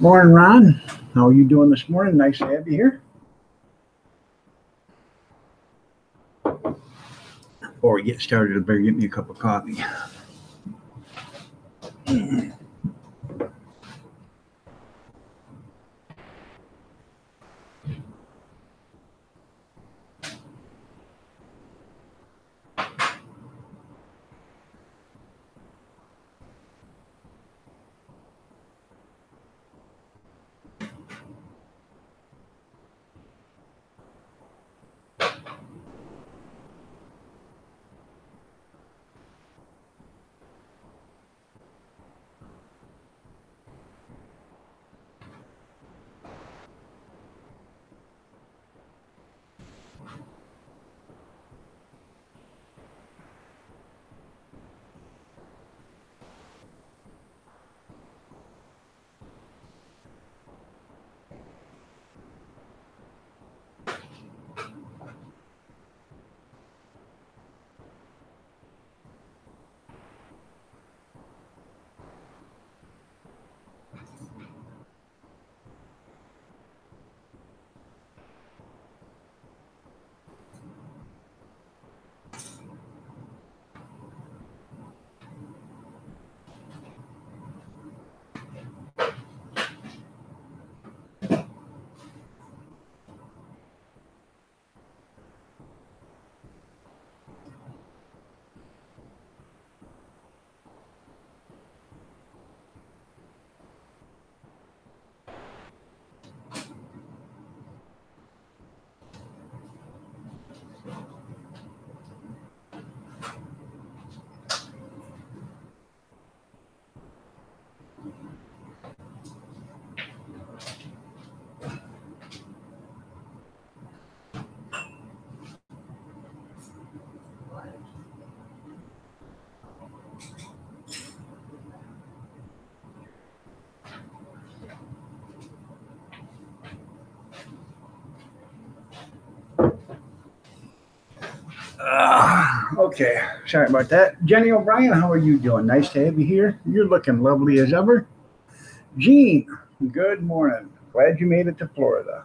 Morning, Ron. How are you doing this morning? Nice to have you here. Before we get started, I better get me a cup of coffee. Okay, sorry about that. Jenny O'Brien, how are you doing? Nice to have you here. You're looking lovely as ever. Jean, good morning. Glad you made it to Florida.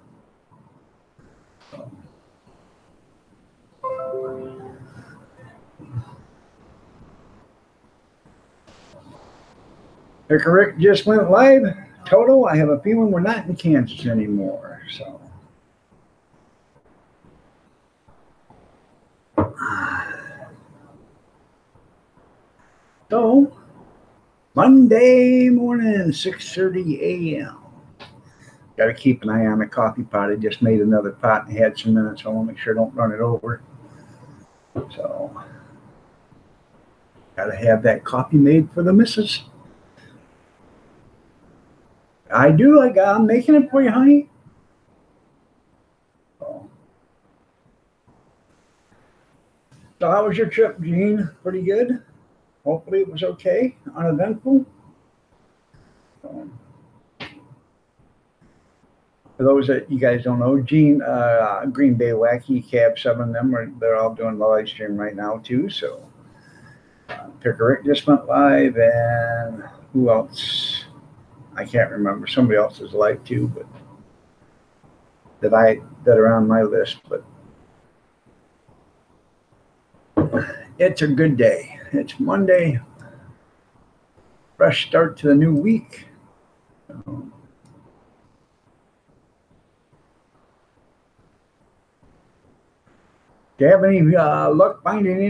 Rick just went live. Toto, I have a feeling we're not in Kansas anymore. So Monday morning, 6:30 a.m. Got to keep an eye on the coffee pot. I just made another pot and had some minutes. So I want to make sure I don't run it over. So got to have that coffee made for the missus. I do. I'm making it for you, honey. So how was your trip, Gene? Pretty good. Hopefully it was okay, uneventful. For those that you guys don't know, Gene, Green Bay Wacky, Cab 7 of them, they're all doing the live stream right now too. So Rick just went live, and who else? I can't remember. Somebody else is live too, but that are on my list. But it's a good day. It's Monday. Fresh start to the new week. Do you have any luck finding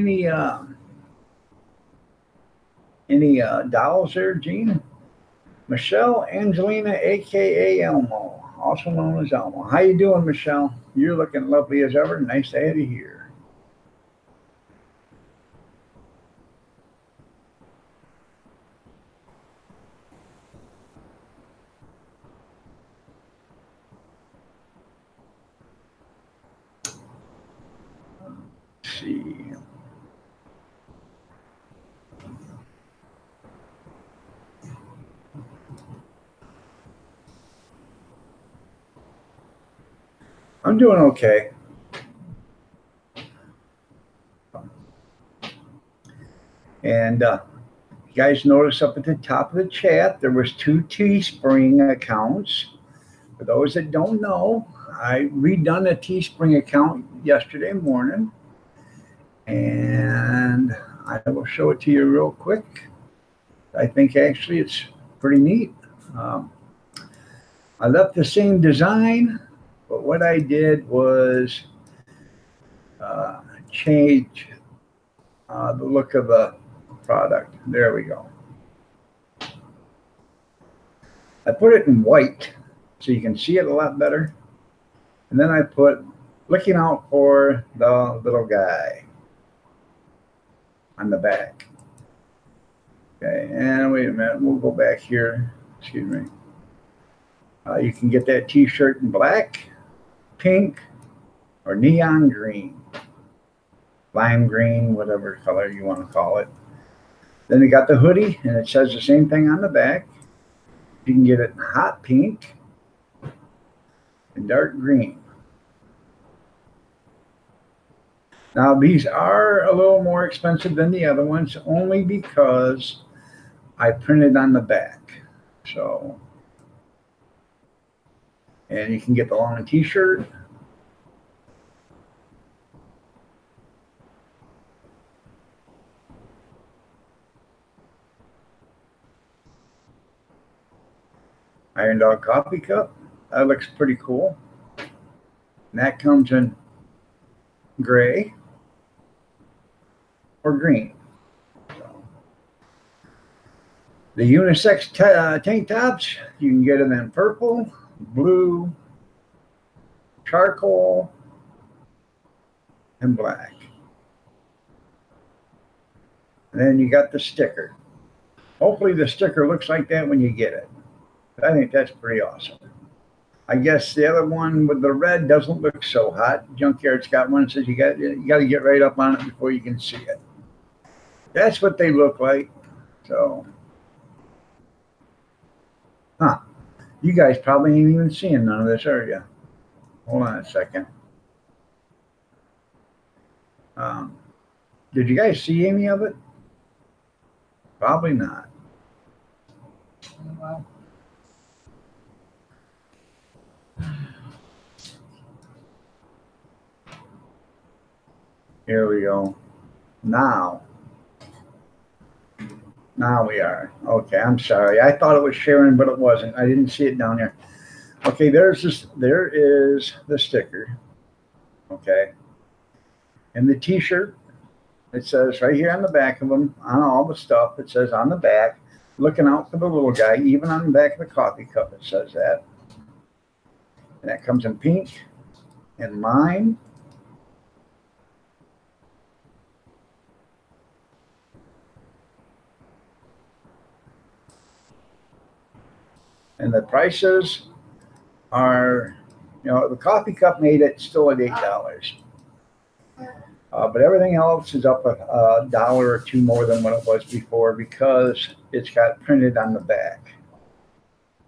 any dolls there, Gene? Michelle Angelina, a.k.a. Elmo, also known as Elmo. How you doing, Michelle? You're looking lovely as ever. Nice to have you here. Let's see. I'm doing okay. And You guys notice up at the top of the chat, there was 2 Teespring accounts. For those that don't know, I redone a Teespring account yesterday morning, and I will show it to you real quick. I think actually it's pretty neat. I left the same design, but what I did was change the look of the product. There we go. I put it in white so you can see it a lot better. And then I put looking out for the little guy on the back. Okay, and wait a minute, we'll go back here. Excuse me. You can get that t-shirt in black, pink, or neon green, lime green, whatever color you want to call it. Then you got the hoodie, and it says the same thing on the back. You can get it in hot pink and dark green. Now, these are a little more expensive than the other ones, only because I printed on the back. So, and you can get the long t-shirt. Iron Dog coffee cup. That looks pretty cool. And that comes in gray or green. So, the unisex tank tops, you can get them in purple, blue, charcoal, and black. And then you got the sticker. Hopefully the sticker looks like that when you get it. I think that's pretty awesome. I guess the other one with the red doesn't look so hot. Junkyard's got one that says you got to get right up on it before you can see it. That's what they look like. So, you guys probably ain't even seeing none of this, are you? Hold on a second. Did you guys see any of it? Probably not. Well, here we go. Now we are. Okay, I'm sorry. I thought it was sharing, but it wasn't. I didn't see it down there. Okay, there is the sticker. Okay. And the t-shirt, it says right here on the back of them, on all the stuff, it says on the back, looking out for the little guy, even on the back of the coffee cup, it says that. And that comes in pink and lime. And the prices are, the coffee cup made it still at $8. But everything else is up a dollar or two more than what it was before because it's got printed on the back.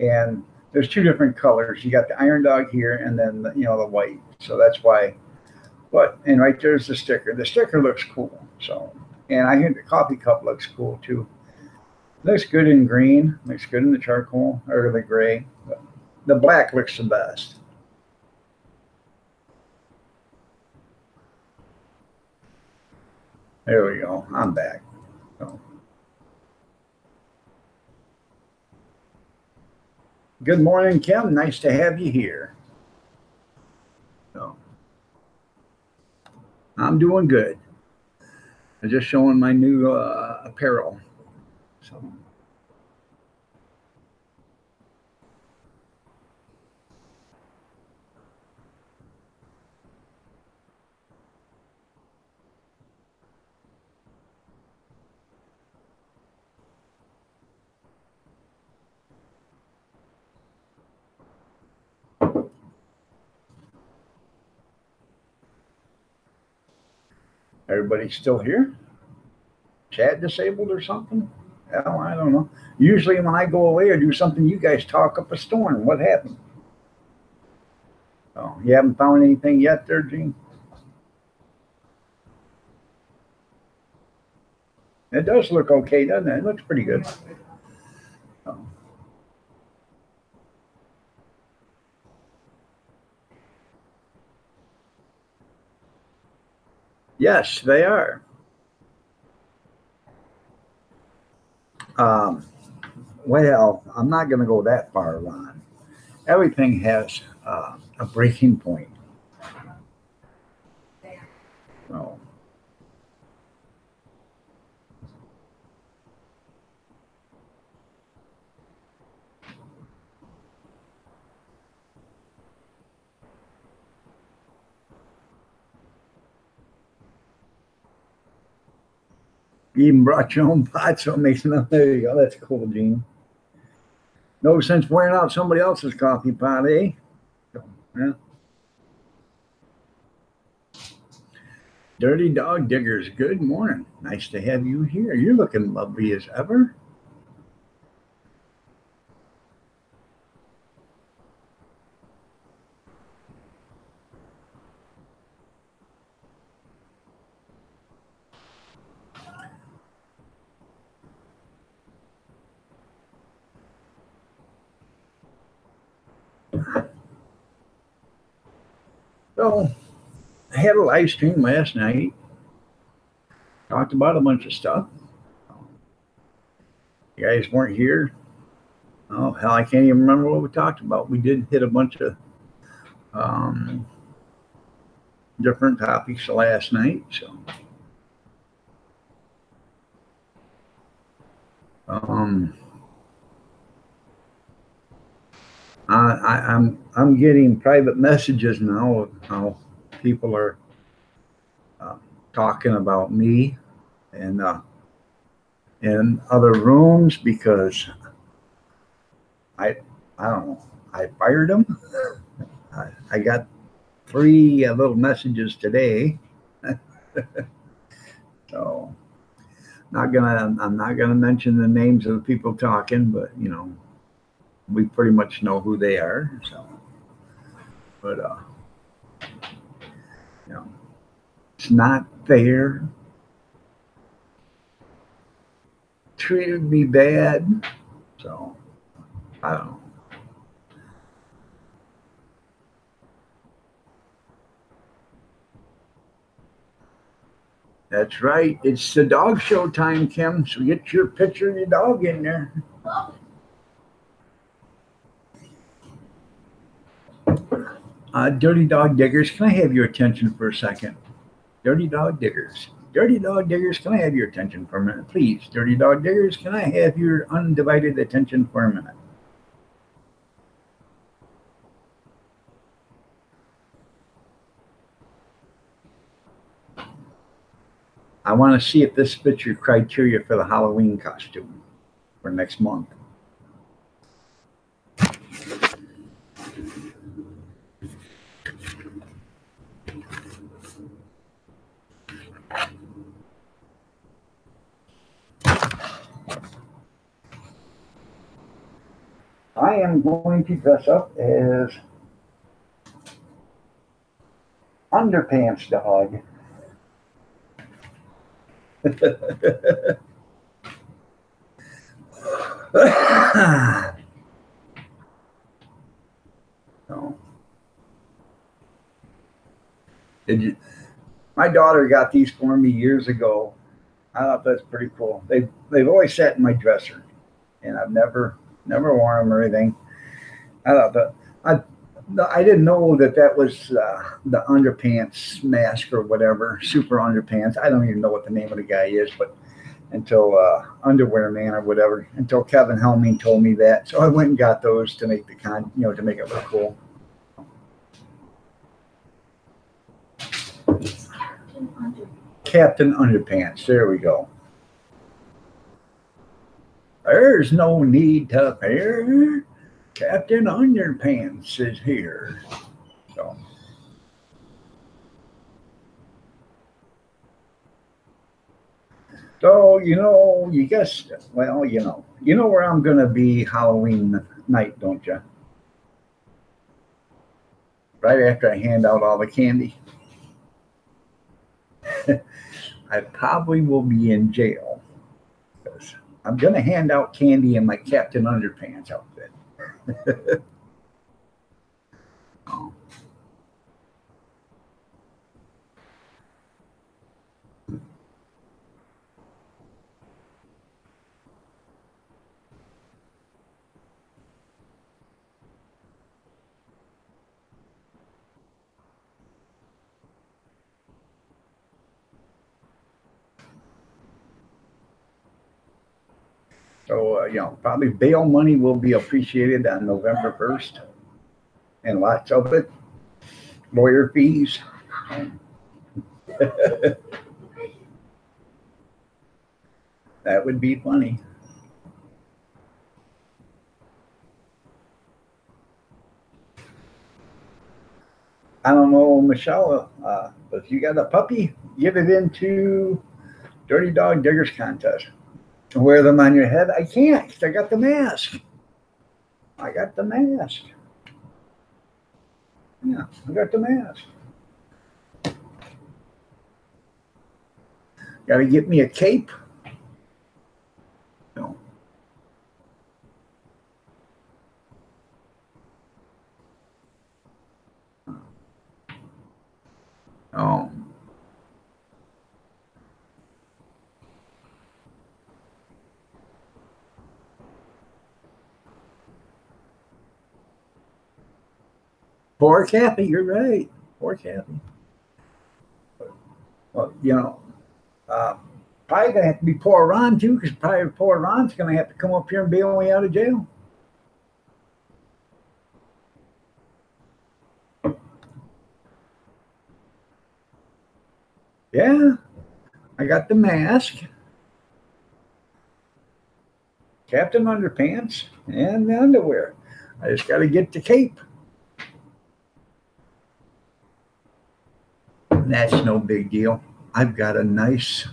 And there's 2 different colors. You got the Iron Dog here and then, the white. So that's why. And right there's the sticker. The sticker looks cool. So, and I think the coffee cup looks cool too. Looks good in green. Looks good in the charcoal or the gray. But the black looks the best. There we go. I'm back. So. Good morning, Kim. Nice to have you here. So, I'm doing good. I'm just showing my new apparel. So. Everybody still here? Chat disabled or something? Hell, I don't know. Usually when I go away or do something, you guys talk up a storm. What happened? Oh, you haven't found anything yet there, Gene? It does look okay, doesn't it? It looks pretty good. Oh. Yes, they are. Um, well, I'm not going to go that far, Ron. Everything has a breaking point. So, you even brought your own pot, so it makes no. There you go. That's cool, Gene. No sense wearing out somebody else's coffee pot, eh? So, yeah. Dirty Dog Diggers, good morning. Nice to have you here. You're looking lovely as ever. So, I had a live stream last night. Talked about a bunch of stuff. You guys weren't here. Oh, hell, I can't even remember what we talked about. We did hit a bunch of um, different topics last night. So, um, I'm getting private messages now of how people are uh, talking about me and in other rooms because I I don't know, I fired them. I got three little messages today, so I'm not gonna mention the names of the people talking, but we pretty much know who they are. So, but you know, it's not fair. Treated me bad, so I don't know. That's right. It's the dog show time, Kim. So get your picture of your dog in there. Dirty Dog Diggers, can I have your attention for a second? Dirty Dog Diggers. Dirty Dog Diggers, can I have your attention for a minute? Please, Dirty Dog Diggers, can I have your undivided attention for a minute? I want to see if this fits your criteria for the Halloween costume for next month. I am going to dress up as Underpants Dog. So, did you? My daughter got these for me years ago. I thought that's pretty cool. They've always sat in my dresser, and I've never worn them or anything. I thought that I didn't know that was the underpants mask or whatever, super underpants. I don't even know what the name of the guy is, but until Underwear Man or whatever, until Kevin Helming told me that. So I went and got those to make to make it look cool. Captain Underpants. There we go. There's no need to fear. Captain Underpants is here. So. So, you guess, well, where I'm going to be Halloween night, don't you? Right after I hand out all the candy. I probably will be in jail. I'm going to hand out candy in my Captain Underpants outfit. Oh. So, probably bail money will be appreciated on November 1st, and lots of it. Lawyer fees. That would be funny. I don't know, Michelle, but if you got a puppy, give it into Dirty Dog Diggers Contest. Wear them on your head. I can't because I got the mask. I got the mask. Yeah, I got the mask. Got to get me a cape. No. Oh. Poor Kathy, you're right. Poor Kathy. Well, probably gonna have to be poor Ron too, because probably poor Ron's gonna have to come up here and bail me out of jail. Yeah, I got the mask, Captain Underpants, and the underwear. I just got to get the cape. That's no big deal. I've got a nice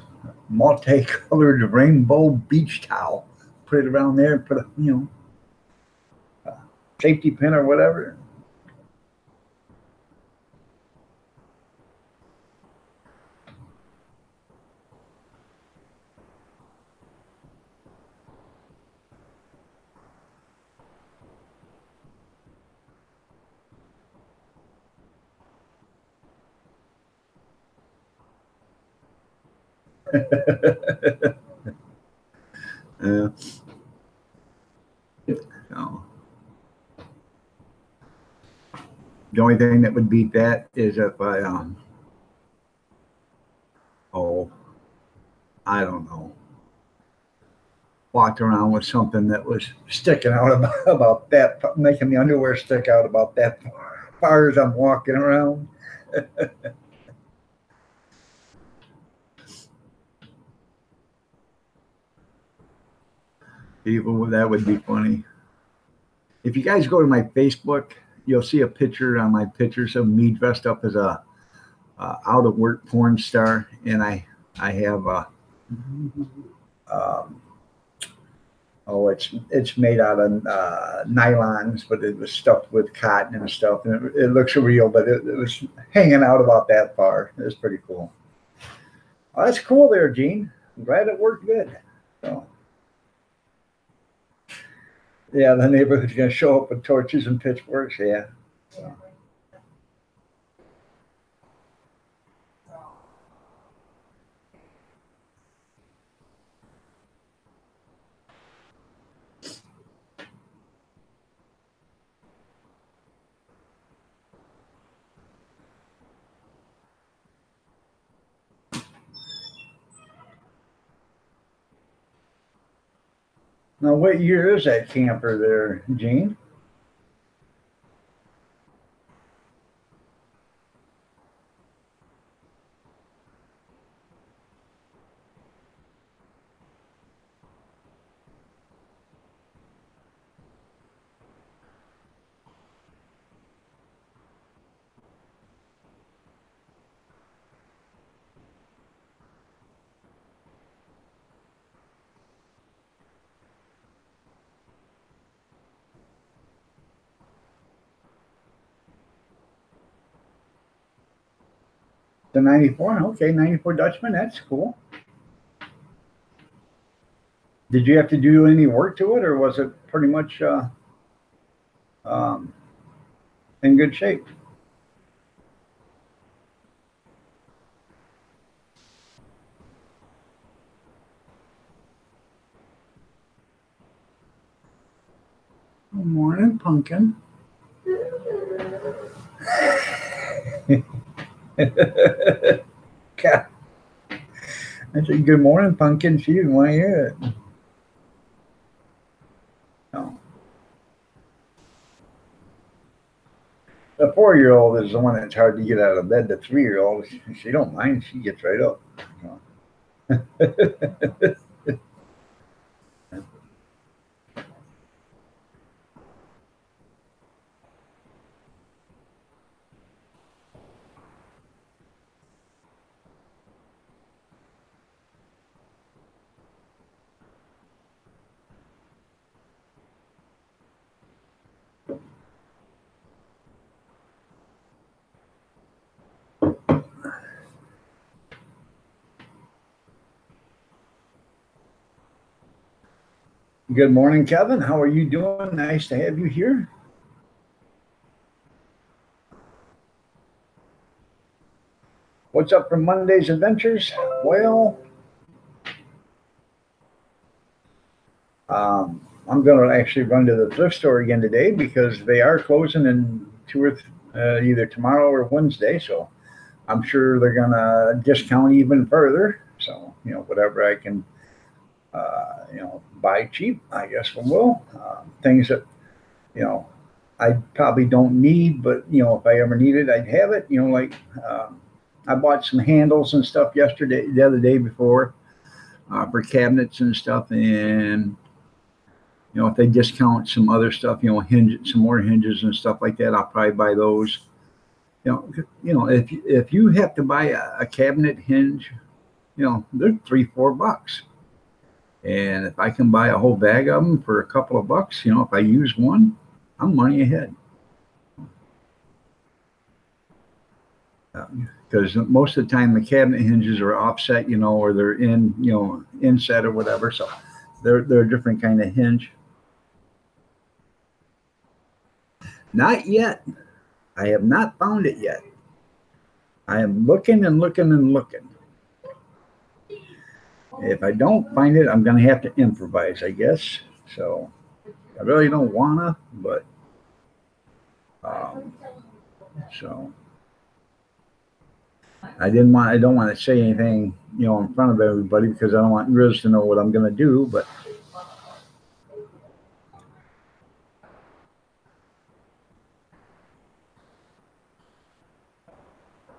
multicolored rainbow beach towel. Put it around there and put a safety pin or whatever. uh, so. The only thing that would beat that is if I don't know, walked around with something that was sticking out about that, making the underwear stick out about that far as I'm walking around. People, that would be funny. If you guys go to my Facebook, you'll see a picture on my pictures of me dressed up as a out of work porn star, and I have um, it's made out of nylons, but it was stuffed with cotton and stuff, and it looks real, but it was hanging out about that far. It was pretty cool. Oh, that's cool there, Gene. I'm glad it worked good. So, yeah, the neighborhood's gonna show up with torches and pitchforks. Yeah. So. Now, what year is that camper there, Gene? The 94? Okay, 94 Dutchman. That's cool. Did you have to do any work to it, or was it pretty much um, in good shape? Good morning, Pumpkin. God. I said, good morning, Pumpkin. She didn't want to hear it. No. The 4-year-old is the one that's hard to get out of bed. The 3-year-old, she don't mind. She gets right up. Good morning, Kevin. How are you doing? Nice to have you here. What's up for Monday's adventures? Well, I'm going to actually run to the thrift store again today because they are closing in either tomorrow or Wednesday. So I'm sure they're going to discount even further. So, whatever I can, buy cheap, I guess we will. Things that, I probably don't need, but, if I ever need it, I'd have it. Like I bought some handles and stuff the other day before for cabinets and stuff. And, if they discount some other stuff, some more hinges and stuff like that, I'll probably buy those. If you have to buy a cabinet hinge, they're $3-4. And if I can buy a whole bag of them for a couple of bucks, if I use one, I'm money ahead. Because most of the time the cabinet hinges are offset, or they're inset or whatever. So they're a different kind of hinge. Not yet. I have not found it yet. I am looking and looking and looking. If I don't find it, I'm going to have to improvise, I guess. So I really don't want to, but so I don't want to say anything, in front of everybody because I don't want Riz to know what I'm going to do, but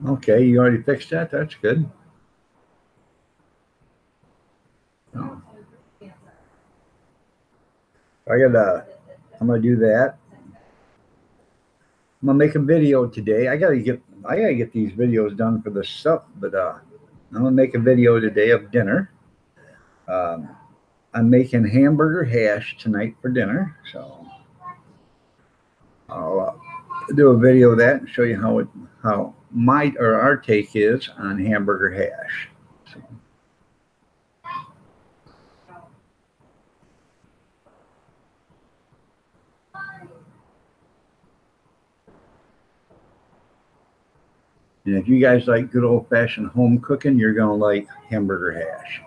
okay, you already fixed that? That's good. Oh. I'm gonna do that. I'm gonna make a video today. I gotta get these videos done for the stuff, but I'm gonna make a video today of dinner. I'm making hamburger hash tonight for dinner, so I'll do a video of that and show you how our take is on hamburger hash. So. And if you guys like good old-fashioned home cooking, you're going to like hamburger hash.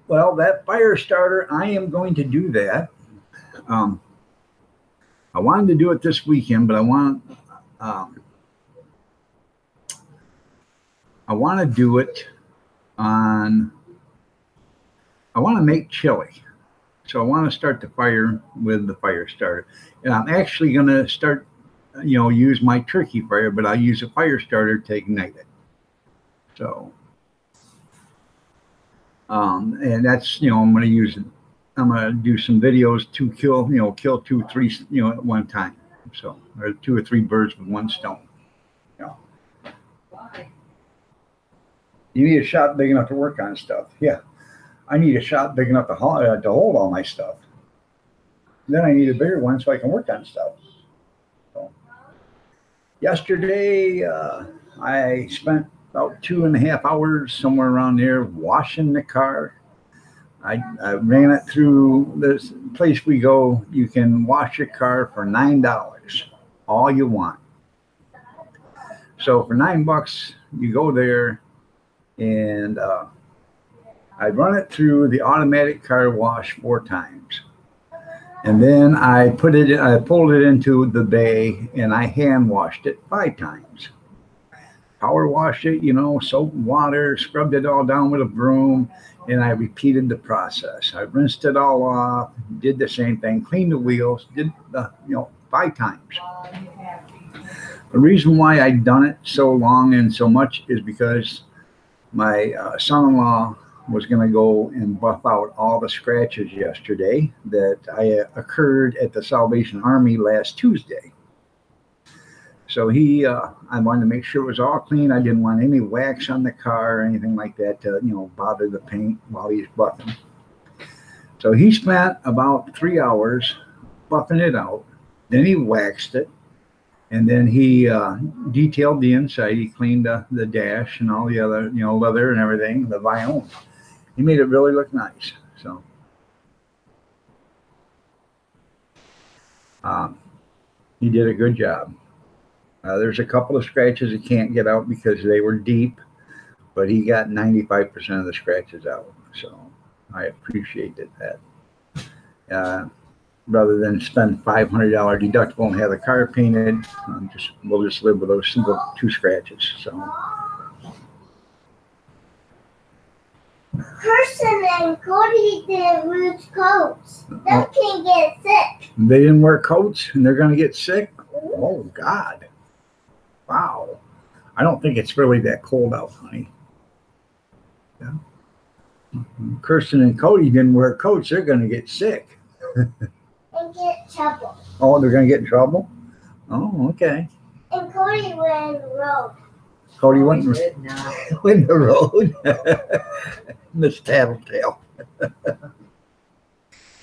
Well, that fire starter, I am going to do that. I wanted to do it this weekend, but I want to do it I want to make chili. So I want to start the fire with the fire starter. And I'm actually going to start, use my turkey fire, but I use a fire starter to ignite it. So, and that's, I'm going to use it. I'm going to do some videos to kill 2, 3, at one time. So, or 2 or 3 birds with one stone. You need a shop big enough to work on stuff. Yeah. I need a shop big enough to hold all my stuff. Then I need a bigger one so I can work on stuff. So yesterday, I spent about 2.5 hours somewhere around there washing the car. I ran it through this place we go. You can wash your car for $9, all you want. So for $9, you go there and I run it through the automatic car wash 4 times. And then I pulled it into the bay and I hand washed it 5 times. Power washed it, soap and water, scrubbed it all down with a broom, and I repeated the process. I rinsed it all off, did the same thing, cleaned the wheels, did 5 times. The reason why I'd done it so long and so much is because my son-in-law was going to go and buff out all the scratches yesterday that occurred at the Salvation Army last Tuesday. So I wanted to make sure it was all clean. I didn't want any wax on the car or anything like that to, bother the paint while he's buffing. So he spent about 3 hours buffing it out. Then he waxed it. And then he detailed the inside. He cleaned the dash and all the other, leather and everything, the vinyl. He made it really look nice. So he did a good job. There's a couple of scratches he can't get out because they were deep, but he got 95% of the scratches out. So I appreciated that. Rather than spend $500 deductible and have the car painted, we'll just live with those single 2 scratches. So. Kirsten and Cody didn't wear coats. They can get sick. They didn't wear coats and they're going to get sick? Oh, God. Wow. I don't think it's really that cold out, honey. Yeah. Kirsten and Cody didn't wear coats. They're going to get sick. And get trouble. Oh, they're going to get in trouble? Oh, okay. And Cody went in the road. Cody went in the road. Miss Tattletale.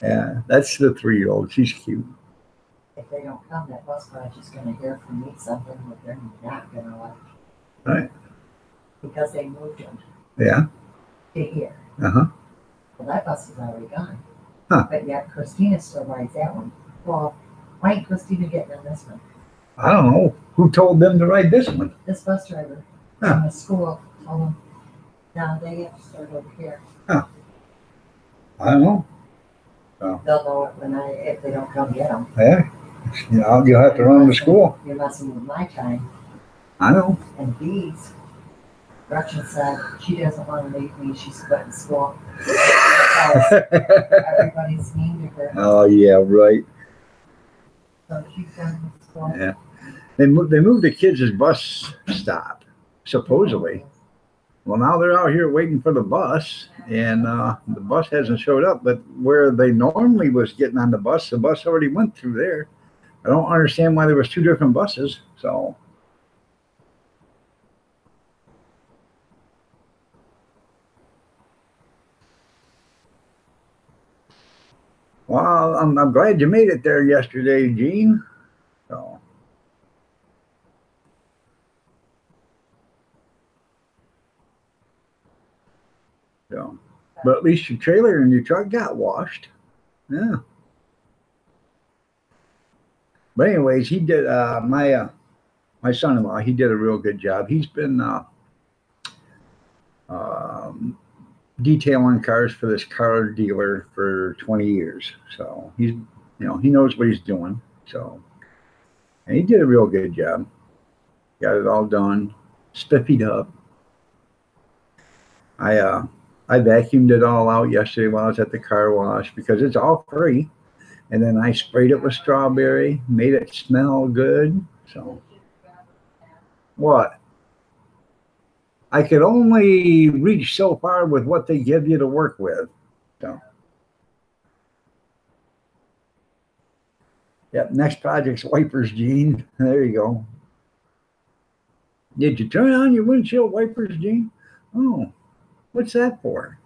Yeah, that's the 3-year-old. She's cute. If they don't come, that bus garage is going to hear from me something that they're not going to like. Right. Because they moved them. Yeah. To here. Uh-huh. Well, that bus is already gone. Huh. But yet Christina still rides that one. Well, why ain't Christina getting in this one? I don't know. Who told them to ride this one? This bus driver Huh. from the school told them, no, they have to start over here. Huh. I don't know. They'll know it if they don't come get them. Yeah. You'll have to run them to school. You're messing with my time. I know. And these, Gretchen said she doesn't want to leave me. She's quitting school. Everybody's mean to her. Oh, yeah, right. So she's done with school. Yeah. They moved the kids' bus stop, supposedly. Well, now they're out here waiting for the bus, and the bus hasn't showed up. But where they normally was getting on the bus already went through there. I don't understand why there was 2 different buses. So, well, I'm glad you made it there yesterday, Gene. So. So, but at least your trailer and your truck got washed. Yeah. But anyways, he did. My son-in-law, he did a real good job. He's been detailing cars for this car dealer for 20 years. So he's, he knows what he's doing. So, and he did a real good job. Got it all done, spiffied up. I vacuumed it all out yesterday while I was at the car wash because it's all free. And then I sprayed it with strawberry, made it smell good. So, what? I could only reach so far with what they give you to work with. So, yep, next project's wipers, Gene. There you go. Did you turn on your windshield wipers, Gene? Oh. What's that for?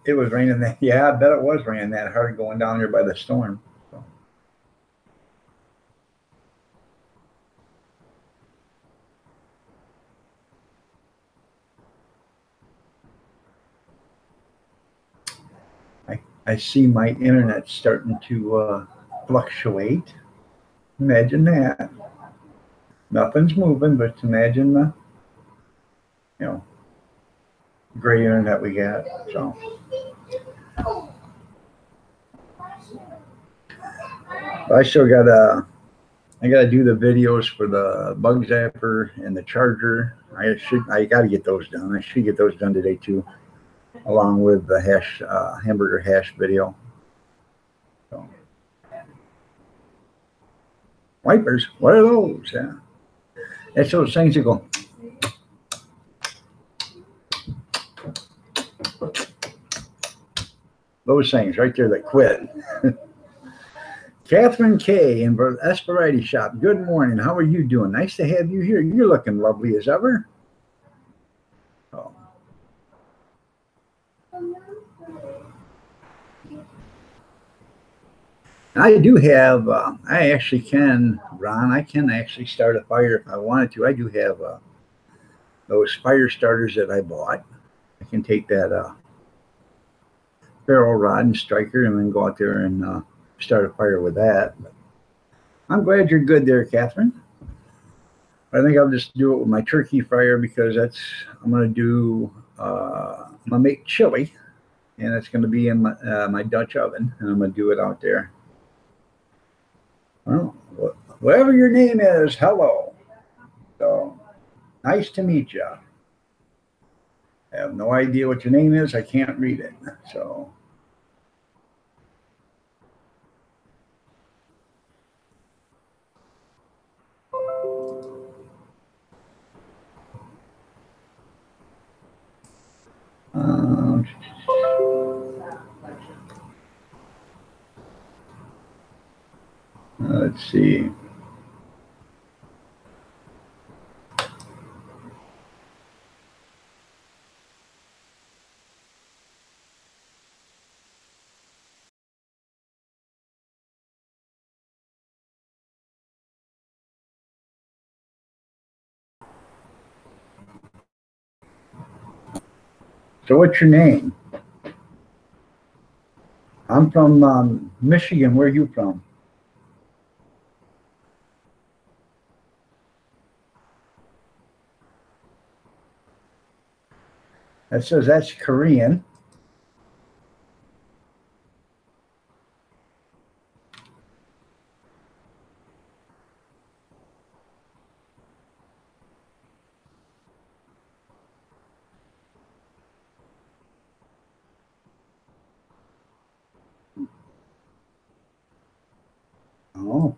It was raining that. Yeah, I bet it was raining that hard going down there by the storm. So. I see my internet starting to fluctuate. Imagine that. Nothing's moving, but imagine the, you know, gray internet we got. So. I still I gotta do the videos for the bug zapper and the charger. I gotta get those done. I should get those done today too, along with the hamburger hash video. So. Wipers, what are those? Yeah, that's those things that go. Those things right there that quit. Catherine K. in Variety Shop. Good morning. How are you doing? Nice to have you here. You're looking lovely as ever. Oh. I do have, I actually can, Ron, I can actually start a fire if I wanted to. I do have those fire starters that I bought. I can take that ferro rod and striker and then go out there and start a fire with that. But I'm glad you're good there, Catherine. I think I'll just do it with my turkey fryer because I'm going to make chili, and it's going to be in my Dutch oven, and I'm going to do it out there. Well, whatever your name is, hello. So, nice to meet you. I have no idea what your name is. I can't read it. So. Let's see. So what's your name? I'm from Michigan. Where are you from? That says that's Korean. Oh.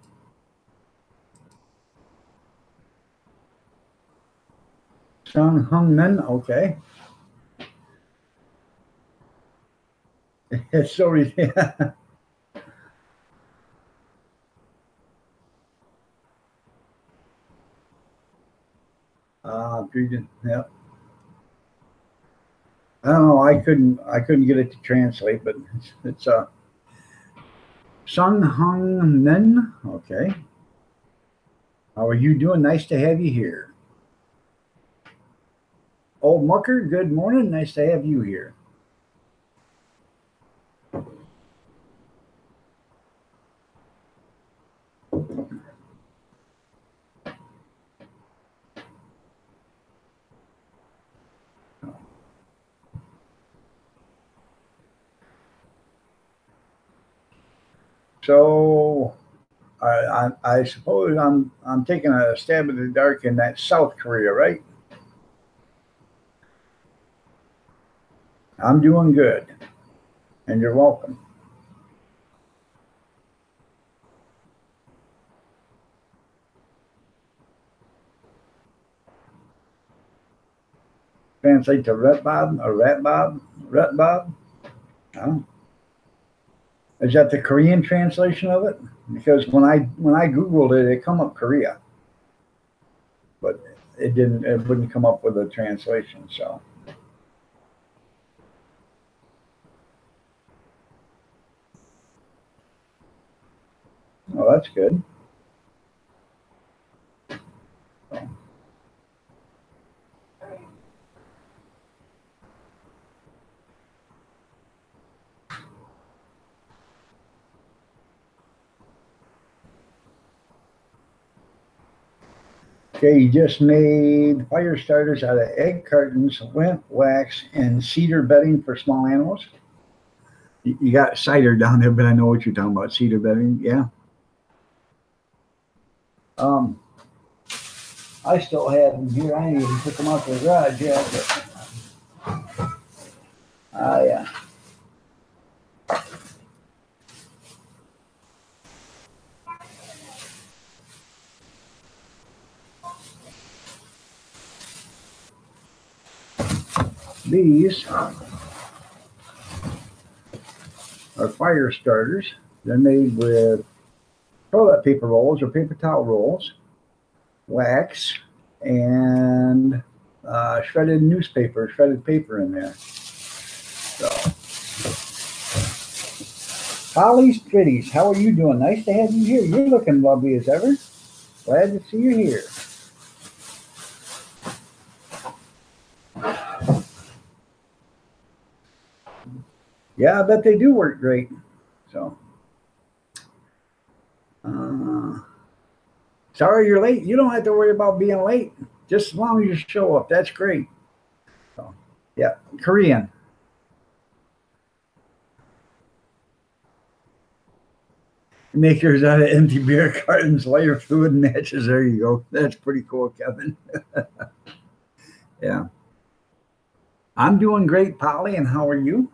Sung Hung Min, okay. It's so yeah. Yeah. I don't know. I couldn't get it to translate, but it's Sung Hung Min. Okay. How are you doing? Nice to have you here. Old Mucker, good morning. Nice to have you here. So I suppose I'm taking a stab in the dark in that South Korea, right? I'm doing good, and you're welcome. Translate to Rat Bob or Rat Bob? Rat Bob? Oh. Is that the Korean translation of it? Because when I Googled it, it come up Korea, but it didn't. It wouldn't come up with a translation. So Oh, that's good. Okay, you just made fire starters out of egg cartons, lint, wax, and cedar bedding for small animals. You got cider down there, but I know what you're talking about. Cedar bedding, yeah. I still have them here. I didn't even put them out to the garage yet. But, yeah. These are fire starters. They're made with toilet paper rolls or paper towel rolls, wax, and shredded newspaper, shredded paper in there. So, Holly's Pretties, how are you doing? Nice to have you here. You're looking lovely as ever. Glad to see you here. Yeah, I bet they do work great. So, sorry you're late. You don't have to worry about being late. Just as long as you show up, that's great. So, yeah, Korean. Make yours out of empty beer cartons, lighter fluid and matches. There you go. That's pretty cool, Kevin. Yeah. I'm doing great, Polly, and how are you?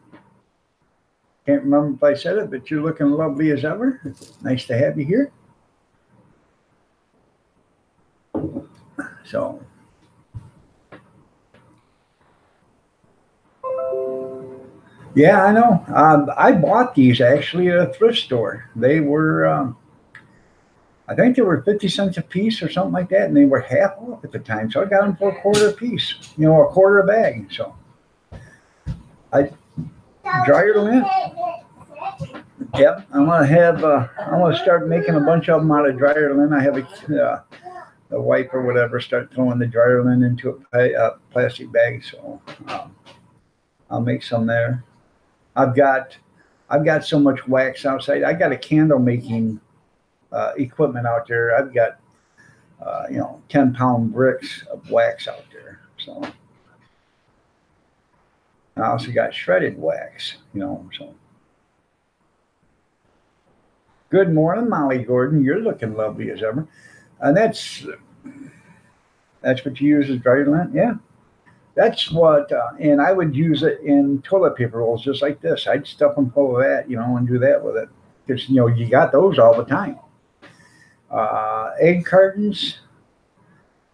Can't remember if I said it, but you're looking lovely as ever. Nice to have you here. So, yeah, I know. I bought these actually at a thrift store. They were, I think they were 50 cents a piece or something like that, and they were half off at the time. So I got them for a quarter a piece, a quarter a bag. So I dryer lint. Yep, I'm gonna start making a bunch of them out of dryer lint. I have a wipe or whatever. Start throwing the dryer lint into a plastic bag. So I'll make some there. I've got so much wax outside. I got a candle making equipment out there. I've got 10-pound bricks of wax out there. So I also got shredded wax. So. Good morning, Molly Gordon. You're looking lovely as ever. And that's what you use as dryer lint? Yeah. That's what, and I would use it in toilet paper rolls just like this. I'd stuff them full of that, and do that with it. Because, you got those all the time. Egg cartons,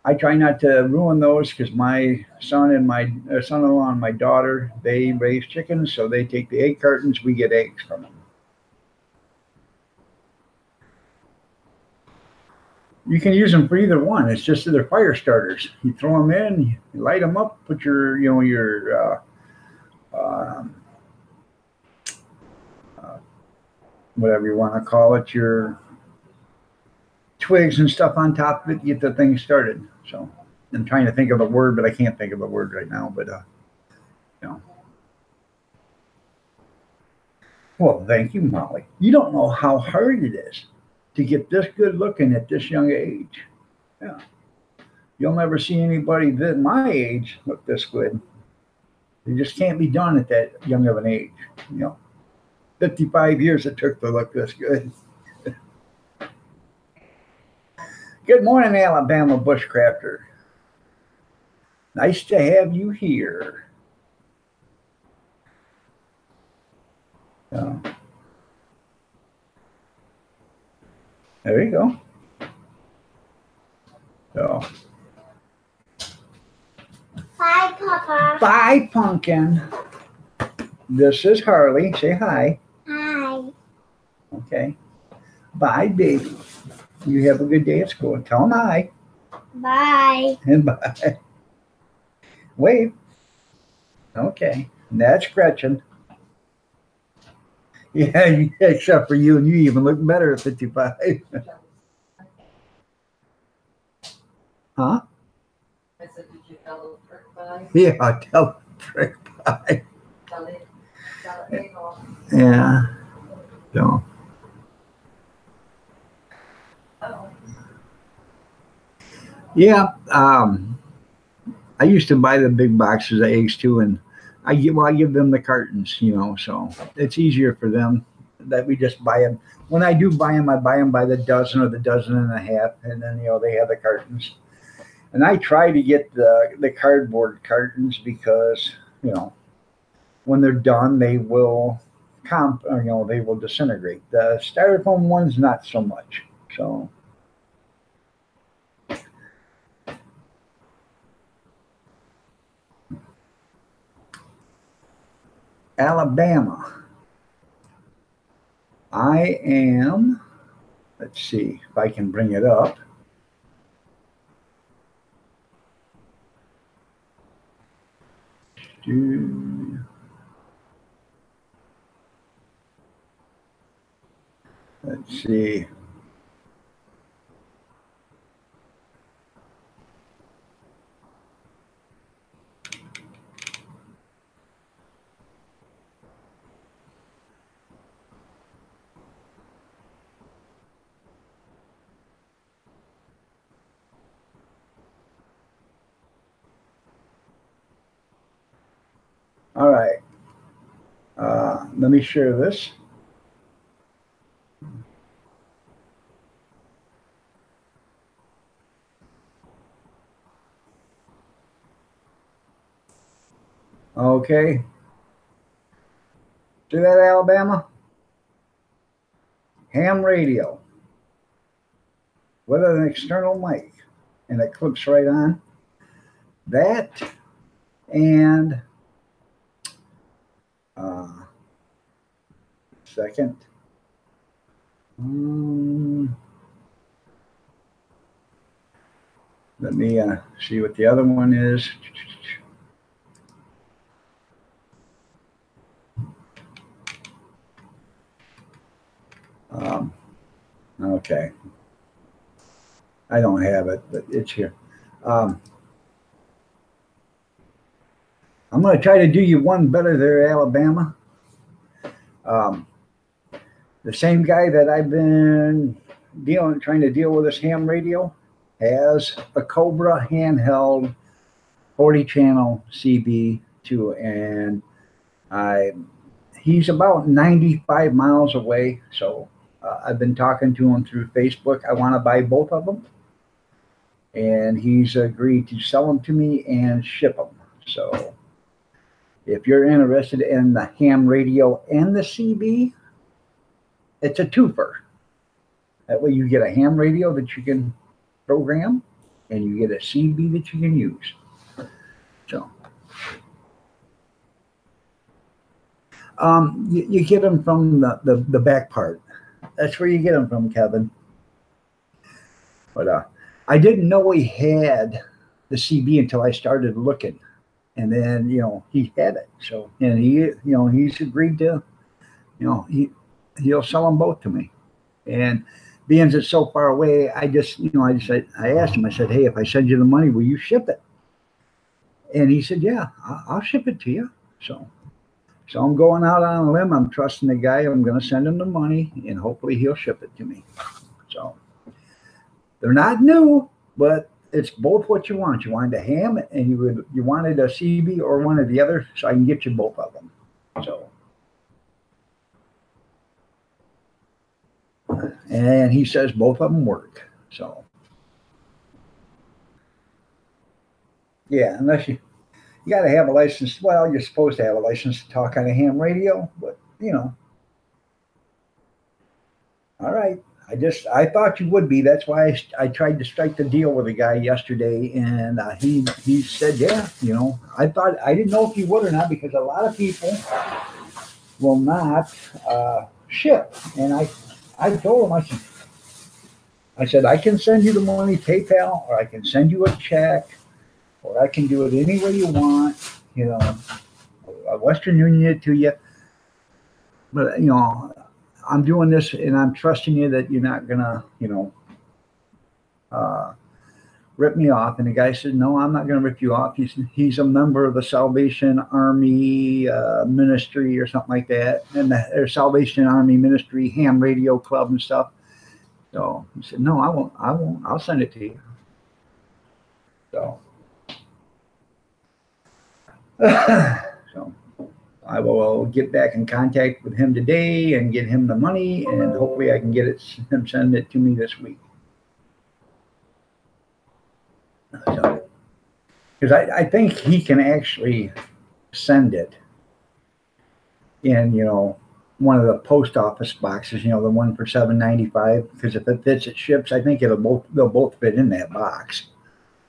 I try not to ruin those because my son and my son-in-law and my daughter, they raise chickens, so they take the egg cartons. We get eggs from them. You can use them for either one. It's just that they're fire starters. You throw them in, you light them up, put your, whatever you want to call it, your twigs and stuff on top of it, get the thing started. So I'm trying to think of a word, but I can't think of a word right now. But Well, thank you, Molly. You don't know how hard it is to get this good looking at this young age. Yeah. You'll never see anybody that my age look this good. It just can't be done at that young of an age. 55 years it took to look this good. Good morning, Alabama Bushcrafter. Nice to have you here. There you go. So. Bye, Papa. Bye, Pumpkin. This is Harley. Say hi. Hi. Okay. Bye, baby. You have a good day at school. Tell them hi. Bye. And bye. Wave. Okay. That's Gretchen. Yeah, except for you, and you even look better at 55. Huh? I said, did you tell the prick by? Yeah, tell Frick bye. Tell it hey off. Yeah. So, Oh, yeah. I used to buy the big boxes of eggs too, and I give them the cartons, so it's easier for them that we just buy them. When I do buy them, I buy them by the dozen or the dozen and a half, and then they have the cartons. And I try to get the cardboard cartons because when they're done, they will they will disintegrate. The styrofoam ones, not so much. So. Alabama. I am, let's see if I can bring it up. Let's see. All right. Let me share this. Okay. See that, Alabama? Ham radio with an external mic, and it clips right on. That and second. Let me see what the other one is. Okay. I don't have it, but it's here. I'm going to try to do you one better there, Alabama. The same guy that I've been trying to deal with this ham radio has a Cobra handheld 40-channel CB too, and he's about 95 miles away. So I've been talking to him through Facebook. I want to buy both of them, and he's agreed to sell them to me and ship them. So if you're interested in the ham radio and the CB, it's a twofer. That way you get a ham radio that you can program, and you get a CB that you can use. So you get them from the back part. That's where you get them from, Kevin. But I didn't know he had the CB until I started looking, and then he had it. So, and he's agreed to he'll sell them both to me. And being it's so far away, I asked him. I said, hey, if I send you the money, will you ship it? And he said, yeah, I'll ship it to you. So I'm going out on a limb. I'm trusting the guy. I'm going to send him the money, and hopefully he'll ship it to me. So they're not new, but it's both what you want. You wanted a ham, and you wanted a CB or one or the other, so I can get you both of them. So, and he says both of them work. So, yeah, unless you got to have a license. Well, you're supposed to have a license to talk on a ham radio, but all right. I thought you would be. That's why I tried to strike the deal with a guy yesterday, and he said, yeah, I didn't know if you would or not, because a lot of people will not ship. And I told him, I said, I can send you the money PayPal, or I can send you a check, or I can do it any way you want, a Western Union it to you. But, you know, I'm doing this and I'm trusting you that you're not going to, you know, rip me off. And the guy said, no, I'm not going to rip you off. He's a member of the Salvation Army Ministry or something like that. And the Salvation Army Ministry ham radio club and stuff. So he said, no, I won't. I'll send it to you. So, so I will get back in contact with him today and get him the money, and hopefully I can get him send it to me this week. Because I think he can actually send it in, you know, one of the post office boxes, you know, the one for $7.95. Because if it fits, it ships. I think they'll both fit in that box.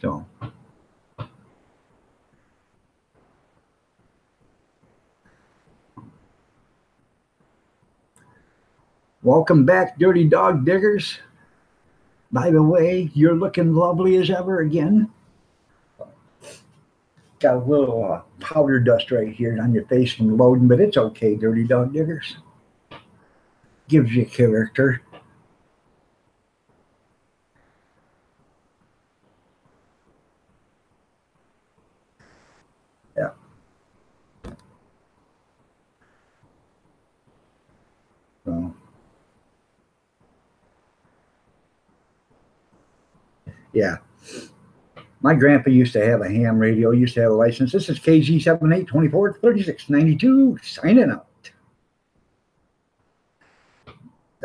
So. Welcome back, Dirty Dog Diggers. By the way, you're looking lovely as ever again. Got a little powder dust right here on your face from loading, but it's okay, Dirty Dog Diggers. Gives you character. Yeah. So. Yeah. My grandpa used to have a ham radio, used to have a license. This is KG78243692, signing out.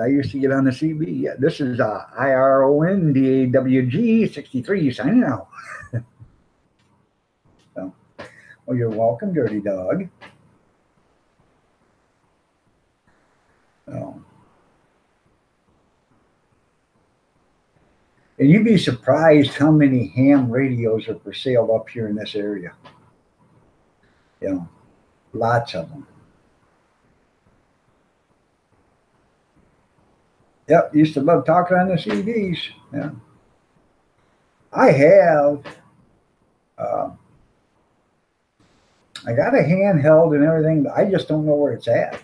I used to get on the CB. Yeah, this is IRONDAWG 63, signing out. So, well, you're welcome, Dirty Dog. So. And you'd be surprised how many ham radios are for sale up here in this area. You know, lots of them. Yep, used to love talking on the CDs. Yeah. I have, I got a handheld and everything, but I just don't know where it's at.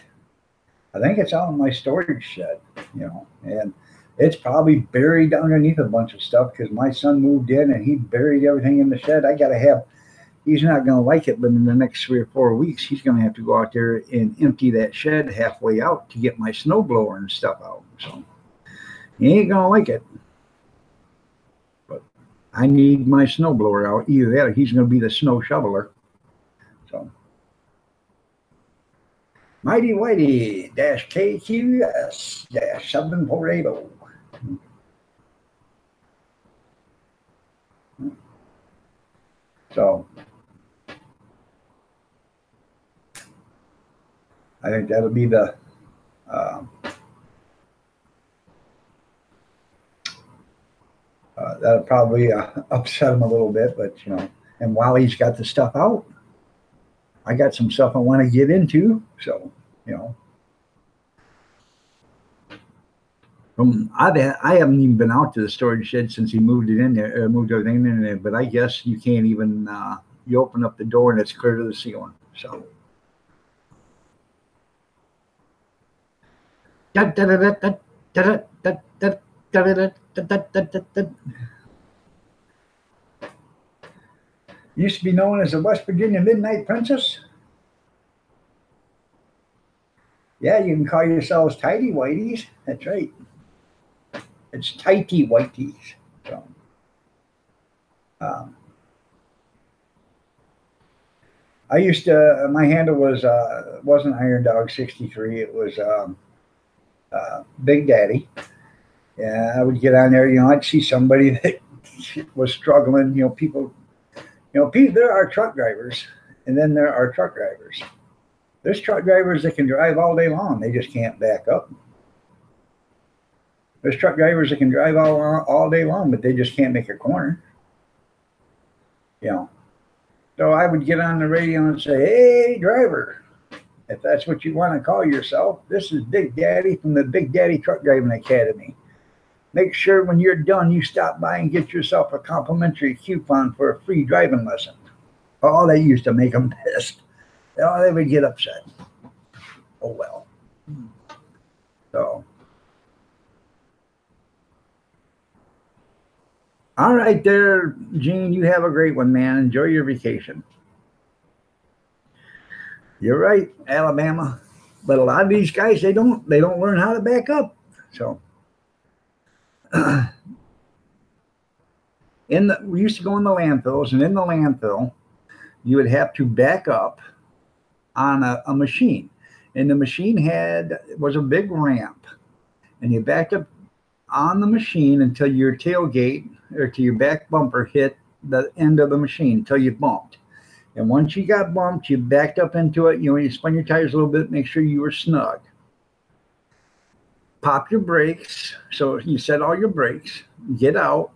I think it's out in my storage shed, you know, and it's probably buried underneath a bunch of stuff because my son moved in and he buried everything in the shed. I got to have, he's not going to like it, but in the next 3 or 4 weeks, he's going to have to go out there and empty that shed halfway out to get my snowblower and stuff out. So he ain't going to like it. But I need my snowblower out. Either that or he's going to be the snow shoveler. So. Mighty Whitey -KQS -748. So I think that'll be the that'll probably upset him a little bit, but you know, and while he's got the stuff out, I got some stuff I want to get into, so you know. I haven't even been out to the storage shed since he moved it in there, moved everything in there. But I guess you can't even. You open up the door and it's clear to the ceiling. So. Used to be known as the West Virginia Midnight Princess. Yeah, you can call yourselves tighty whiteys. That's right. It's tighty whiteys. So, I used to. My handle was wasn't Iron Dog 63. It was Big Daddy. Yeah, I would get on there. You know, I'd see somebody that was struggling. You know, people. You know, there are truck drivers, and then there are truck drivers. There's truck drivers that can drive all day long. They just can't back up. There's truck drivers that can drive all day long, but they just can't make a corner. You know. So I would get on the radio and say, hey, driver, if that's what you want to call yourself, this is Big Daddy from the Big Daddy Truck Driving Academy. Make sure when you're done, you stop by and get yourself a complimentary coupon for a free driving lesson. Oh, they used to make them pissed. Oh, they would get upset. Oh, well. So, all right, there, Gene. You have a great one, man. Enjoy your vacation. You're right, Alabama. But a lot of these guys, they don't learn how to back up. So, we used to go in the landfills, and in the landfill, you would have to back up on a machine, and the machine was a big ramp, and you backed up on the machine until your tailgate or to your back bumper hit the end of the machine until you bumped. And once you got bumped, you backed up into it. You spun your tires a little bit, make sure you were snug. Pop your brakes. So you set all your brakes, get out,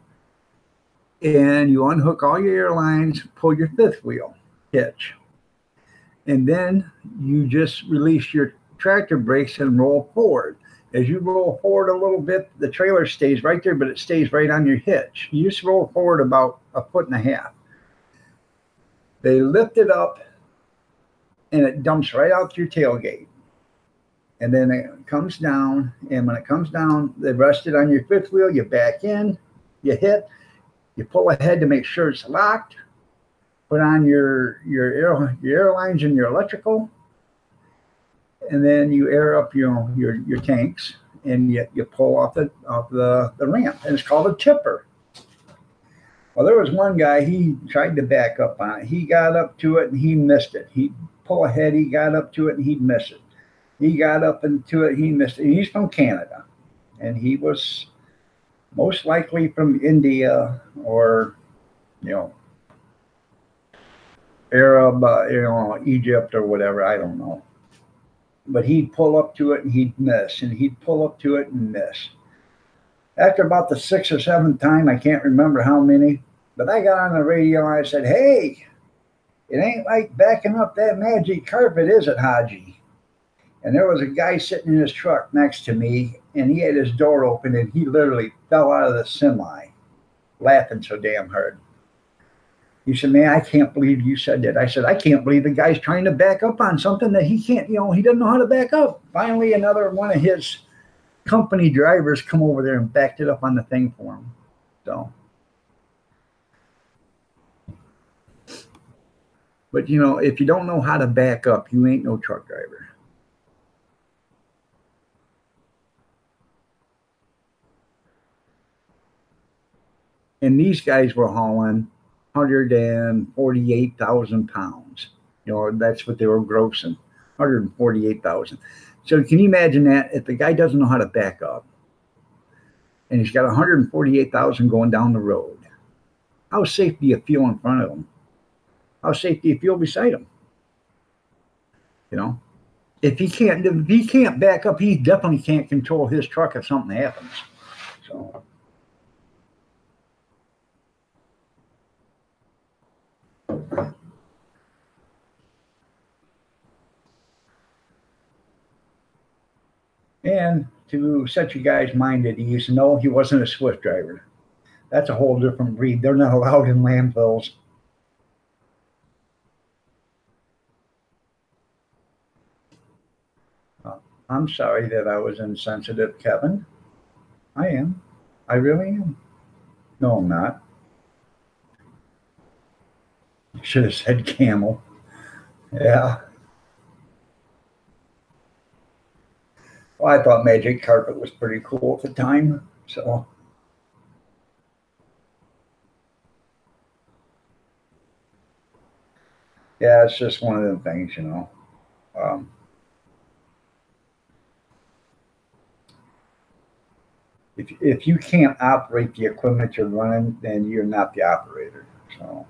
and you unhook all your airlines, pull your fifth wheel hitch. And then you just release your tractor brakes and roll forward. As you roll forward a little bit, the trailer stays right there, but it stays right on your hitch. You just roll forward about 1.5 feet. They lift it up, and it dumps right out your tailgate. And then it comes down, and when it comes down, they rest it on your fifth wheel. You back in, you hit, you pull ahead to make sure it's locked. Put on your airlines and your electrical, and then you air up your tanks, and you pull off the ramp, and it's called a tipper. Well, there was one guy, he tried to back up on it. He got up to it and he missed it. He'd pull ahead, he got up to it and he'd miss it. He got up into it, he missed it. And he's from Canada, and he was most likely from India or Arab, Egypt or whatever, I don't know. But he'd pull up to it and he'd miss, and he'd pull up to it and miss. After about the 6th or 7th time, I can't remember how many, but I got on the radio and I said, "Hey, it ain't like backing up that magic carpet, is it, Haji?" And there was a guy sitting in his truck next to me, and he had his door open, and he literally fell out of the semi, laughing so damn hard. He said, "Man, I can't believe you said that." I said, "I can't believe the guy's trying to back up on something that he can't, he doesn't know how to back up." Finally, another one of his company drivers come over there and backed it up on the thing for him. So, but if you don't know how to back up, you ain't no truck driver. And these guys were hauling 148,000 pounds. That's what they were grossing, 148,000. So can you imagine that if the guy doesn't know how to back up and he's got 148,000 going down the road, how safe do you feel in front of him? How safe do you feel beside him? If he can't back up, he definitely can't control his truck if something happens. So. And to set you guys' mind at ease, no, he wasn't a Swift driver. That's a whole different breed. They're not allowed in landfills. I'm sorry that I was insensitive, Kevin. I am. I really am. No, I'm not. Should have said camel. Yeah. Well, I thought Magic Carpet was pretty cool at the time, so. Yeah, it's just one of the things, if you can't operate the equipment you're running, then you're not the operator. So.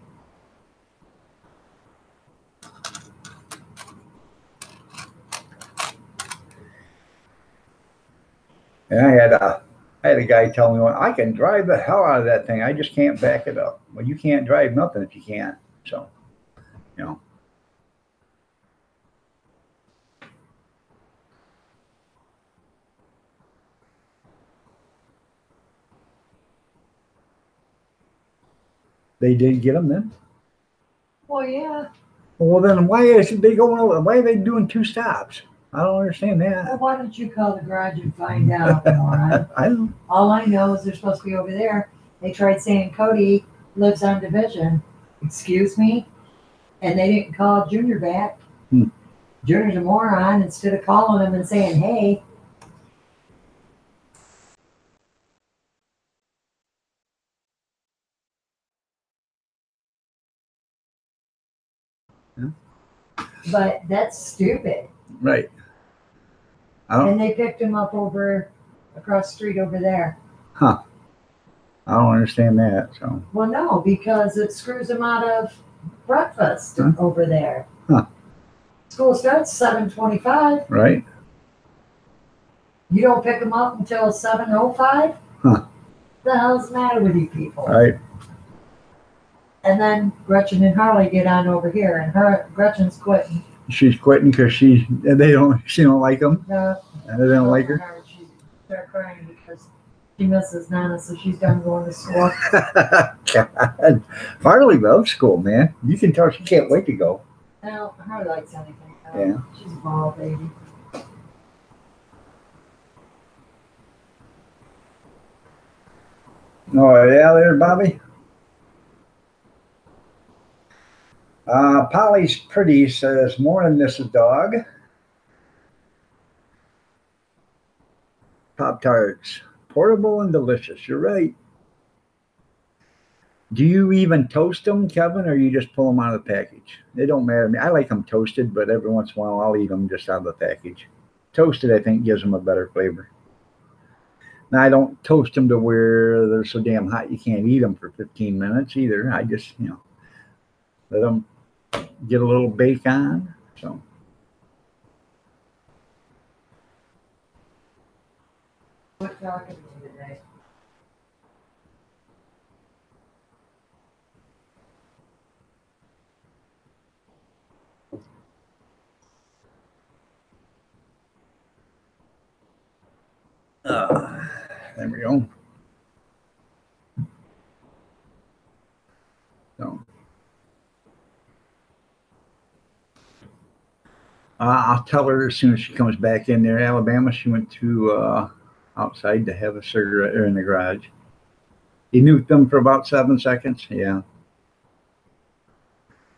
And I had a guy tell me, "Well, I can drive the hell out of that thing. I just can't back it up." Well, you can't drive nothing if you can't. So, They did get them then? Well, yeah. Well, then why are they doing 2 stops? I don't understand Well, that. why don't you call the garage and find out, moron? I don't. All I know is they're supposed to be over there. They tried saying Cody lives on Division. Excuse me? And they didn't call Junior back. Hmm. Junior's a moron. Instead of calling him and saying, hey, Yeah. but that's stupid. Right. I don't. And they picked him up over across the street over there. Huh. I don't understand that. So. Well, no, because it screws him out of breakfast Huh? over there. Huh. School starts 7:25. Right. You don't pick him up until 7:05. Huh. The hell's the matter with you people? Right. And then Gretchen and Harley get on over here, and Gretchen's quitting. She's quitting because she don't like them, No, and they don't like her. She started crying because she misses Nana, so she's done going to school. God. Harley loves school, man. You can tell she can't wait to go. No, Harley likes anything. Yeah. She's a ball baby. Oh, yeah, there, Bobby. Polly's Pretty says, morning, Mrs. Dog. Pop-Tarts. Portable and delicious. You're right. Do you even toast them, Kevin, or you just pull them out of the package? They don't matter to me. I like them toasted, but every once in a while I'll eat them just out of the package. Toasted, I think, gives them a better flavor. Now, I don't toast them to where they're so damn hot you can't eat them for 15 minutes either. I just, let them get a little bake on. So. What talking to you today? There we go. So. I'll tell her as soon as she comes back in there. Alabama, she went to outside to have a cigarette or in the garage. He nuked them for about 7 seconds. Yeah.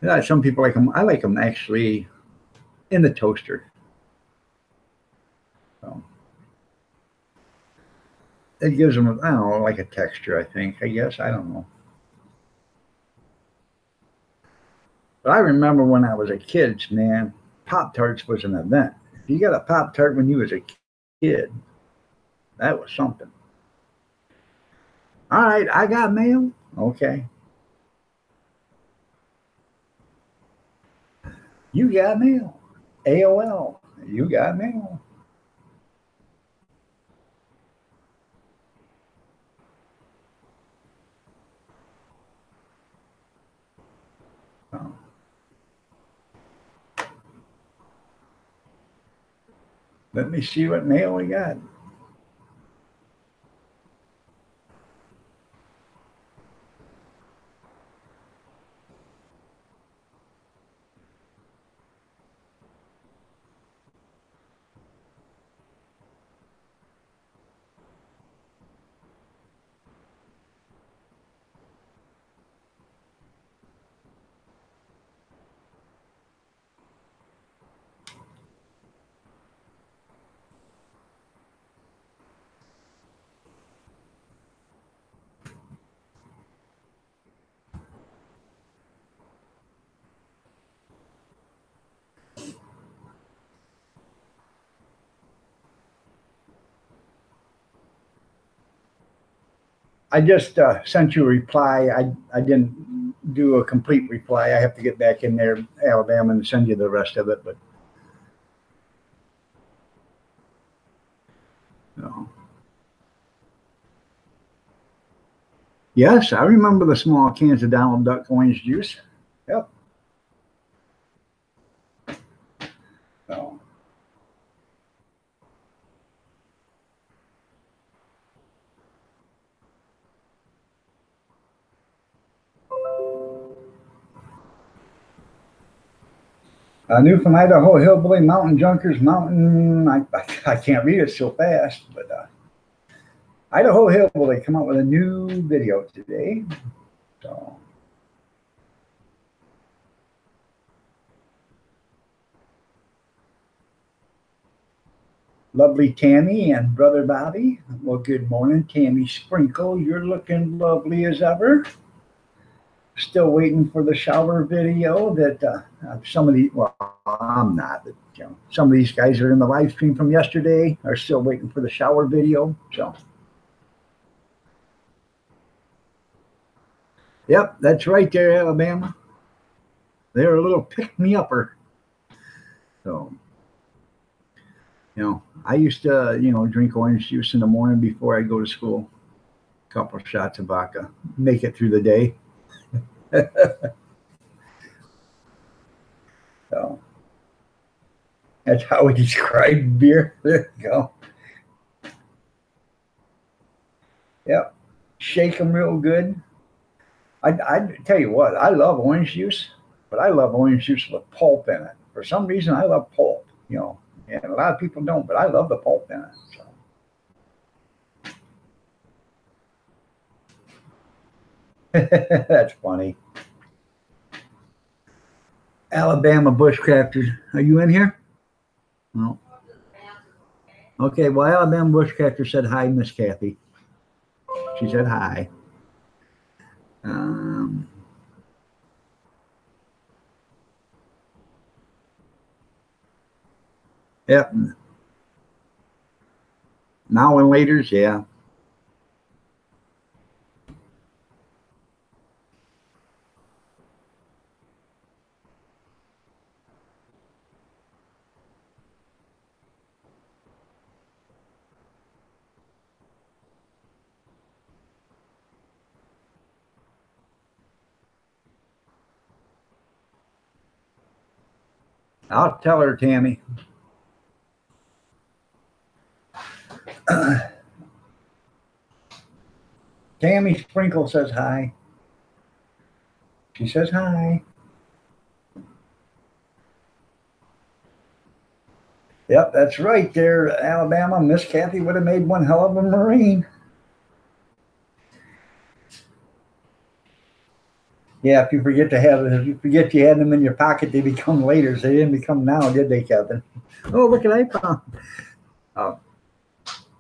Yeah, some people like them. I like them actually in the toaster. So it gives them, I don't know, like a texture, I think. I guess. I don't know. But I remember when I was a kid, man, Pop-Tarts was an event. If you got a Pop-Tart when you was a kid, that was something. All right, I got mail. Okay. You got mail. AOL. You got mail. Oh. Let me see what mail we got. I just sent you a reply. I didn't do a complete reply. I have to get back in there, Alabama, and send you the rest of it. But no. Yes, I remember the small cans of Donald Duck orange juice. Yep. So. New from Idaho, Hillbilly Mountain Junkers Mountain. I can't read it so fast, but Idaho Hillbilly come out with a new video today. So. Lovely Tammy and Brother Bobby. Well, good morning, Tammy Sprinkle. You're looking lovely as ever. Still waiting for the shower video that some of the, well, I'm not, but some of these guys that are in the live stream from yesterday are still waiting for the shower video. So, yep, that's right there, Alabama. They're a little pick-me-upper. So, I used to, drink orange juice in the morning before I go to school. A couple of shots of vodka, make it through the day. So that's how we describe beer. There you go. Yep. Shake them real good. I tell you what, I love orange juice, but I love orange juice with pulp in it. For some reason, I love pulp, and a lot of people don't, but I love the pulp in it. So. That's funny. Alabama Bushcrafters, are you in here? No. Okay, well, Alabama Bushcrafter said hi, Miss Kathy. She said hi. Yep. Now and later's, yeah. I'll tell her, Tammy. Tammy Sprinkle says hi. She says hi. Yep, that's right there, Alabama. Miss Kathy would have made one hell of a Marine. Yeah, if you forget you had them in your pocket, they become later. They didn't become now, did they, Kevin? Oh, look at I found. Oh,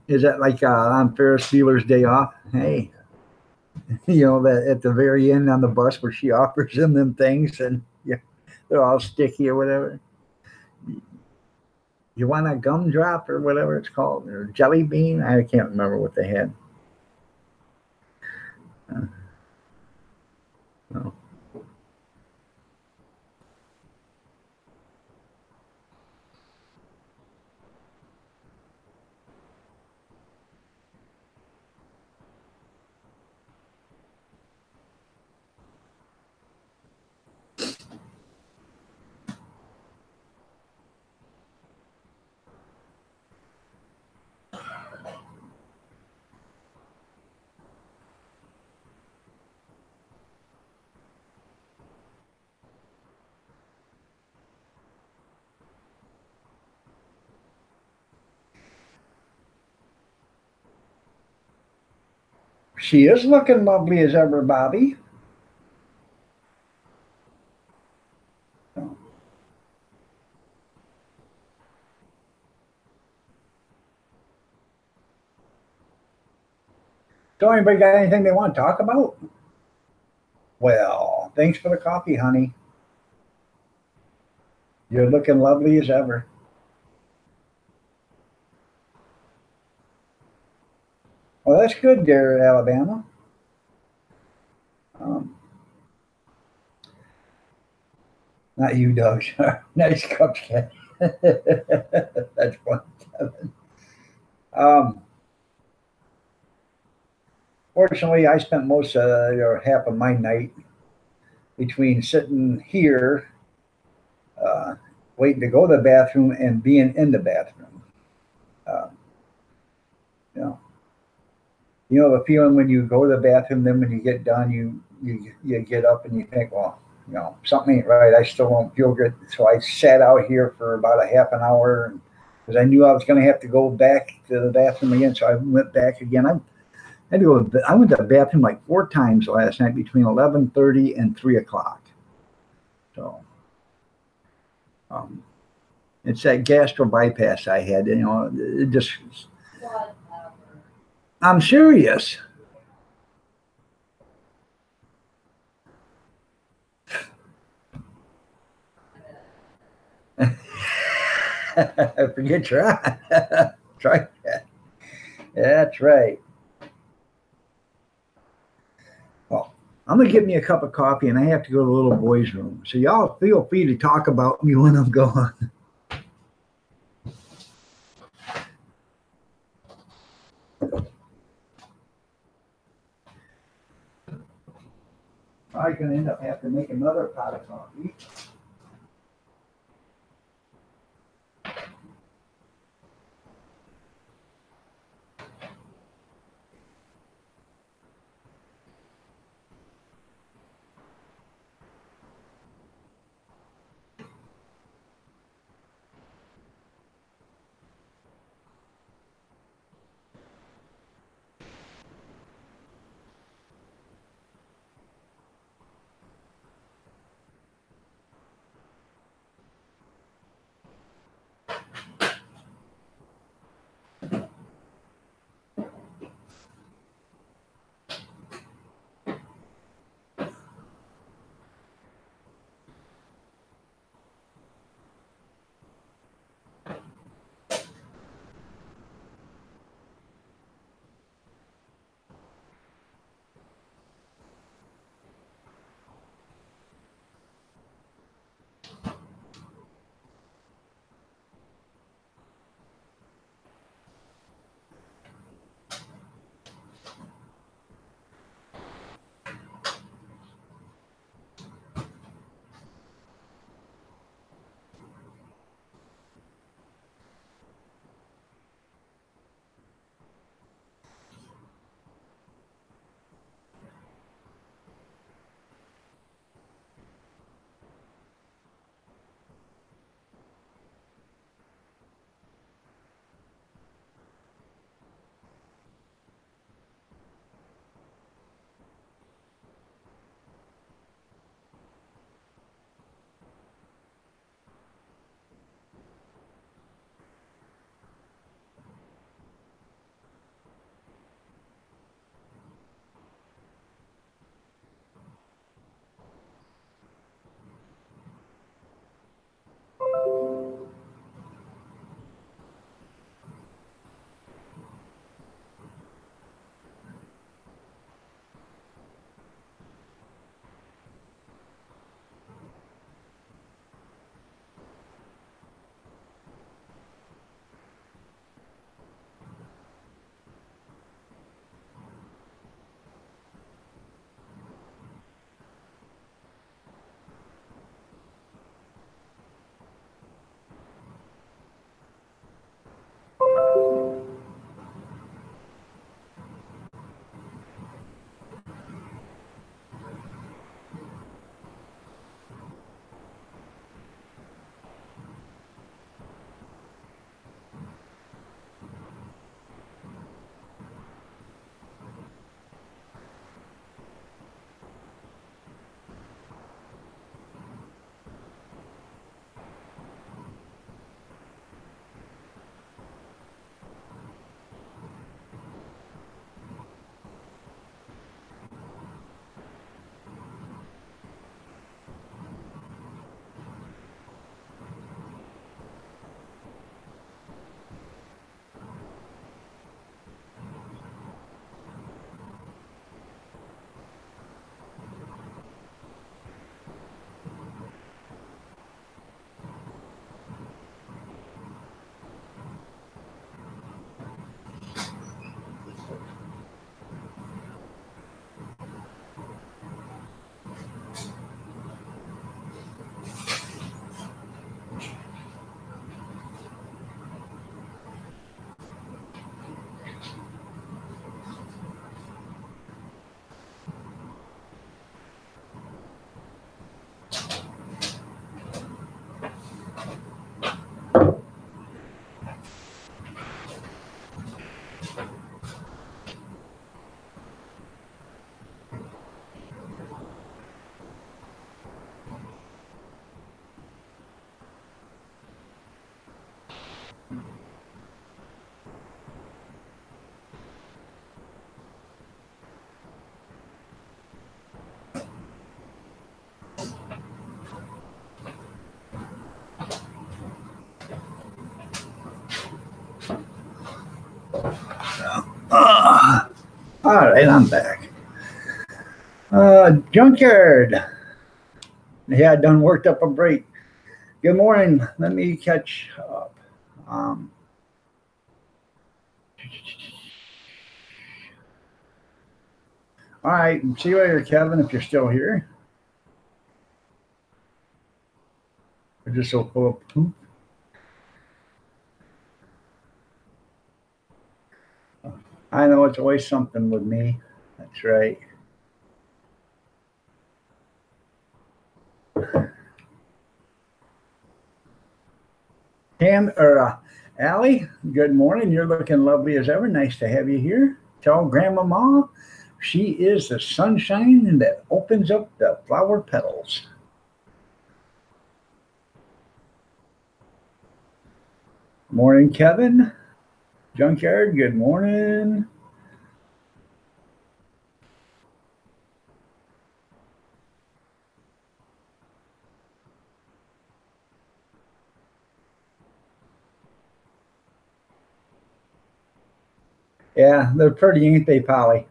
is that like on Ferris Bueller's Day Off? Hey, that at the very end on the bus where she offers them things and they're all sticky or whatever. You want a gumdrop or whatever it's called, or jelly bean? I can't remember what they had. No. She is looking lovely as ever, Bobby. So anybody got anything they want to talk about? Well, thanks for the coffee, honey. You're looking lovely as ever. Well, that's good there, Alabama. Not you, Doug. Nice cupcake. That's fun, Kevin. Fortunately, I spent most or half of my night between sitting here, waiting to go to the bathroom, and being in the bathroom. The feeling when you go to the bathroom, then when you get done, you get up and you think, well, something ain't right. I still don't feel good. So I sat out here for about a half an hour because I knew I was going to have to go back to the bathroom again. So I went back again. I had to go. I went to the bathroom like 4 times last night between 11:30 and 3 o'clock. So um, it's that gastro bypass I had. It just. I'm serious. Forget try. Try that. That's right. Well, I'm gonna get me a cup of coffee, and I have to go to the little boy's room. So y'all feel free to talk about me when I'm gone. I'm gonna end up having to make another pot of coffee. All right, I'm back. Junkyard. Yeah, done worked up a break. Good morning. Let me catch up. All right, see you later, Kevin, if you're still here. I just so full of poop. I know it's always something with me. That's right. Allie, good morning. You're looking lovely as ever. Nice to have you here. Tell Grandmama she is the sunshine that opens up the flower petals. Morning, Kevin. Junkyard, good morning. Yeah, they're pretty, ain't they, Polly?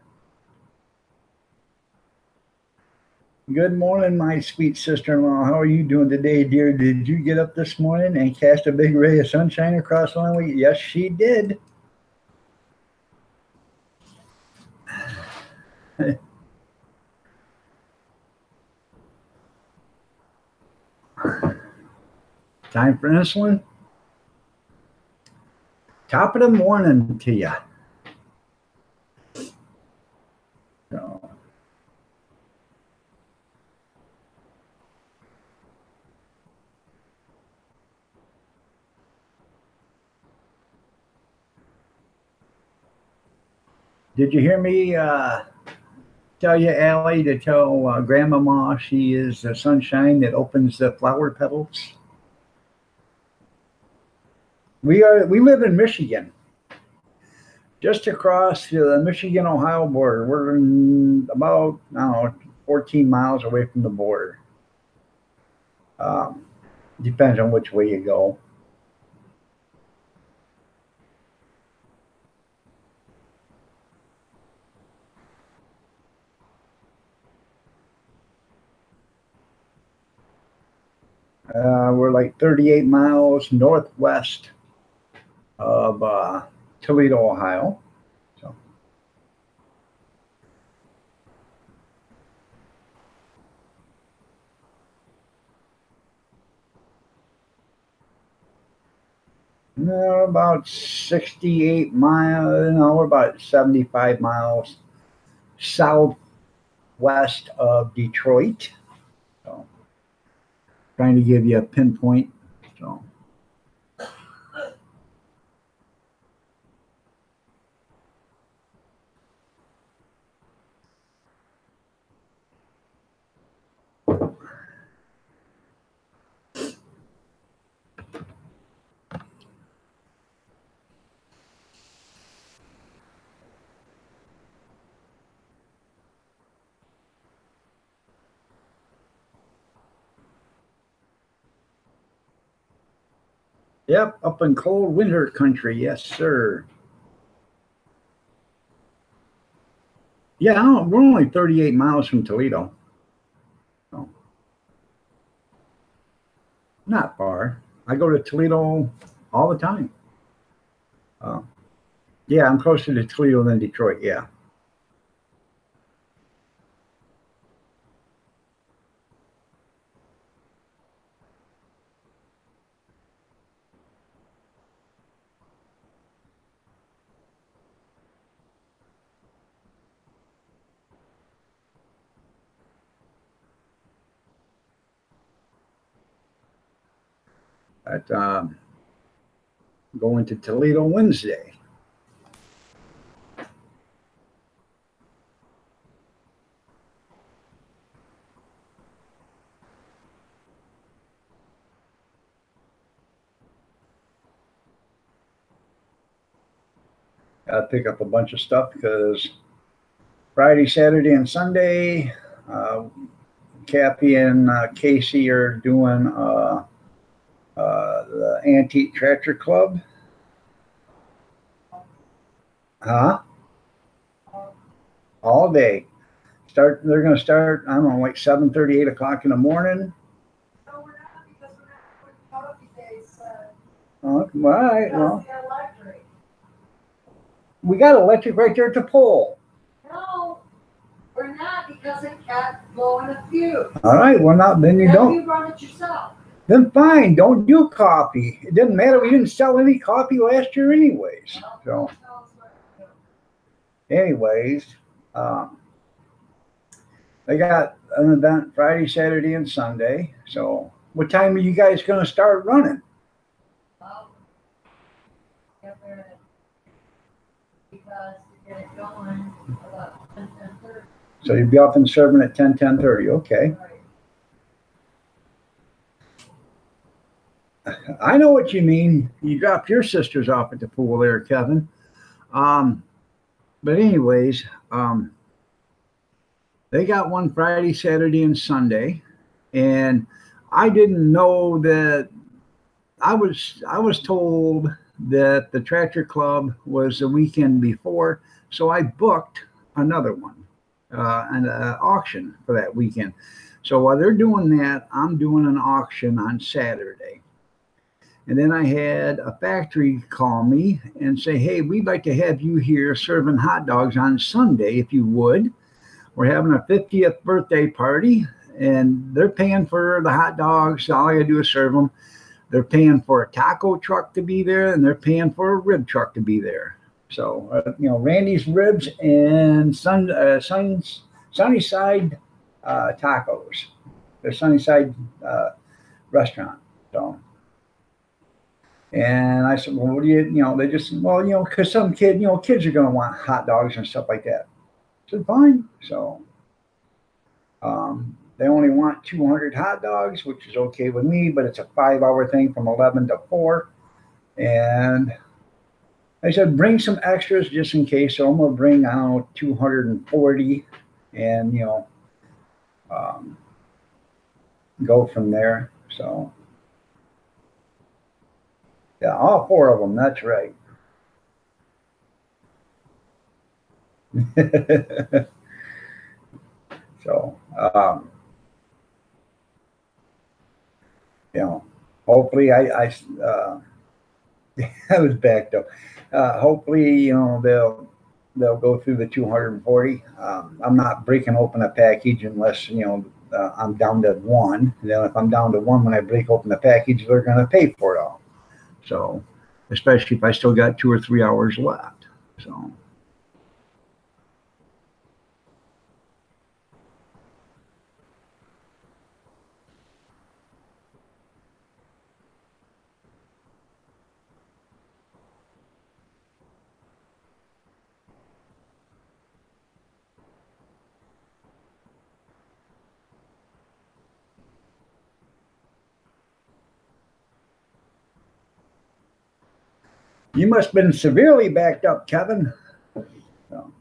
Good morning, my sweet sister-in-law. How are you doing today, dear? Did you get up this morning and cast a big ray of sunshine across the line? Yes, she did. Time for insulin? Top of the morning to you. So, did you hear me tell you, Allie, to tell Grandmama she is the sunshine that opens the flower petals? We live in Michigan, just across the Michigan-Ohio border. We're about, I don't know, 14 miles away from the border. Depends on which way you go. We're like 38 miles northwest of Toledo, Ohio. So, no, about 68 miles. No, we're about 75 miles southwest of Detroit. So, trying to give you a pinpoint. So. Yep, up in cold winter country. Yes, sir. Yeah, we're only 38 miles from Toledo. So, not far. I go to Toledo all the time. Yeah, I'm closer to Toledo than Detroit. Yeah. But going to Toledo Wednesday. Got to pick up a bunch of stuff because Friday, Saturday, and Sunday, Kathy and Casey are doing the Antique Tractor Club. Huh? all day. They're going to start, I don't know, like 7:30, 8 o'clock in the morning. No, we're not, because we're not going to coffee days. All right, well, Because the electric. we got electric right there at the pole. No, we're not, because it kept blowing a fuse. All right, well, now, then you Then don't. you run it yourself. Then fine, don't do coffee. It didn't matter. We didn't sell any coffee last year anyways. So, anyways, they got an event Friday, Saturday, and Sunday. So, what time are you guys going to start running? Well, get there because to get it going about 10:30. So you'll be up and serving at 10, 10:30. Okay. Right. I know what you mean. You dropped your sisters off at the pool there, Kevin. But anyways, they got one Friday, Saturday, and Sunday, and I didn't know that. I was told that the Tractor Club was the weekend before, so I booked another one, an auction for that weekend. So while they're doing that, I'm doing an auction on Saturday. And then I had a factory call me and say, hey, we'd like to have you here serving hot dogs on Sunday, if you would. We're having a 50th birthday party, and they're paying for the hot dogs. All I got to do is serve them. They're paying for a taco truck to be there, and they're paying for a rib truck to be there. So, Randy's Ribs and Sunnyside Tacos. They're Sunnyside restaurant. So. And I said, well, what do they just, because some kids are going to want hot dogs and stuff like that. I said, fine. So they only want 200 hot dogs, which is okay with me, but it's a 5-hour thing from 11 to 4. And I said, bring some extras just in case. So I'm going to bring, 240 and, go from there. So. Yeah, all 4 of them. That's right. So, hopefully I I was backed up. Hopefully, they'll go through the 240. I'm not breaking open a package unless, I'm down to one. And then if I'm down to one, when I break open the package, they're going to pay for it all. So, especially if I still got 2 or 3 hours left. So, you must have been severely backed up, Kevin. So,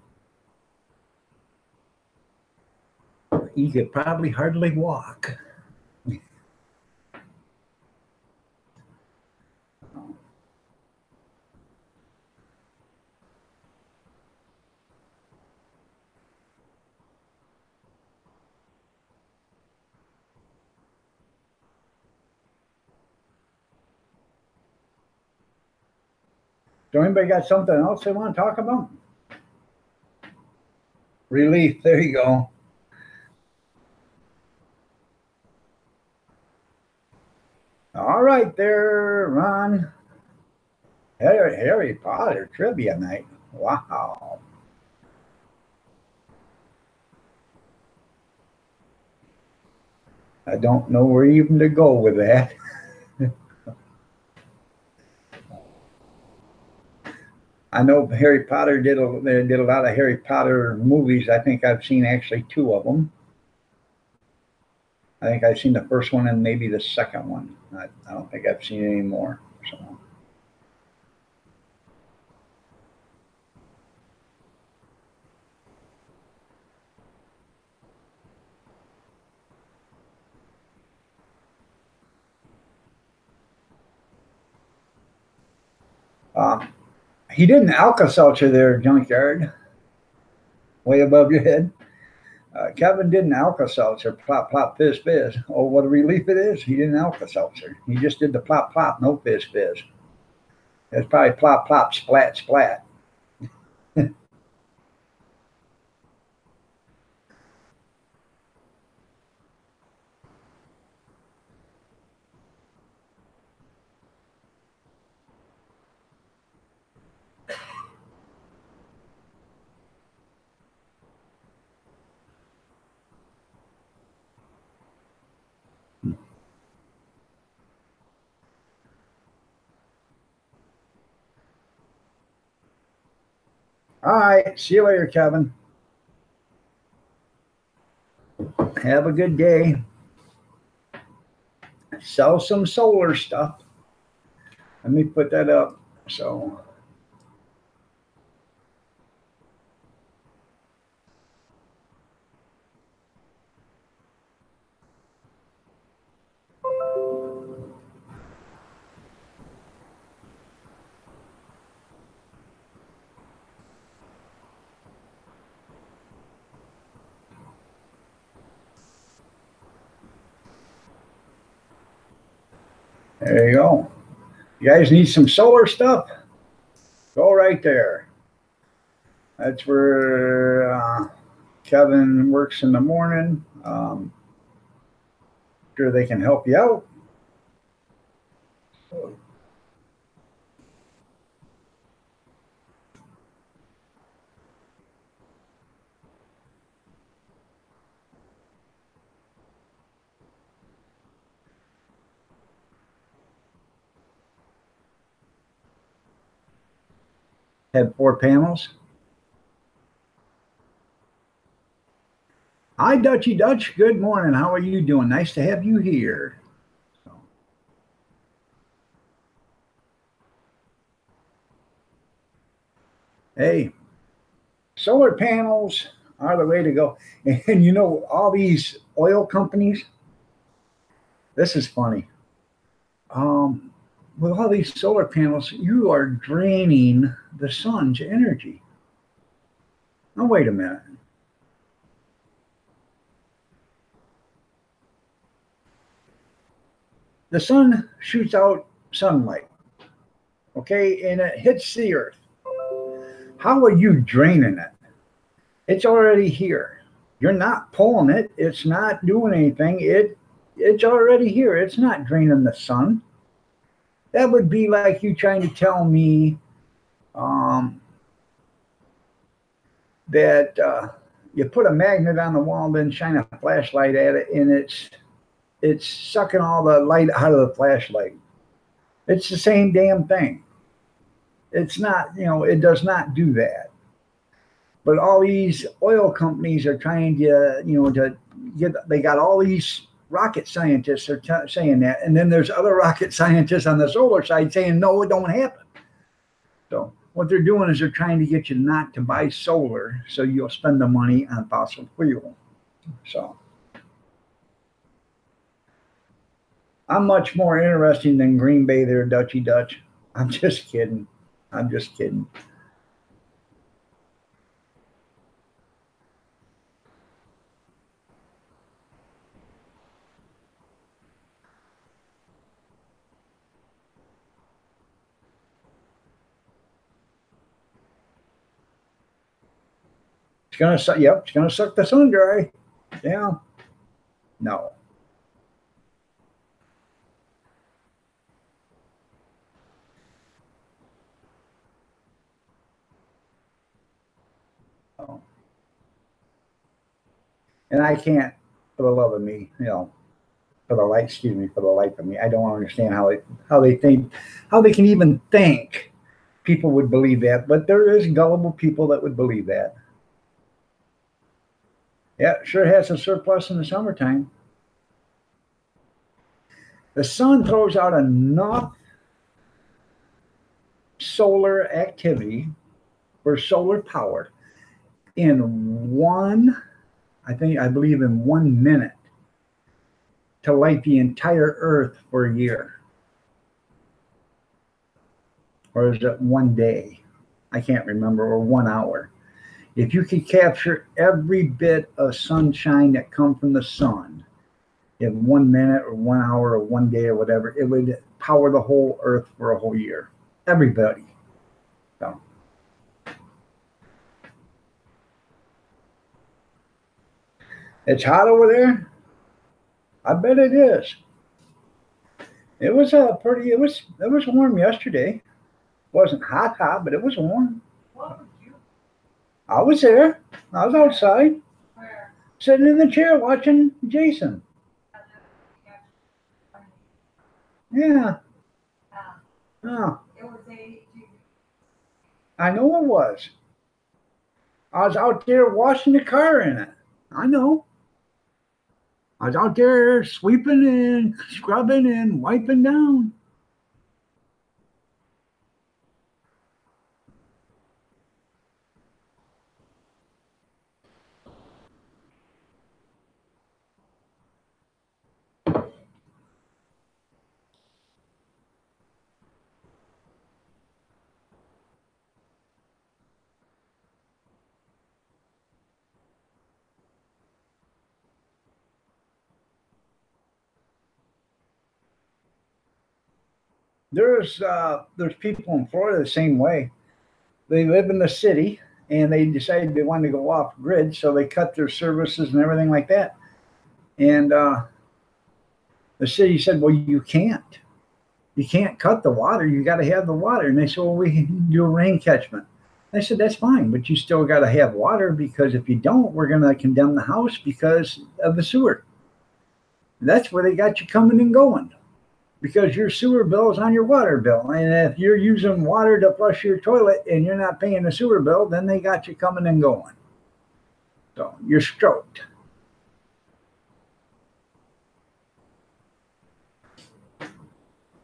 you could probably hardly walk. So anybody got something else they want to talk about? Relief. There you go. All right there, Ron. Harry Potter trivia night. Wow. I don't know where even to go with that. I know Harry Potter did a lot of Harry Potter movies. I think I've seen actually 2 of them. I think I've seen the first one and maybe the second one. I don't think I've seen any more. So. He did an Alka-Seltzer there, Junkyard. way above your head. Kevin did an Alka-Seltzer, plop, plop, fizz, fizz. Oh, what a relief it is. He did an Alka-Seltzer. He just did the plop, plop, no fizz, fizz. It's probably plop, plop, splat, splat. All right. See you later, Kevin. Have a good day. Sell some solar stuff. Let me put that up. So, there you go. You guys need some solar stuff? Go right there. That's where Kevin works in the morning. Sure they can help you out. Had 4 panels. Hi, Dutchy Dutch. Good morning. How are you doing? Nice to have you here. Hey, solar panels are the way to go. And you know, all these oil companies, this is funny. With all these solar panels, you are draining the sun's energy. Now, wait a minute. The sun shoots out sunlight, okay, and it hits the earth. How are you draining it? It's already here. You're not pulling it. It's not doing anything. It's already here. It's not draining the sun. That would be like you trying to tell me that you put a magnet on the wall, then shine a flashlight at it, and it's sucking all the light out of the flashlight. It's the same damn thing. It's not, it does not do that. But all these oil companies are trying to, to get, they got all these rocket scientists are saying that. And then there's other rocket scientists on the solar side saying, no, it don't happen. So what they're doing is they're trying to get you not to buy solar so you'll spend the money on fossil fuel. So I'm much more interesting than Green Bay there, Dutchy Dutch. I'm just kidding. I'm just kidding. It's gonna suck. Yep, it's gonna suck the sun dry. Yeah. No. No. And I can't, for the love of me, for the life, excuse me, for the life of me, I don't understand how they think, how they can even think people would believe that. But there is gullible people that would believe that. Yeah, it sure has a surplus in the summertime. The sun throws out enough solar activity for solar power in I believe in 1 minute to light the entire earth for a year. Or is it 1 day? I can't remember, or 1 hour. If you could capture every bit of sunshine that comes from the sun in 1 minute or 1 hour or 1 day or whatever, it would power the whole earth for a whole year. Everybody. So. It's hot over there? I bet it is. It was it was warm yesterday. It wasn't hot, but it was warm. I was there. I was outside. Sitting in the chair watching Jason. Yeah. Oh, I know it was. I was out there washing the car in it. I know. I was out there sweeping and scrubbing and wiping down. There's people in Florida the same way. They live in the city and they decided they wanted to go off grid, so they cut their services and everything like that. And the city said, "Well, you can't. You can't cut the water. You got to have the water." And they said, "Well, we can do a rain catchment." I said, "That's fine, but you still got to have water, because if you don't, we're going to condemn the house because of the sewer." That's where they got you coming and going, because your sewer bill is on your water bill. And if you're using water to flush your toilet and you're not paying the sewer bill, then they got you coming and going. So you're stroked.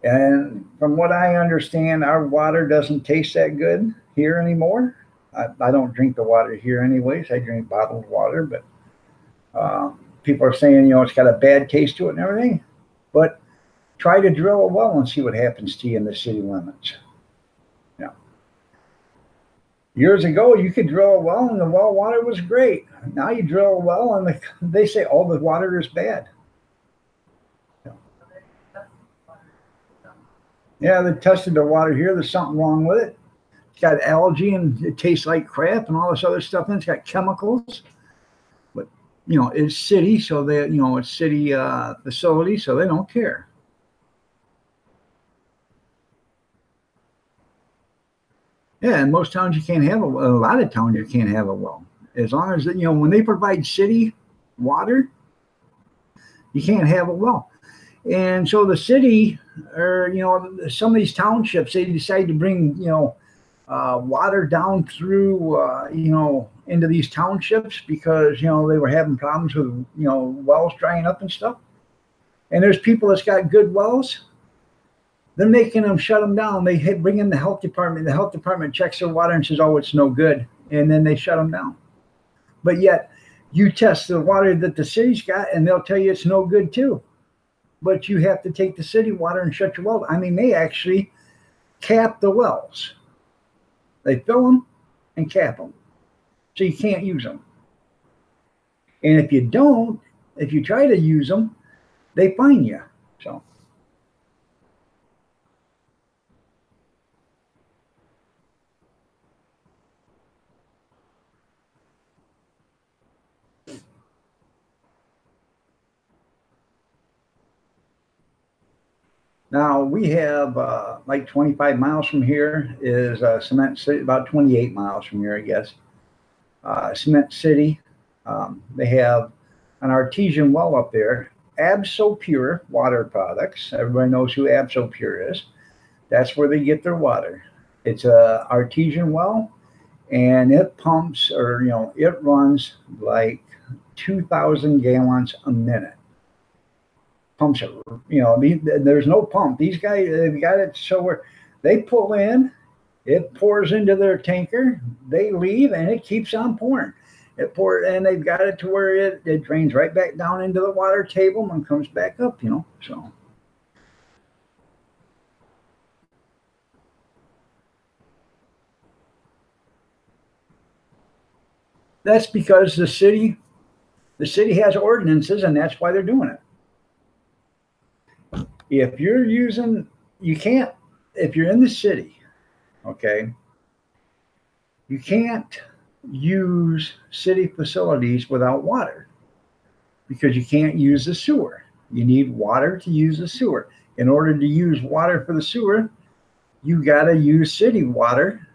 And from what I understand, our water doesn't taste that good here anymore. I don't drink the water here anyways. I drink bottled water, but people are saying, it's got a bad taste to it and everything. But try to drill a well and see what happens to you in the city limits. Yeah. Years ago, you could drill a well and the well water was great. Now you drill a well and they say, "Oh, the water is bad." Yeah, they tested the water here. There's something wrong with it. It's got algae and it tastes like crap and all this other stuff. And it's got chemicals. But, it's city, so it's city facility, so they don't care. Yeah, in most towns you can't have a lot of towns you can't have a well. As long as, when they provide city water, you can't have a well. And so the city, or some of these townships, they decide to bring water down through into these townships because they were having problems with wells drying up and stuff. And there's people that's got good wells. They're making them shut them down. They bring in the health department. The health department checks their water and says, "Oh, it's no good," and then they shut them down. But yet you test the water that the city's got and they'll tell you it's no good too. But you have to take the city water and shut your well. I mean, they actually cap the wells. They fill them and cap them. So you can't use them. And if you try to use them, they fine you. So. Now we have like 25 miles from here is Cement City, about 28 miles from here, I guess. Cement City, they have an artesian well up there, Abso-Pure water products. Everybody knows who Abso-Pure is. That's where they get their water. It's a artesian well, and it pumps, or it runs like 2,000 gallons a minute. Pumps it, there's no pump. These guys, they've got it so where they pull in, it pours into their tanker, they leave, and it keeps on pouring. It pours, and they've got it to where it drains right back down into the water table and comes back up, so. That's because the city has ordinances, and that's why they're doing it. If you're using, you can't, if you're in the city, okay, you can't use city facilities without water because you can't use the sewer. You need water to use the sewer. In order to use water for the sewer, you got to use city water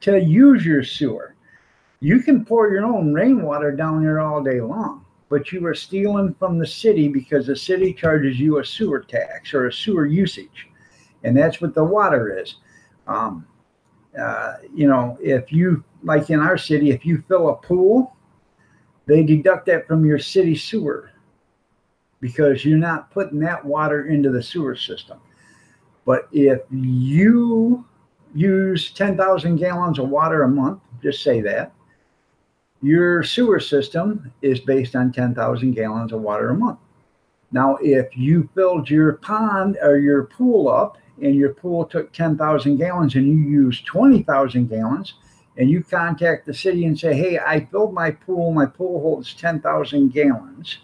to use your sewer. You can pour your own rainwater down there all day long, but you are stealing from the city because the city charges you a sewer tax or a sewer usage. And that's what the water is. You know, if you, like in our city, if you fill a pool, they deduct that from your city sewer because you're not putting that water into the sewer system. But if you use 10,000 gallons of water a month, just say that, your sewer system is based on 10,000 gallons of water a month. Now, if you filled your pond or your pool up and your pool took 10,000 gallons and you use 20,000 gallons and you contact the city and say, hey, I filled my pool holds 10,000 gallons,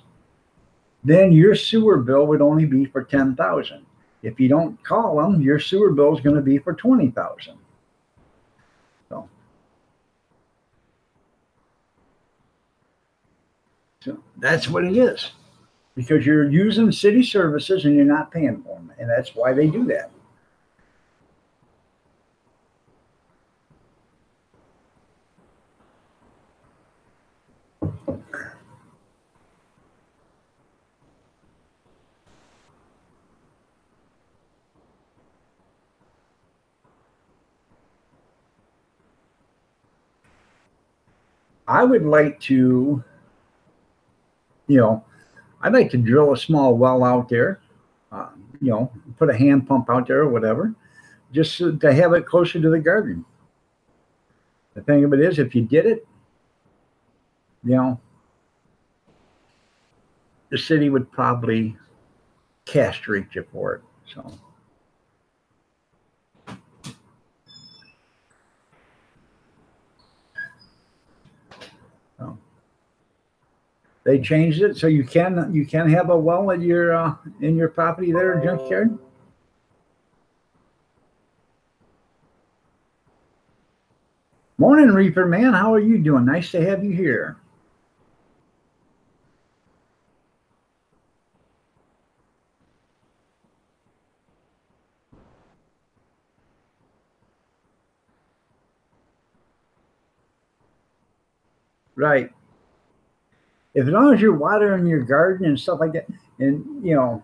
then your sewer bill would only be for 10,000. If you don't call them, your sewer bill is going to be for 20,000. So that's what it is, because you're using city services and you're not paying for them, and that's why they do that. I would like to, you know, I'd like to drill a small well out there, you know, put a hand pump out there or whatever, just to have it closer to the garden. The thing of it is, if you did it, you know, the city would probably castrate you for it. So they changed it so you can have a well at your in your property there, junkyard. Morning, Reaper Man. How are you doing? Nice to have you here. Right. As long as you're watering your garden and stuff like that, and you know,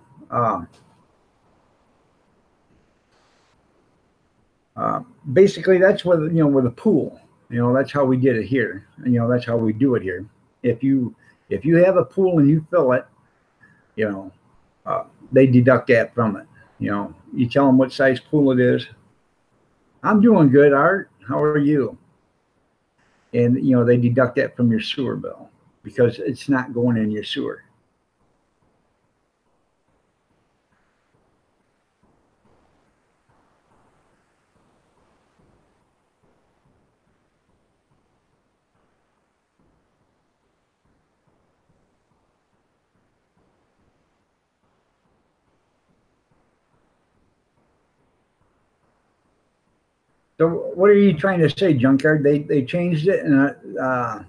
basically that's what, you know, with a pool, you know, that's how we did it here. You know, that's how we do it here. If you have a pool and you fill it, you know, they deduct that from it. You know, you tell them what size pool it is. I'm doing good, Art. How are you? And you know, they deduct that from your sewer bill because it's not going in your sewer. So what are you trying to say, junkyard? They changed it, and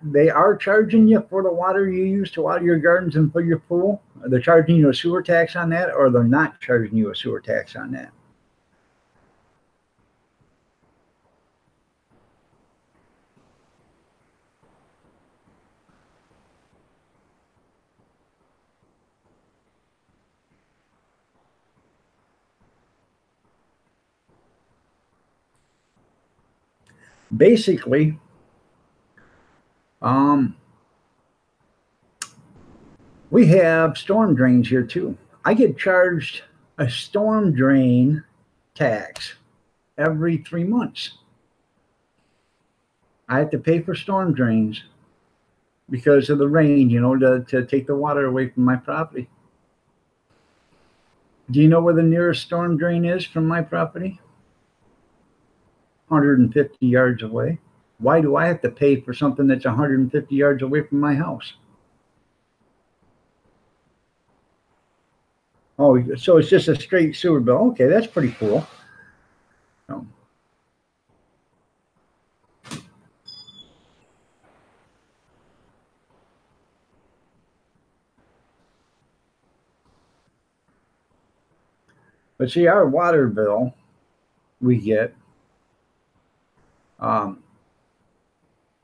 they are charging you for the water you use to water your gardens and for your pool. They're charging you a sewer tax on that, or they're not charging you a sewer tax on that. Basically, we have storm drains here too. I get charged a storm drain tax every 3 months. I have to pay for storm drains because of the rain, you know, to take the water away from my property. Do you know where the nearest storm drain is from my property? 150 yards away. Why do I have to pay for something that's 150 yards away from my house? Oh, so it's just a straight sewer bill. Okay, that's pretty cool. Um, but see, our water bill we get, um,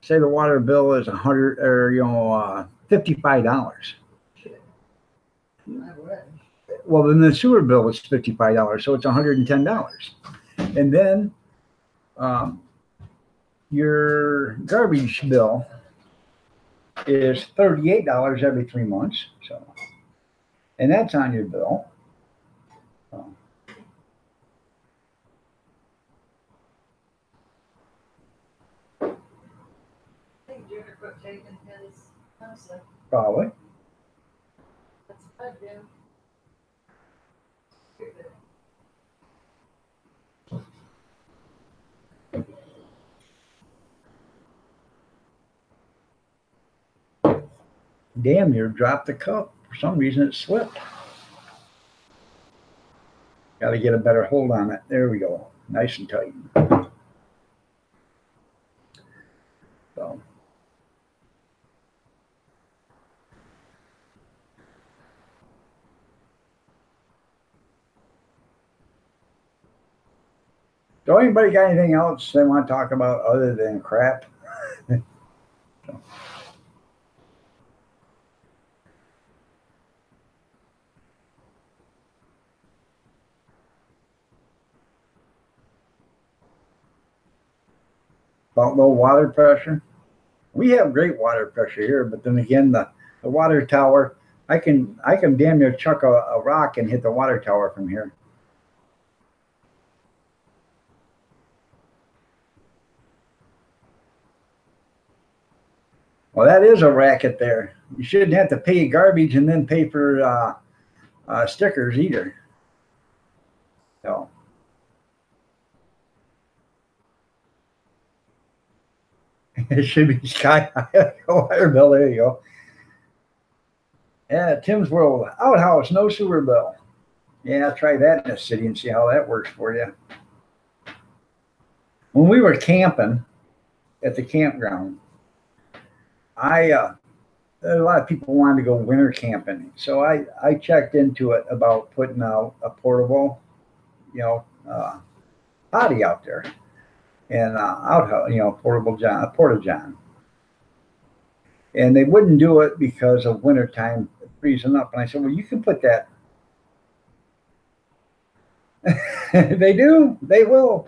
say the water bill is 100 or $55. I would. Well, then the sewer bill is $55, so it's $110. And then um, your garbage bill is $38 every 3 months. So, and that's on your bill. Um, I think Junior quit taking his, honestly. Probably. That's what I do. Damn near dropped the cup. For some reason it slipped. Got to get a better hold on it. There we go. Nice and tight. So. So anybody got anything else they want to talk about other than crap? About low water pressure? We have great water pressure here, but then again, the water tower, I can damn near chuck a rock and hit the water tower from here. Well, that is a racket there. You shouldn't have to pay garbage and then pay for stickers either. So. It should be sky high water bill. There you go. Yeah, Tim's World outhouse, no sewer bill. Yeah, try that in the city and see how that works for you. When we were camping at the campground, a lot of people wanted to go winter camping, so I checked into it about putting out a portable, potty out there and outhouse, portable john, a porta john. And they wouldn't do it because of wintertime freezing up. And I said, well, you can put that. They do. They will.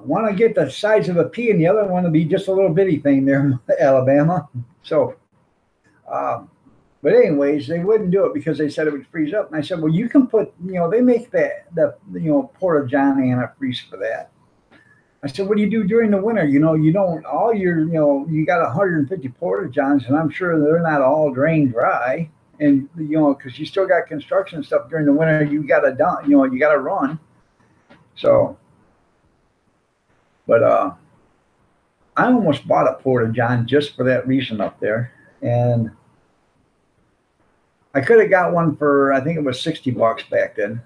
One to get the size of a pea and the other one to be just a little bitty thing there in Alabama. So, but anyways, they wouldn't do it because they said it would freeze up. And I said, well, you can put, they make the porta john antifreeze for that. I said, what do you do during the winter? You don't, all your, you got 150 porta johns, and I'm sure they're not all drained dry. And, because you still got construction stuff during the winter, you got to dump, you got to run. So, but I almost bought a porta john just for that reason up there. And I could have got one for, I think it was $60 back then.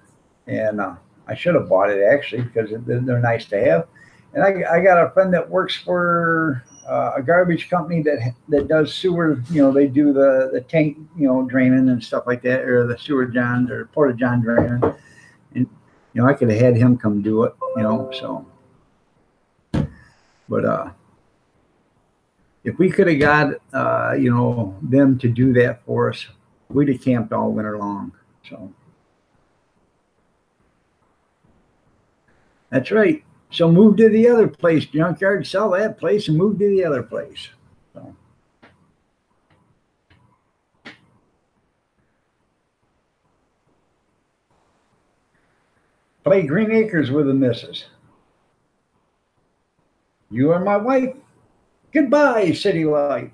And I should have bought it actually because they're nice to have. And I got a friend that works for a garbage company that does sewer. They do the tank, draining and stuff like that, or the sewer john or porta john draining. And I could have had him come do it. So. But if we could have got them to do that for us, we'd have camped all winter long. So that's right. So move to the other place, junkyard, sell that place and move to the other place. So. Play Green Acres with the missus. You are my wife. Goodbye, city life.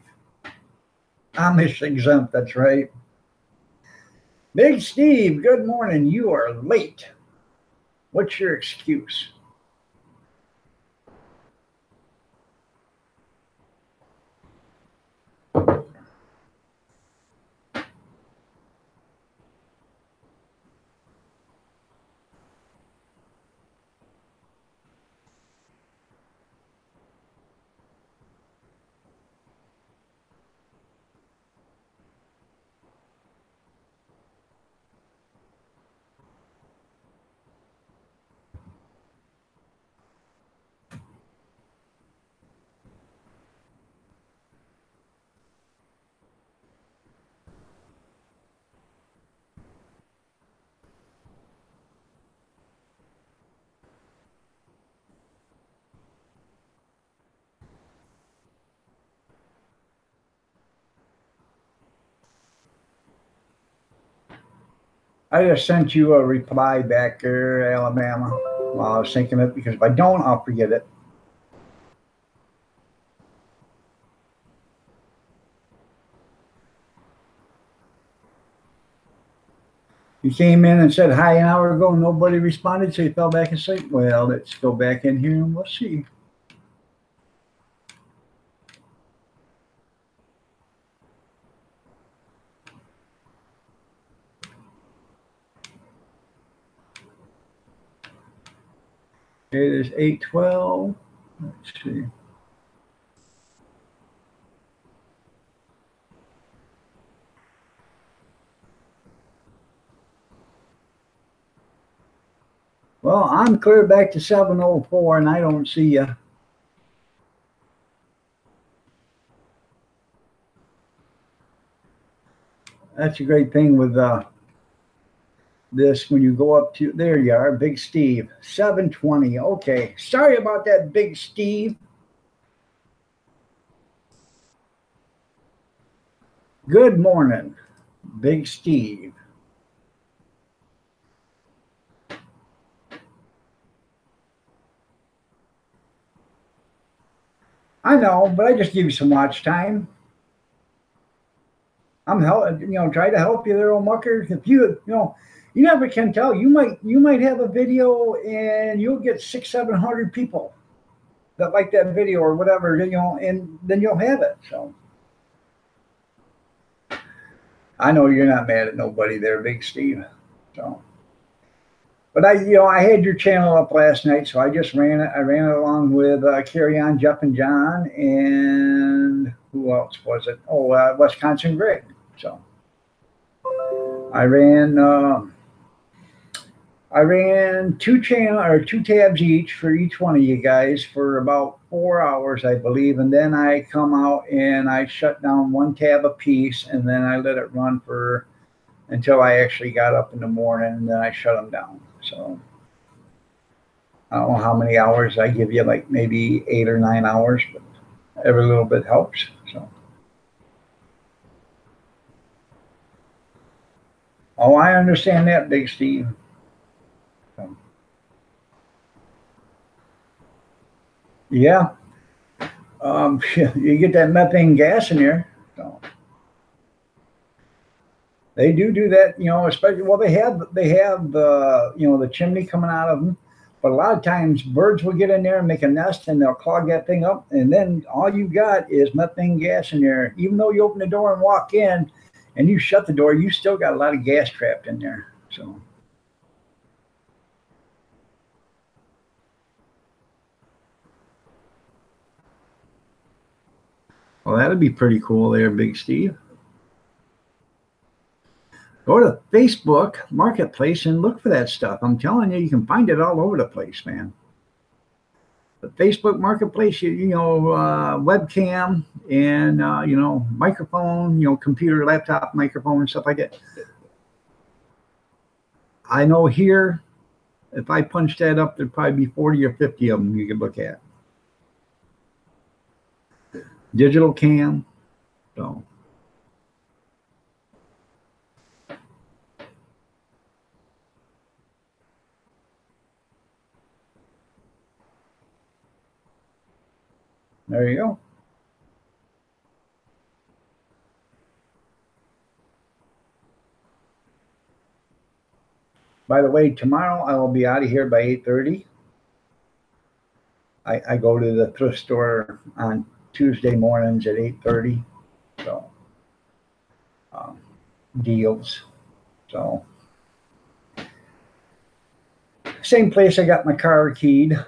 Amish exempt, that's right. Big Steve, good morning. You are late. What's your excuse? I just sent you a reply back there, Alabama, while I was thinking it, because if I don't, I'll forget it. You came in and said hi an hour ago, nobody responded, so you fell back asleep. Well, let's go back in here and we'll see. It is 8:12. Let's see. Well, I'm clear back to 7:04, and I don't see you. That's a great thing with this. When you go up to, there you are, Big Steve, 7:20. Okay, sorry about that, Big Steve. Good morning, Big Steve. I know, but I just give you some watch time. I'm try to help you there, old mucker. If you you never can tell. You might have a video and you'll get 600-700 people that like that video or whatever, and then you'll have it. So I know you're not mad at nobody there, Big Steve. So, but I had your channel up last night, so I just ran it. I ran it along with Carry On, Jeff and John, and who else was it? Oh, Wisconsin Greg. So I ran two tabs each for each one of you guys for about 4 hours, I believe, and then I come out and I shut down one tab a piece, and then I let it run until I actually got up in the morning, and then I shut them down. So I don't know how many hours I give you, like maybe 8 or 9 hours, but every little bit helps. So. Oh, I understand that, Big Steve. So. Yeah. You get that methane gas in there. So. They do that, especially, well, they have the chimney coming out of them, but a lot of times birds will get in there and make a nest and they'll clog that thing up, and then all you got is methane gas in there. Even though you open the door and walk in and you shut the door, you still got a lot of gas trapped in there. So. Well, that'd be pretty cool there, Big Steve. Go to Facebook Marketplace and look for that stuff. I'm telling you, you can find it all over the place, man. The Facebook Marketplace, webcam and, microphone, computer, laptop, microphone, and stuff like that. I know here, if I punch that up, there'd probably be 40 or 50 of them you could look at. Digital cam, so. There you go. By the way, tomorrow I will be out of here by 8:30. I go to the thrift store on Tuesday mornings at 8:30. So deals. So same place I got my car keyed.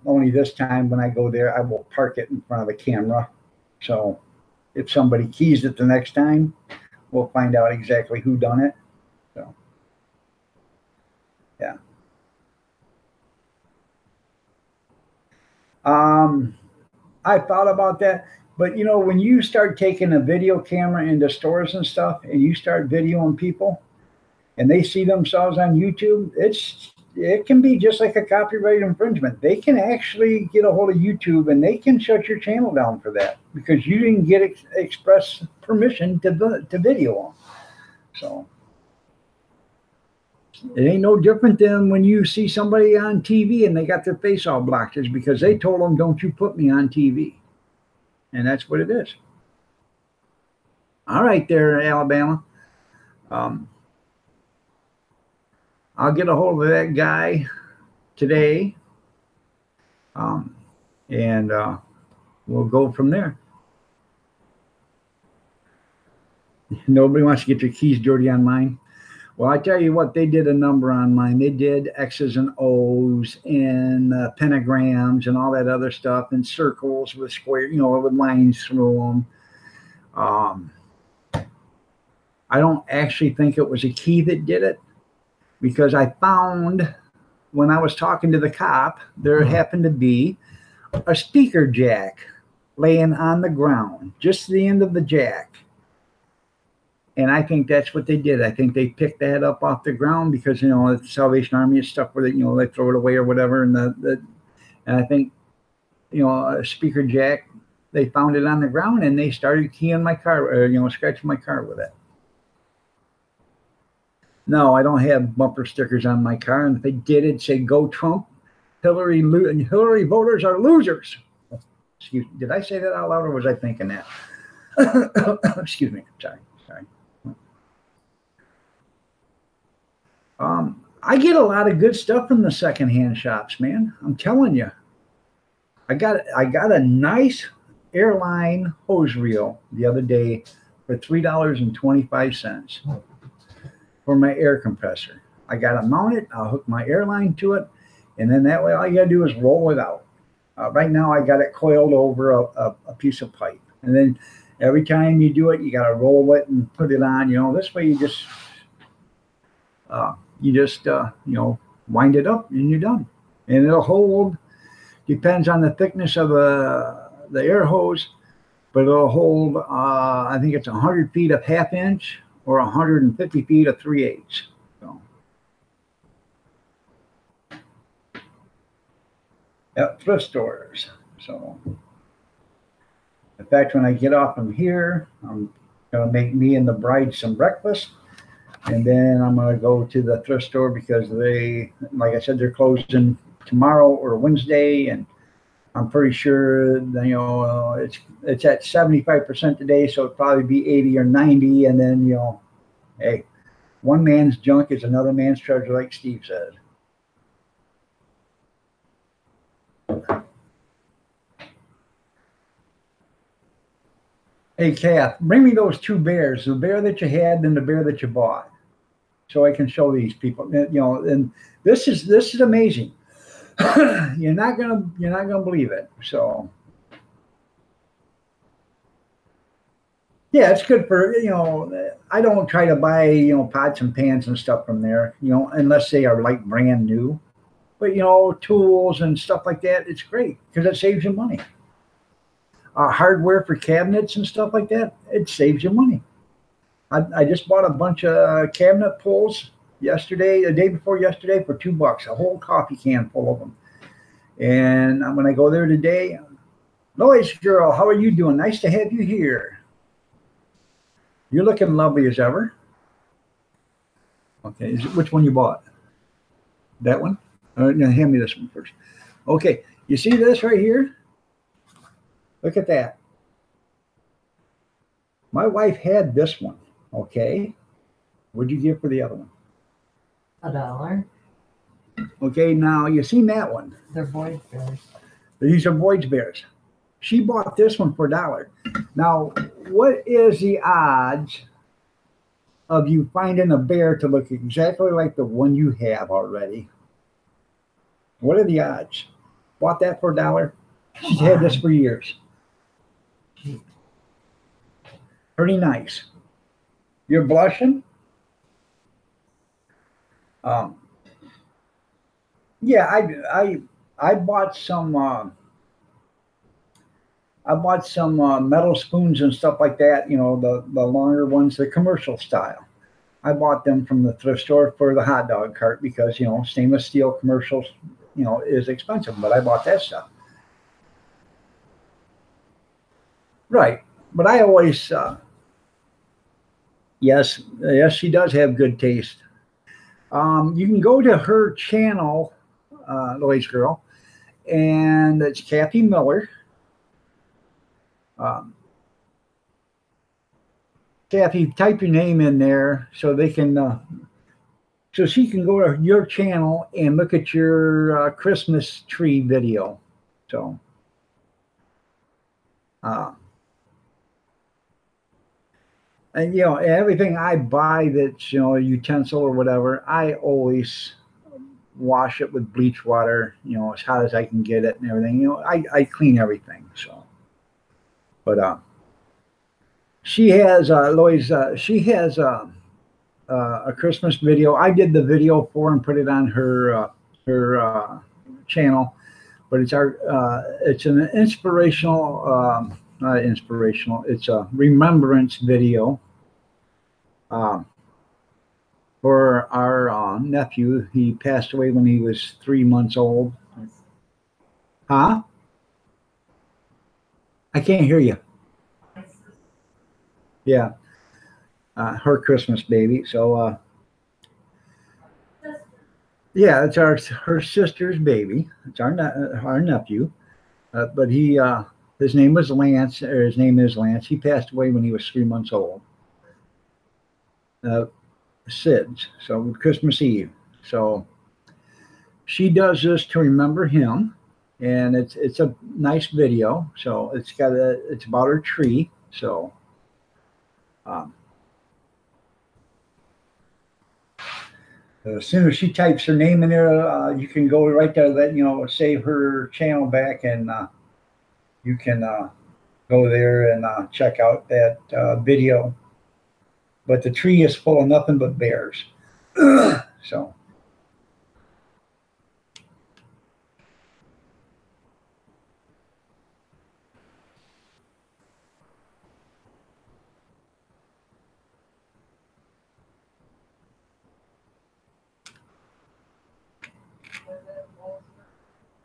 Only this time when I go there, I will park it in front of the camera. So if somebody keys it the next time, we'll find out exactly who done it. So, yeah. I thought about that, but when you start taking a video camera into stores and stuff, and you start videoing people, and they see themselves on YouTube, it can be just like a copyright infringement. They can actually get a hold of YouTube and they can shut your channel down for that because you didn't get express permission to video them. So It ain't no different than when you see somebody on TV and they got their face all blocked. It's because they told them, don't you put me on TV. And that's what it is. All right there, Alabama. I'll get a hold of that guy today. And we'll go from there. Nobody wants to get their keys dirty on mine. Well, I tell you what, they did a number on mine. They did X's and O's and pentagrams and all that other stuff, and circles with square, with lines through them. I don't actually think it was a key that did it, because I found when I was talking to the cop, there happened to be a speaker jack laying on the ground, just the end of the jack. And I think that's what they did. I think they picked that up off the ground because, the Salvation Army is stuff where they, they throw it away or whatever. And and I think, a speaker jack, they found it on the ground and they started keying my car, or, scratching my car with it. No, I don't have bumper stickers on my car. And if they did, it'd say, "Go Trump, Hillary voters are losers." Excuse me. Did I say that out loud or was I thinking that? Excuse me. Sorry. I get a lot of good stuff from the secondhand shops, man. I'm telling you. I got a nice airline hose reel the other day for $3.25 for my air compressor. I got to mount it. I'll hook my airline to it, and then that way all you got to do is roll it out. Right now I got it coiled over a piece of pipe, and then every time you do it, you got to roll it and put it on. This way you just wind it up and you're done. And it'll hold, depends on the thickness of the air hose, but it'll hold, I think it's 100 feet of 1/2 inch or 150 feet of 3/8. So, at thrift stores. So, in fact, when I get off from here, I'm going to make me and the bride some breakfast. And then I'm going to go to the thrift store because they, like I said, they're closing tomorrow or Wednesday. And I'm pretty sure, it's at 75% today. So it'll probably be 80 or 90. And then, hey, one man's junk is another man's treasure, like Steve said. Hey, Kath, bring me those two bears, the bear that you had and the bear that you bought, so I can show these people. And this is amazing. You're not gonna believe it. So yeah, it's good for, I don't try to buy, pots and pans and stuff from there, unless they are like brand new. But tools and stuff like that, it's great because it saves you money. Hardware for cabinets and stuff like that, it saves you money. I just bought a bunch of cabinet pulls the day before yesterday for $2, a whole coffee can full of them. And when I go there today, Lois girl, how are you doing? Nice to have you here. You're looking lovely as ever. Okay, which one you bought? That one? Now hand me this one first. Okay, you see this right here? Look at that. My wife had this one, okay? What'd you give for the other one? $1. Okay, now you seen that one. They're Boyd's bears. These are Boyd's bears. She bought this one for $1. Now, what is the odds of you finding a bear to look exactly like the one you have already? What are the odds? Bought that for $1. She's had this for years. Pretty nice. You're blushing? Yeah, I bought some metal spoons and stuff like that, the longer ones, the commercial style. I bought them from the thrift store for the hot dog cart because, stainless steel commercials, is expensive, but I bought that stuff. Right. But I always, yes, she does have good taste. You can go to her channel, Lois Girl, and it's Kathy Miller. Um, Kathy, type your name in there so they can, so she can go to your channel and look at your Christmas tree video. So, uh, and everything I buy that's a utensil or whatever, I always wash it with bleach water, as hot as I can get it and everything. I clean everything. So, but she has Lois. She has a Christmas video. I did the video for and put it on her channel. But it's an inspirational, not inspirational. It's a remembrance video um, for our nephew. He passed away when he was 3 months old. Huh? I can't hear you. Yeah, her Christmas baby. So yeah, it's her sister's baby. It's our nephew. But his name was Lance, or his name is Lance. He passed away when he was 3 months old. SIDS, so Christmas Eve. So she does this to remember him, and it's a nice video. So it's about her tree. So um, as soon as she types her name in there, you can go right there. Save her channel back, and you can go there and check out that video. But the tree is full of nothing but bears. So.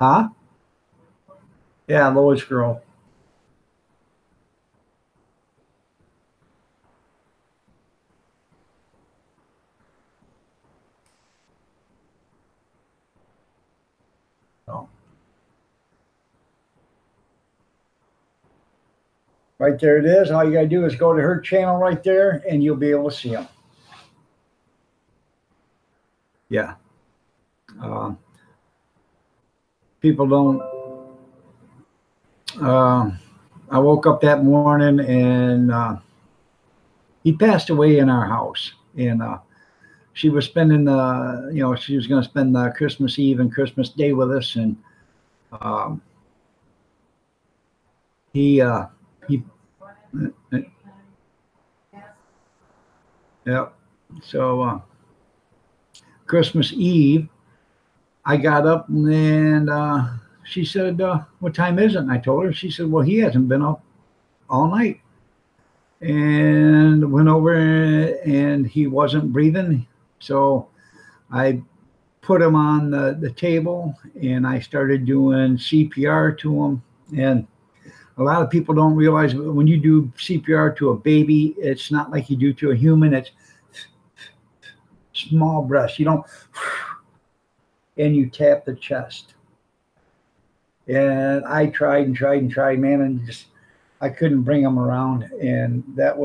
Huh? Yeah, Lois Girl. So. Right there it is. All you gotta do is go to her channel right there, and you'll be able to see them. Yeah. People don't. I woke up that morning, and he passed away in our house, and she was spending she was going to spend Christmas Eve and Christmas Day with us, and um, he yeah. So Christmas Eve, I got up, and she said, "What time is it?" And I told her. She said, "Well, he hasn't been up all night." And went over, and he wasn't breathing. So I put him on the table, and I started doing CPR to him. And a lot of people don't realize when you do CPR to a baby, it's not like you do to a human. It's small breaths. You don't, and you tap the chest. And I tried and tried and tried, man, and just I couldn't bring him around, and that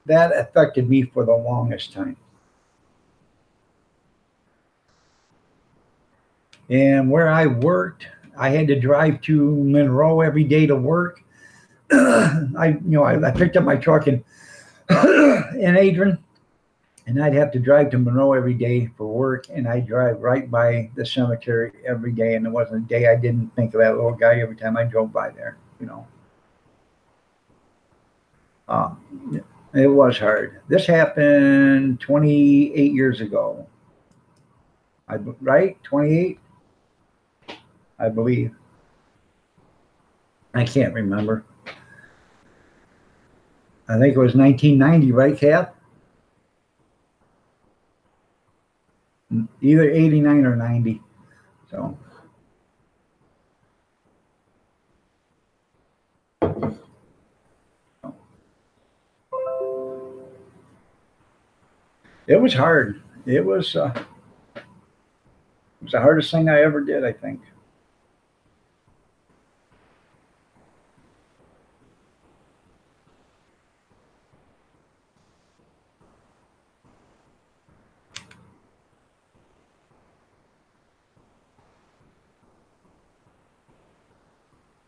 affected me for the longest time. And where I worked, I had to drive to Monroe every day to work. I picked up my truck in Adrian, and I'd have to drive to Monroe every day for work, and I drive right by the cemetery every day, and there wasn't a day I didn't think of that little guy every time I drove by there. It was hard. This happened 28 years ago. Right? 28, I believe. I can't remember. I think it was 1990, right, Cap? Either 89 or 90. So. It was hard. It was the hardest thing I ever did, I think.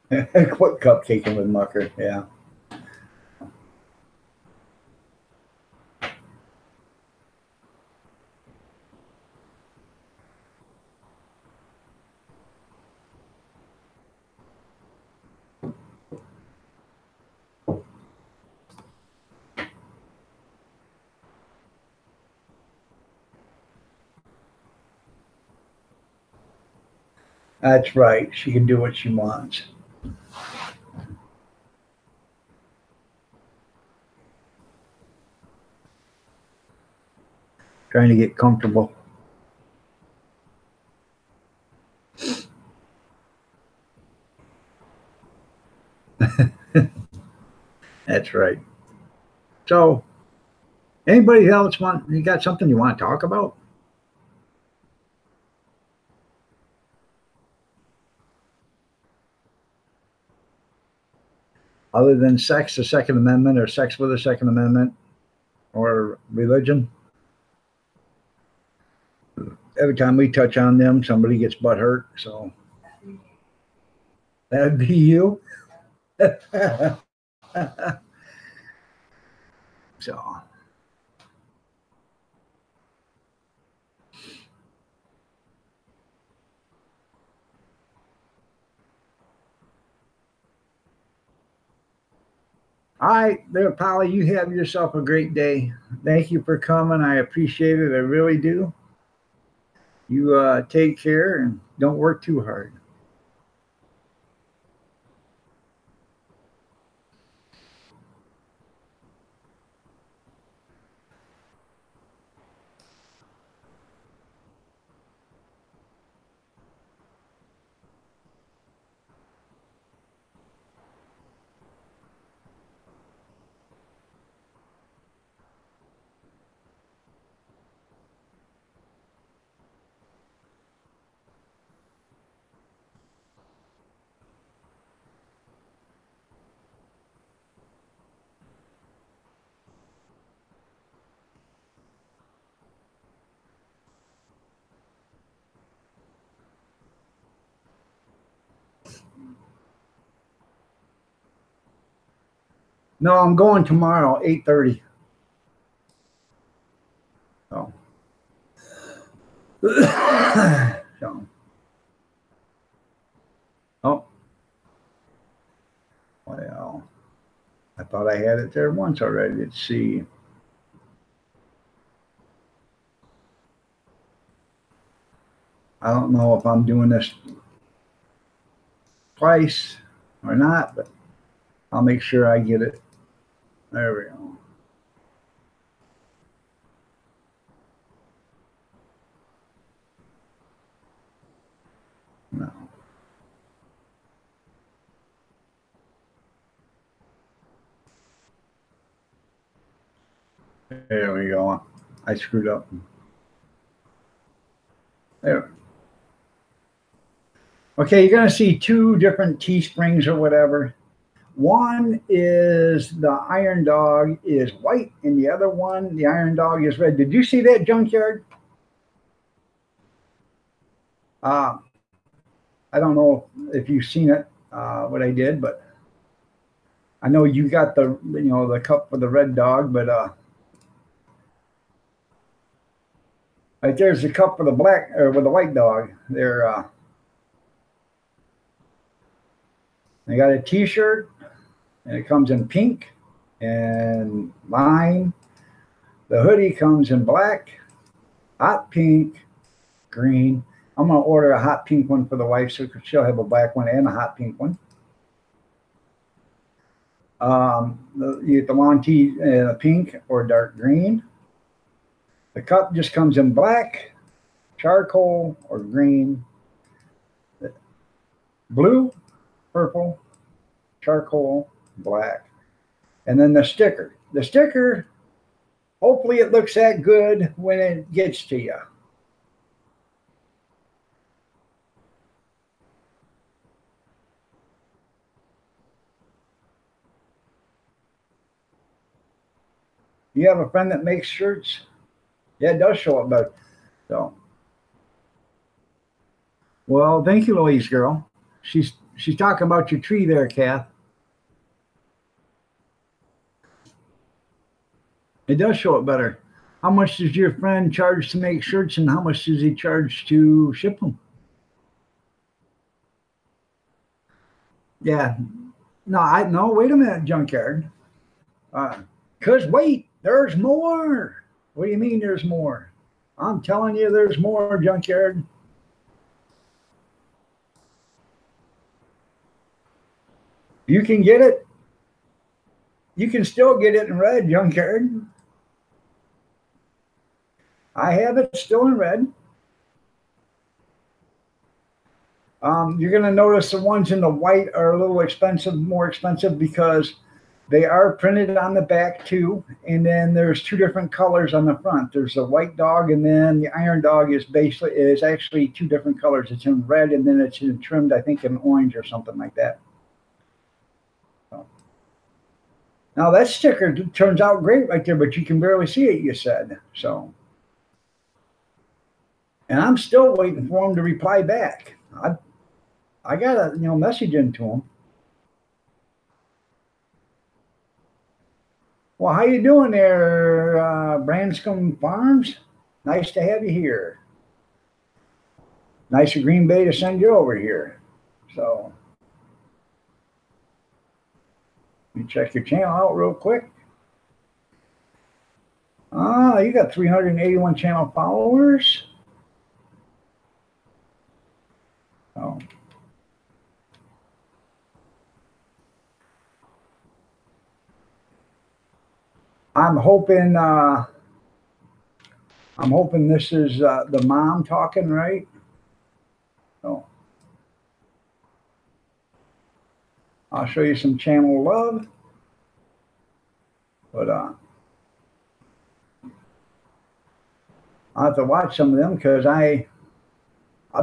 Quit cupcaking with Mucker, yeah. That's right. She can do what she wants. Trying to get comfortable. That's right. So, anybody else you got something you want to talk about? Other than sex, the Second Amendment, or sex with the Second Amendment, or religion? Every time we touch on them, somebody gets butt hurt. So that'd be you. So. All right, there, Polly, you have yourself a great day. Thank you for coming. I appreciate it. I really do. You take care and don't work too hard. No, I'm going tomorrow, 8:30. So. So. Oh. Well, I thought I had it there once already. Let's see. I don't know if I'm doing this twice or not, but I'll make sure I get it. There we go. No. There we go. I screwed up. There. Okay, you're going to see two different Teesprings or whatever. One is the Iron Dog is white, and the other one, the Iron Dog, is red. Did you see that, Junkyard? I don't know if you've seen it, what I did, but I know you got the, the cup for the red dog, but right there's the cup for the black or with the white dog. They got a T-shirt, and it comes in pink and lime. The hoodie comes in black, hot pink, green. I'm going to order a hot pink one for the wife, so she'll have a black one and a hot pink one. You get the long tee in pink or dark green. The cup just comes in black, charcoal, or green. Blue, purple, charcoal, black. And then the sticker. The sticker hopefully it looks that good when it gets to you. You have a friend that makes shirts? Yeah, it does show up better. So, well, thank you, Louise girl. She's talking about your tree there, Kath. It does show up better. How much does your friend charge to make shirts, and how much does he charge to ship them? Yeah. No. Wait a minute, junkyard. Cause wait, there's more. What do you mean there's more? I'm telling you, there's more, junkyard. You can get it. You can still get it in red, junkyard. I have it still in red. You're going to notice the ones in the white are a little expensive, more expensive because they are printed on the back too. And then there's two different colors on the front. There's the white dog, and then the iron dog is actually two different colors. It's in red, and then it's in trimmed, I think, in orange or something like that. So. Now that sticker turns out great right there, but you can barely see it, you said. So. And I'm still waiting for him to reply back. I got a message into him. Well, how you doing there, Branscombe Farms? Nice to have you here. Nice of Green Bay to send you over here. So let me check your channel out real quick. You got 381 channel followers. Oh. I'm hoping this is the mom talking, right? So I'll show you some channel love, but I'll have to watch some of them because I've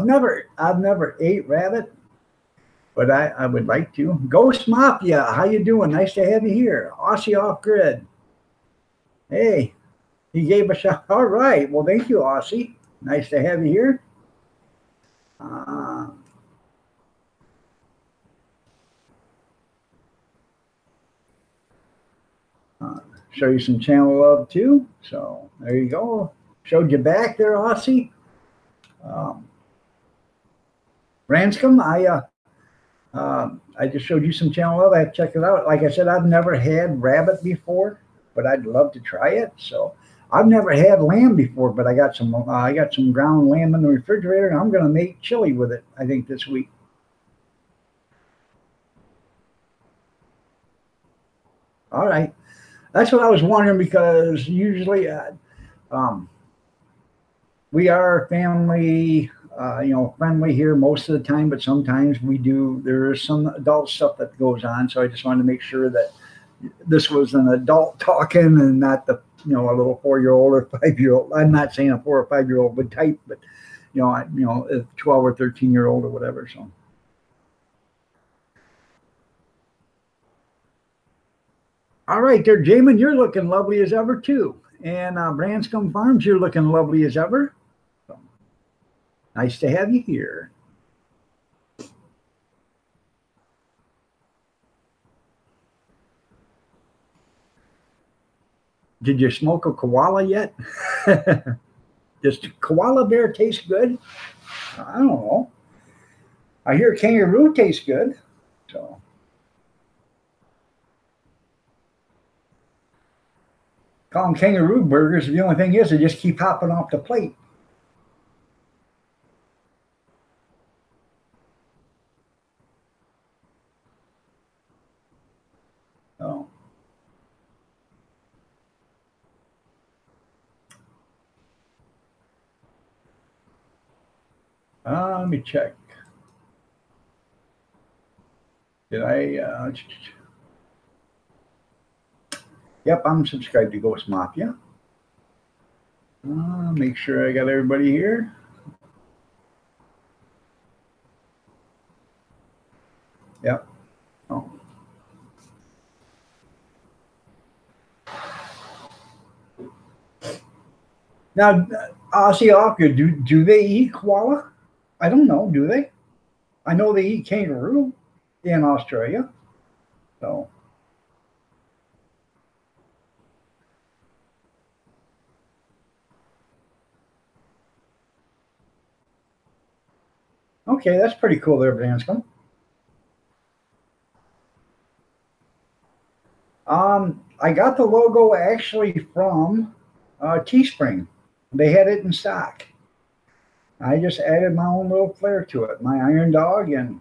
never ate rabbit, but I would like to. Ghost Mafia, how you doing? Nice to have you here. Aussie Off Grid. Hey, he gave a shout. All right. Well, thank you, Aussie. Nice to have you here. Show you some channel love too. So there you go. Showed you back there, Aussie. Branscombe, I just showed you some channel love. I have to check it out. Like I said, I've never had rabbit before, but I'd love to try it. So I've never had lamb before, but I got some ground lamb in the refrigerator, and I'm going to make chili with it, I think, this week. All right. That's what I was wondering, because usually we are family, friendly here most of the time, but sometimes there is some adult stuff that goes on. So I just wanted to make sure that this was an adult talking and not a little 4-year-old or 5-year-old. I'm not saying a 4 or 5-year-old would type, but a 12 or 13-year-old or whatever. So. All right there, Jamin, you're looking lovely as ever too. And Branscombe Farms, you're looking lovely as ever. So, nice to have you here. Did you smoke a koala yet? Does koala bear taste good? I don't know. I hear kangaroo tastes good. So. Call them kangaroo burgers. The only thing is they just keep hopping off the plate. Oh. Let me check. Did I? Yep, I'm subscribed to Ghost Mafia. Make sure I got everybody here. Yep. Oh. Now, Aussie Oscar, do they eat koala? I don't know. Do they? I know they eat kangaroo in Australia. So, okay, that's pretty cool there, Branscombe. I got the logo actually from Teespring. They had it in stock. I just added my own little flair to it. My Iron Dog and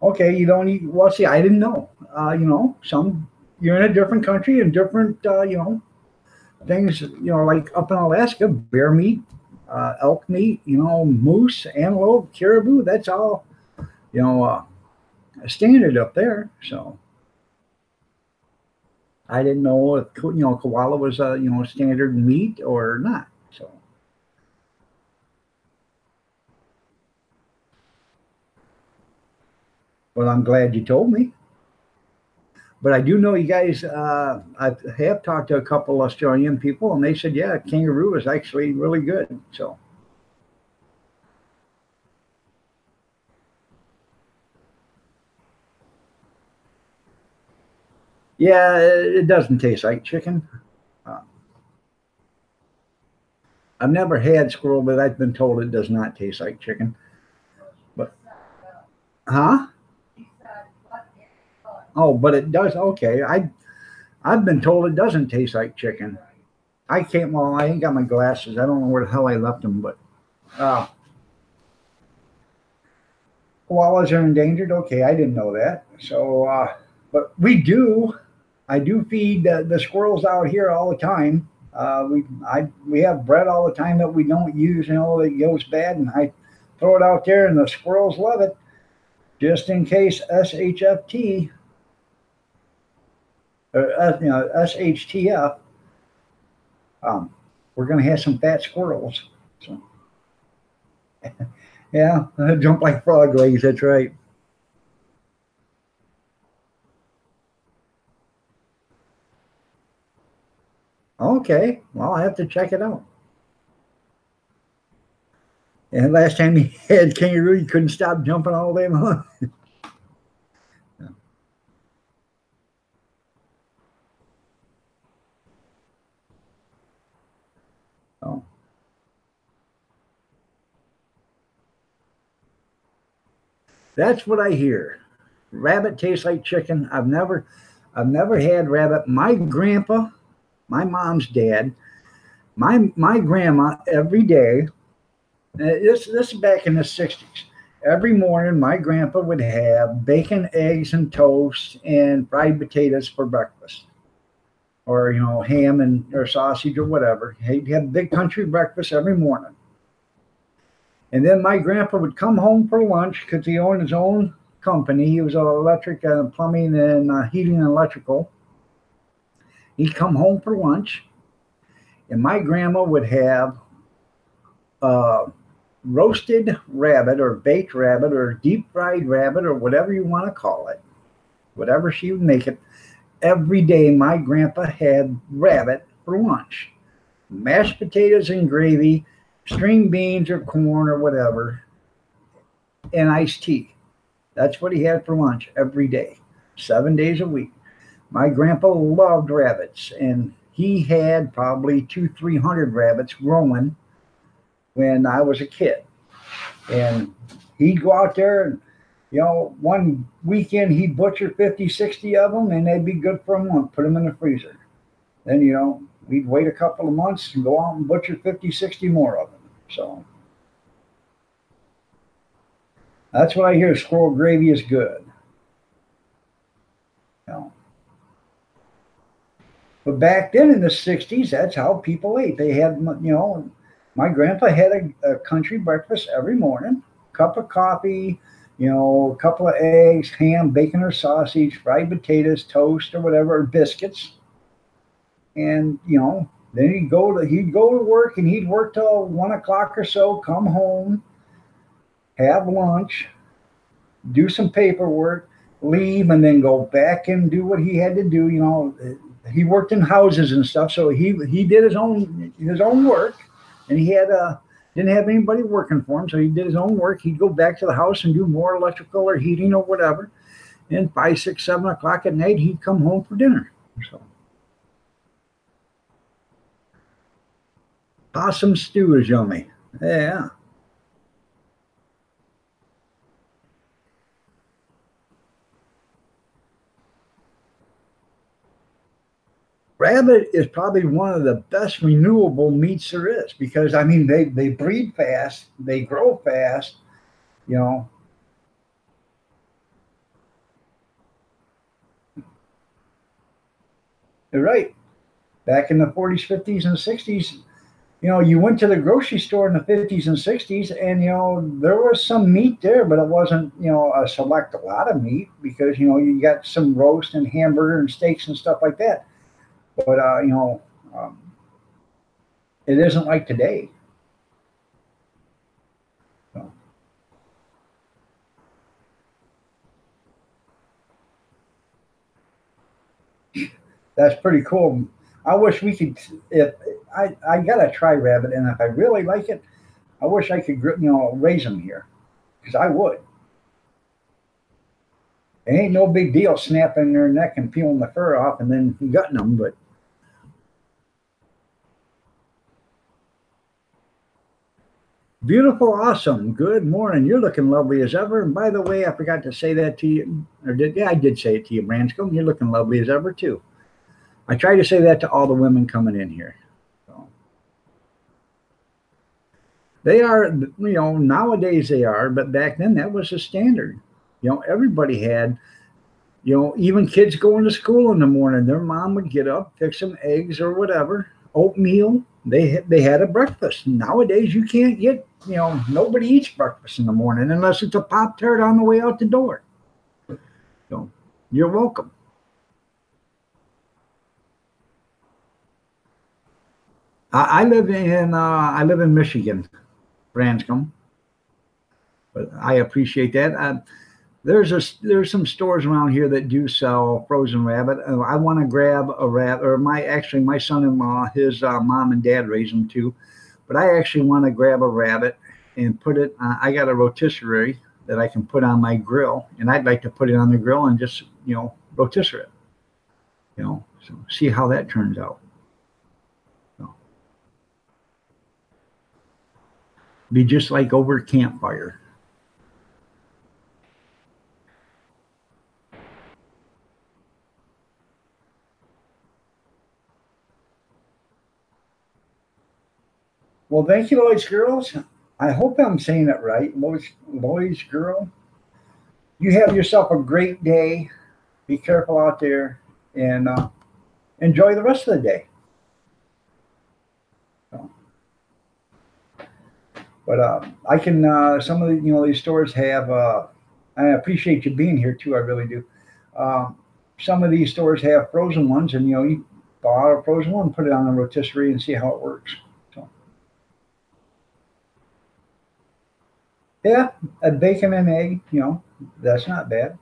okay, you don't eat. Well, see, I didn't know. Some you're in a different country and different, things. Like up in Alaska, bear meat, elk meat, moose, antelope, caribou. That's all, you know, uh, standard up there. So I didn't know if koala was standard meat or not. So, well, I'm glad you told me. But I do know you guys. I have talked to a couple Australian people, and they said, yeah, kangaroo is actually really good. So, yeah, it doesn't taste like chicken. Uh, I've never had squirrel, but I've been told it does not taste like chicken. But, huh? Oh, but it does. Okay, I've been told it doesn't taste like chicken. I can't. Well, I ain't got my glasses. I don't know where the hell I left them, but uh, koalas are endangered. Okay, I didn't know that. So, but I do feed the squirrels out here all the time. We have bread all the time that we don't use. That goes bad, and I throw it out there, and the squirrels love it. Just in case SHFT or SHTF, um, we're going to have some fat squirrels. So yeah, jump like frog legs. That's right. Okay, well I have to check it out. And last time he had kangaroo, you couldn't stop jumping all day long. Oh, that's what I hear. Rabbit tastes like chicken. I've never had rabbit. My grandpa, my mom's dad, my grandma every day. This is back in the '60s. Every morning, my grandpa would have bacon, eggs, and toast and fried potatoes for breakfast, or ham and or sausage or whatever. He'd have big country breakfast every morning. And then my grandpa would come home for lunch because he owned his own company. He was electric, plumbing, and heating and electrical. He'd come home for lunch, and my grandma would have uh, roasted rabbit or baked rabbit or deep fried rabbit or whatever you want to call it, whatever she would make it. Every day, my grandpa had rabbit for lunch, mashed potatoes and gravy, string beans or corn or whatever, and iced tea. That's what he had for lunch every day, 7 days a week. My grandpa loved rabbits, and he had probably 300 rabbits growing when I was a kid. And he'd go out there and, one weekend he'd butcher 50, 60 of them, and they'd be good for a month, put them in the freezer. Then, we'd wait a couple of months and go out and butcher 50, 60 more of them. So that's what I hear. Squirrel gravy is good. You know. But back then in the '60s, that's how people ate. They had, my grandpa had a country breakfast every morning, cup of coffee, a couple of eggs, ham, bacon or sausage, fried potatoes, toast or whatever, or biscuits. and you know, then he'd go to work, and he'd work till 1 o'clock or so, come home, have lunch, do some paperwork, leave, and then go back and do what he had to do. You know, he worked in houses and stuff, so he did his own work, and he had didn't have anybody working for him, so he did his own work. He'd go back to the house and do more electrical or heating or whatever. And 5, 6, 7 o'clock at night, he'd come home for dinner. So possum stew is yummy. Yeah. Rabbit is probably one of the best renewable meats there is, because I mean they breed fast, they grow fast, you know. You're right. Back in the 40s, 50s, and 60s, you know, you went to the grocery store in the 50s and 60s, and you know there was some meat there, but it wasn't, you know, a lot of meat, because you know you got some roast and hamburger and steaks and stuff like that. But you know, um, it isn't like today. So, that's pretty cool. I wish we could. If I gotta try rabbit, and if I really like it, I wish I could, you know, raise them here, because I would. It ain't no big deal snapping their neck and peeling the fur off and then gutting them, but beautiful, awesome. Good morning. You're looking lovely as ever. And by the way, I forgot to say that to you, or did? Yeah, I did say it to you, Branscombe. You're looking lovely as ever too. I try to say that to all the women coming in here. So they are, you know, nowadays they are, but back then that was the standard. You know, everybody had, you know, even kids going to school in the morning, their mom would get up, fix some eggs or whatever, oatmeal. They had a breakfast. Nowadays you can't get, you know, nobody eats breakfast in the morning unless it's a Pop Tart on the way out the door. So you're welcome. I live in Michigan, Branscombe, but I appreciate that. There's some stores around here that do sell frozen rabbit. I want to grab a rabbit, or my son-in-law, his mom and dad raised them too, but I actually want to grab a rabbit and put it. I got a rotisserie that I can put on my grill, and I'd like to put it on the grill and just, you know, rotisserie it, you know, so see how that turns out. So, be just like over a campfire. Well, thank you, Lloyd's girls. I hope I'm saying it right. Lloyd's girl. You have yourself a great day. Be careful out there, and enjoy the rest of the day. So, but I can, some of the, you know, these stores have. I appreciate you being here too. I really do. Um, some of these stores have frozen ones, and you know, you buy a frozen one, put it on a rotisserie, and see how it works. So, yeah, a bacon and egg. You know, that's not bad.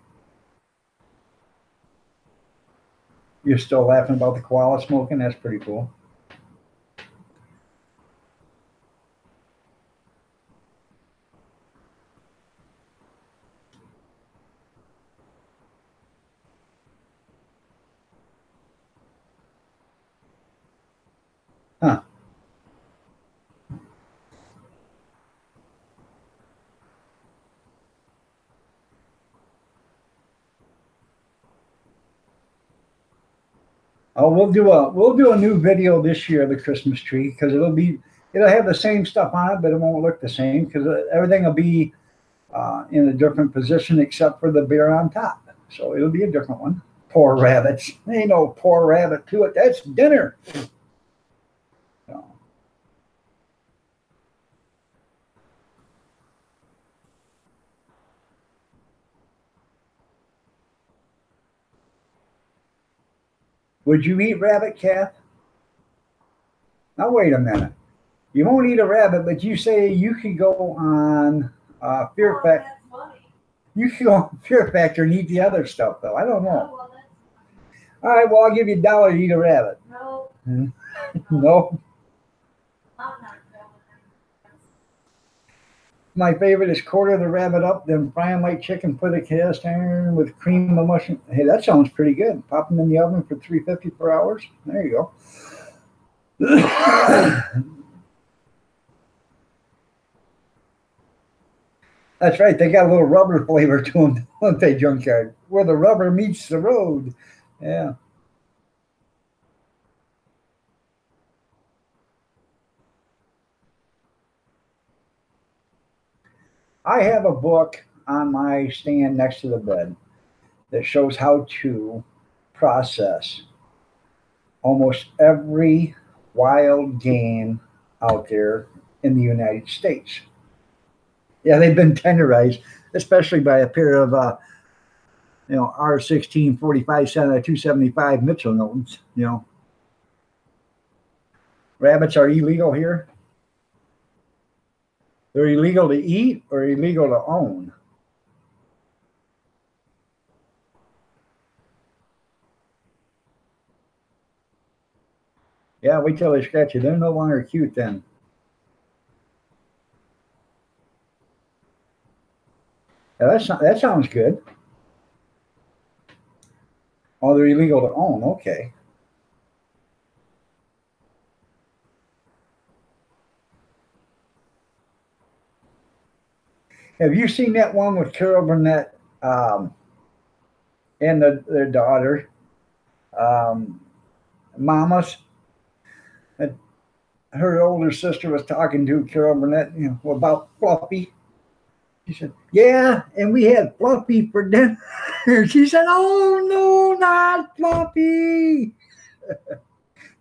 You're still laughing about the koala smoking. That's pretty cool. Huh. Oh, we'll do a new video this year of the Christmas tree, because it'll have the same stuff on it, but it won't look the same, because everything will be in a different position except for the beer on top. So it'll be a different one. Poor rabbits. Ain't no poor rabbit to it. That's dinner. So, would you eat rabbit, Kath? Now wait a minute. You won't eat a rabbit, but you say you could go on Fear Factor. That's funny. You could go on Fear Factor and eat the other stuff, though. I don't know. Well, that's All right, well, I'll give you $1 to eat a rabbit. no. No. I'm not going. My favorite is quarter the rabbit up, then fry them like chicken, put a cast iron with cream of mushroom. Hey, that sounds pretty good. Pop them in the oven for 350 per hours. There you go. That's right. They got a little rubber flavor to them, don't they, Junkyard? Where the rubber meets the road. Yeah. I have a book on my stand next to the bed that shows how to process almost every wild game out there in the United States. Yeah, they've been tenderized, especially by a pair of R16 45 cent 275 Mitchell Newtons. Rabbits are illegal here. They're illegal to eat or illegal to own. Yeah, wait till they scratch you. They're no longer cute then. Yeah, that sounds good. Oh, they're illegal to own. Okay. Have you seen that one with Carol Burnett and their daughter, Mamas? Her older sister was talking to Carol Burnett, about Fluffy. She said, "Yeah, and we had Fluffy for dinner." She said, "Oh no, not Fluffy."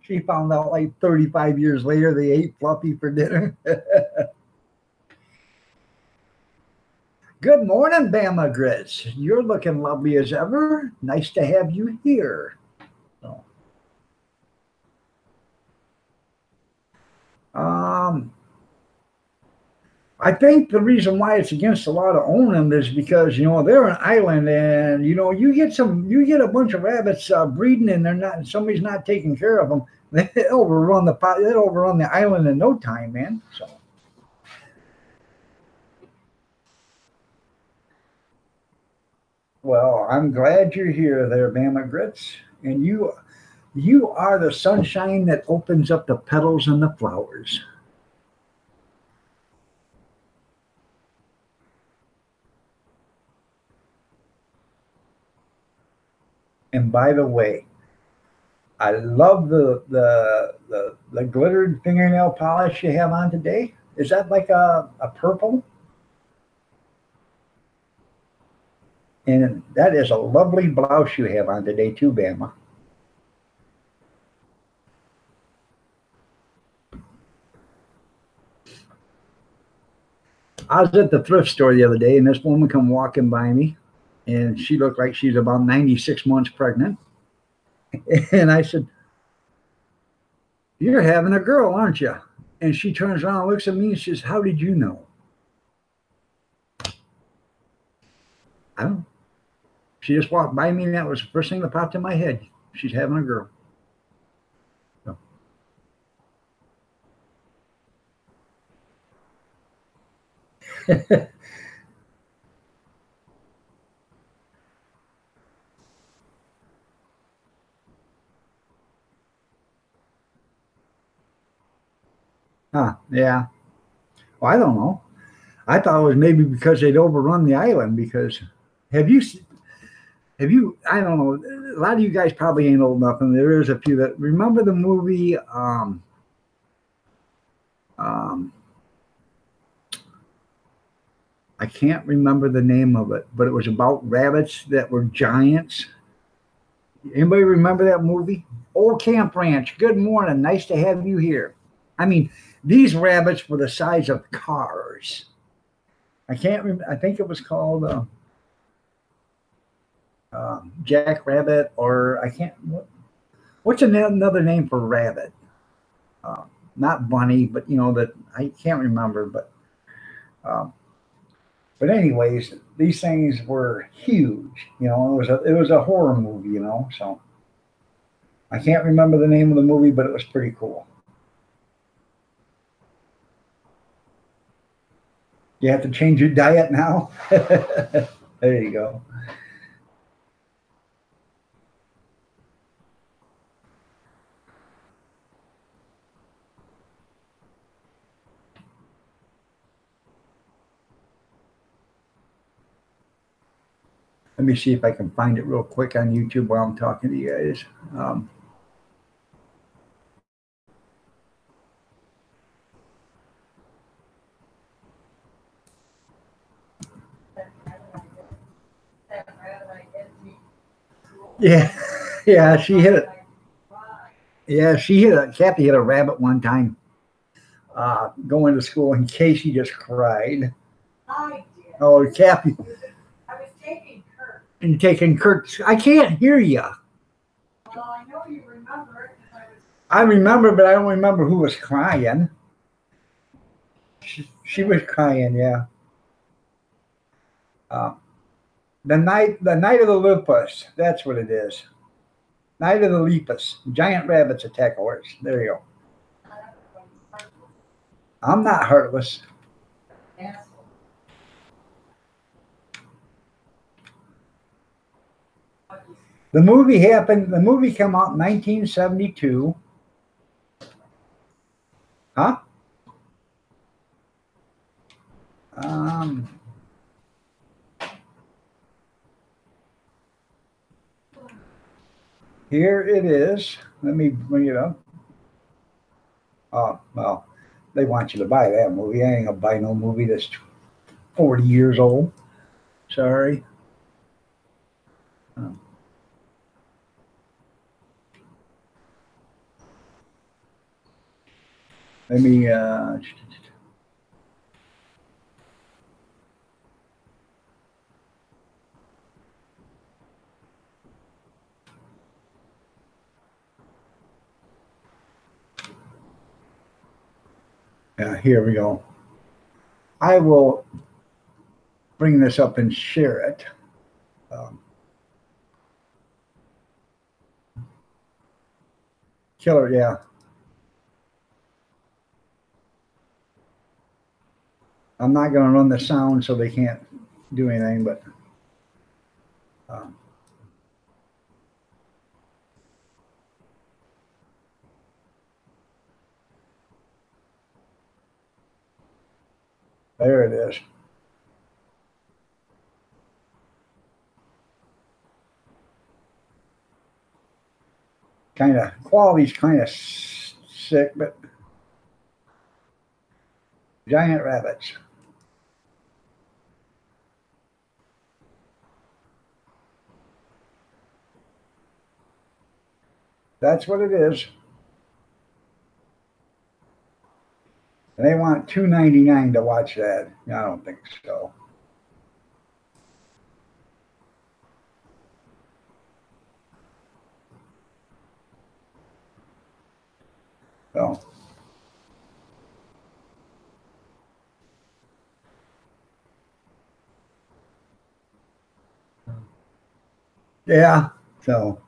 She found out like 35 years later they ate Fluffy for dinner. Good morning, Bama Grits. You're looking lovely as ever. Nice to have you here. So, I think the reason why it's against the law to own them is because they're an island, and you get a bunch of rabbits breeding, and somebody's not taking care of them. They overrun the island in no time, man. So. Well, I'm glad you're here there, Bama Grits. And you are the sunshine that opens up the petals and the flowers. And by the way, I love the glittered fingernail polish you have on today. Is that like a purple? And that is a lovely blouse you have on today too, Bama. I was at the thrift store the other day, and this woman come walking by me, and she looked like she's about 96 months pregnant. And I said, "You're having a girl, aren't you?" And she turns around and looks at me and says, "How did you know?" I don't know. She just walked by me, and that was the first thing that popped in my head. She's having a girl. So. Yeah. Well, I don't know. I thought it was maybe because they'd overrun the island. Because have you? I don't know. A lot of you guys probably ain't old enough, and there is a few that remember the movie. I can't remember the name of it, but it was about rabbits that were giants. Anybody remember that movie? Old Camp Ranch. Good morning. Nice to have you here. I mean, these rabbits were the size of cars. I can't remember. I think it was called Jack Rabbit, or I can't. What's another name for rabbit? not bunny, but you know that I can't remember. Um, but anyways, these things were huge. You know, it was a horror movie. You know, so I can't remember the name of the movie, but it was pretty cool. You have to change your diet now. There you go. Let me see if I can find it real quick on YouTube while I'm talking to you guys. Yeah, yeah, she hit it. Yeah, she hit a Kathy hit a rabbit one time going to school, and Casey just cried. I did. Oh, Kathy, I was taking Kurt. and taking Kurt. I can't hear you. Well, I know you remember it because I remember, but I don't remember who was crying. She was crying, yeah. Uh, the night of the lupus. That's what it is. Night of the Lepus. Giant rabbits attack a horse. There you go. I'm not heartless. The movie happened. The movie came out in 1972. Huh? Um, Here it is. Let me bring it up. Oh, well, they want you to buy that movie. I ain't gonna buy no movie that's 40 years old. Sorry. Um, Let me. Here we go. I will bring this up and share it. Killer, yeah. I'm not going to run the sound so they can't do anything, but um, there it is. Kind of quality's kind of sick, but giant rabbits. That's what it is. And they want $2.99 to watch that. I don't think so. So yeah. So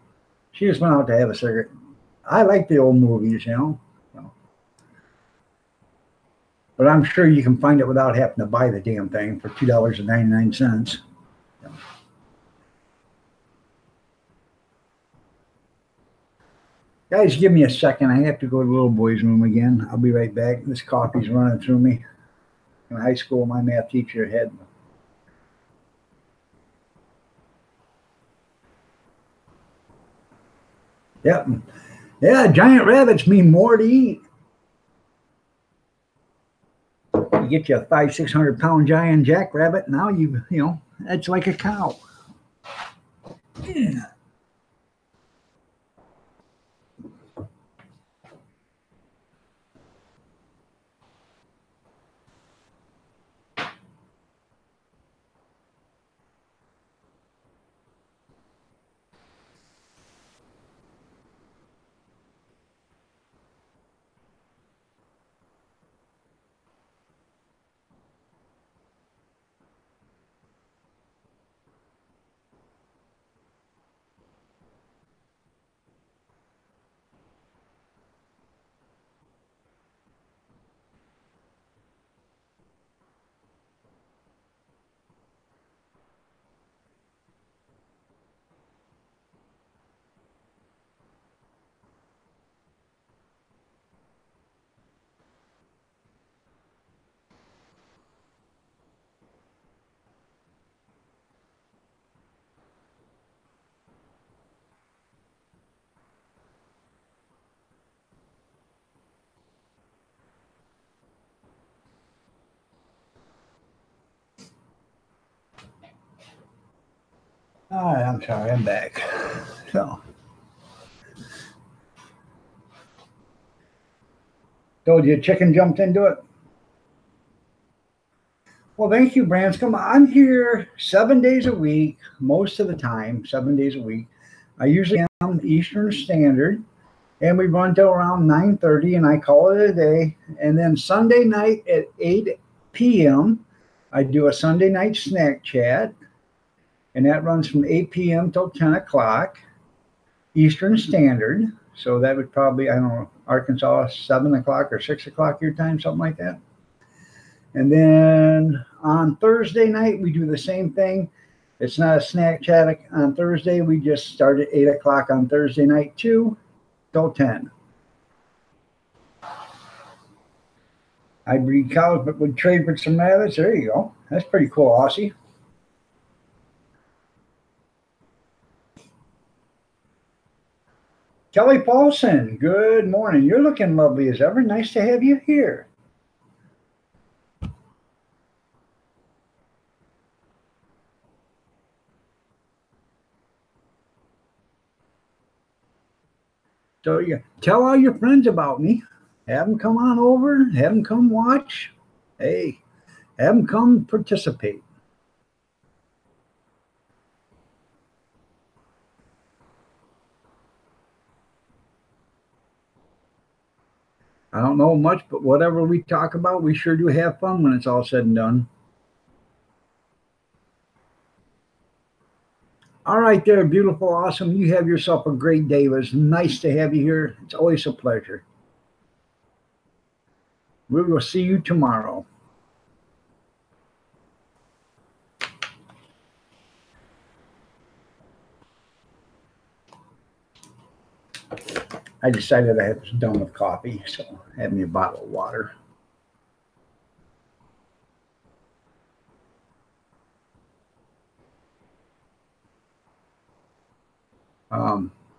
she just went out to have a cigarette. I like the old movies, you know. So, but I'm sure you can find it without having to buy the damn thing for $2.99. Guys, give me a second. I have to go to the little boy's room again. I'll be right back. This coffee's running through me. In high school, my math teacher had. Yep. Yeah, giant rabbits mean more to eat. You get you a 500-600 pound giant jackrabbit. Now you know, that's like a cow. Yeah. All right, I'm sorry, I'm back. So, told you chicken jumped into it. Well, thank you, Branscombe. I'm here 7 days a week, most of the time, 7 days a week. I usually am Eastern Standard, and we run till around 9:30, and I call it a day. And then Sunday night at 8 p.m., I do a Sunday night snack chat, and that runs from 8 p.m. till 10 o'clock Eastern Standard. So that would probably, I don't know, Arkansas, 7 o'clock or 6 o'clock your time, something like that. And then on Thursday night, we do the same thing. It's not a snack chat on Thursday. We just start at 8 o'clock on Thursday night, too, till 10. I breed cows, but would trade for some rabbits. There you go. That's pretty cool, Aussie. Kelly Paulson, good morning. You're looking lovely as ever. Nice to have you here. So you tell all your friends about me. Have them come on over. Have them come watch. Hey, have them come participate. I don't know much, but whatever we talk about, we sure do have fun when it's all said and done. All right there, beautiful, awesome. You have yourself a great day. It was nice to have you here. It's always a pleasure. We will see you tomorrow. I decided I was done with coffee, so I had me a bottle of water.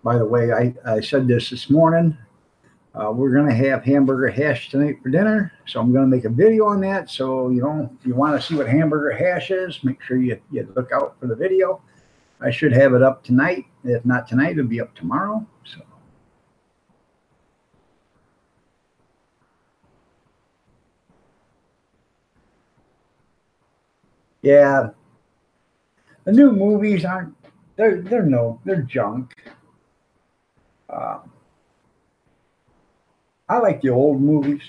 By the way, I said this morning. We're going to have hamburger hash tonight for dinner. So I'm going to make a video on that. So, if you want to see what hamburger hash is, make sure you look out for the video. I should have it up tonight. If not tonight, it'll be up tomorrow. So. Yeah, the new movies aren't. They're junk. I like the old movies.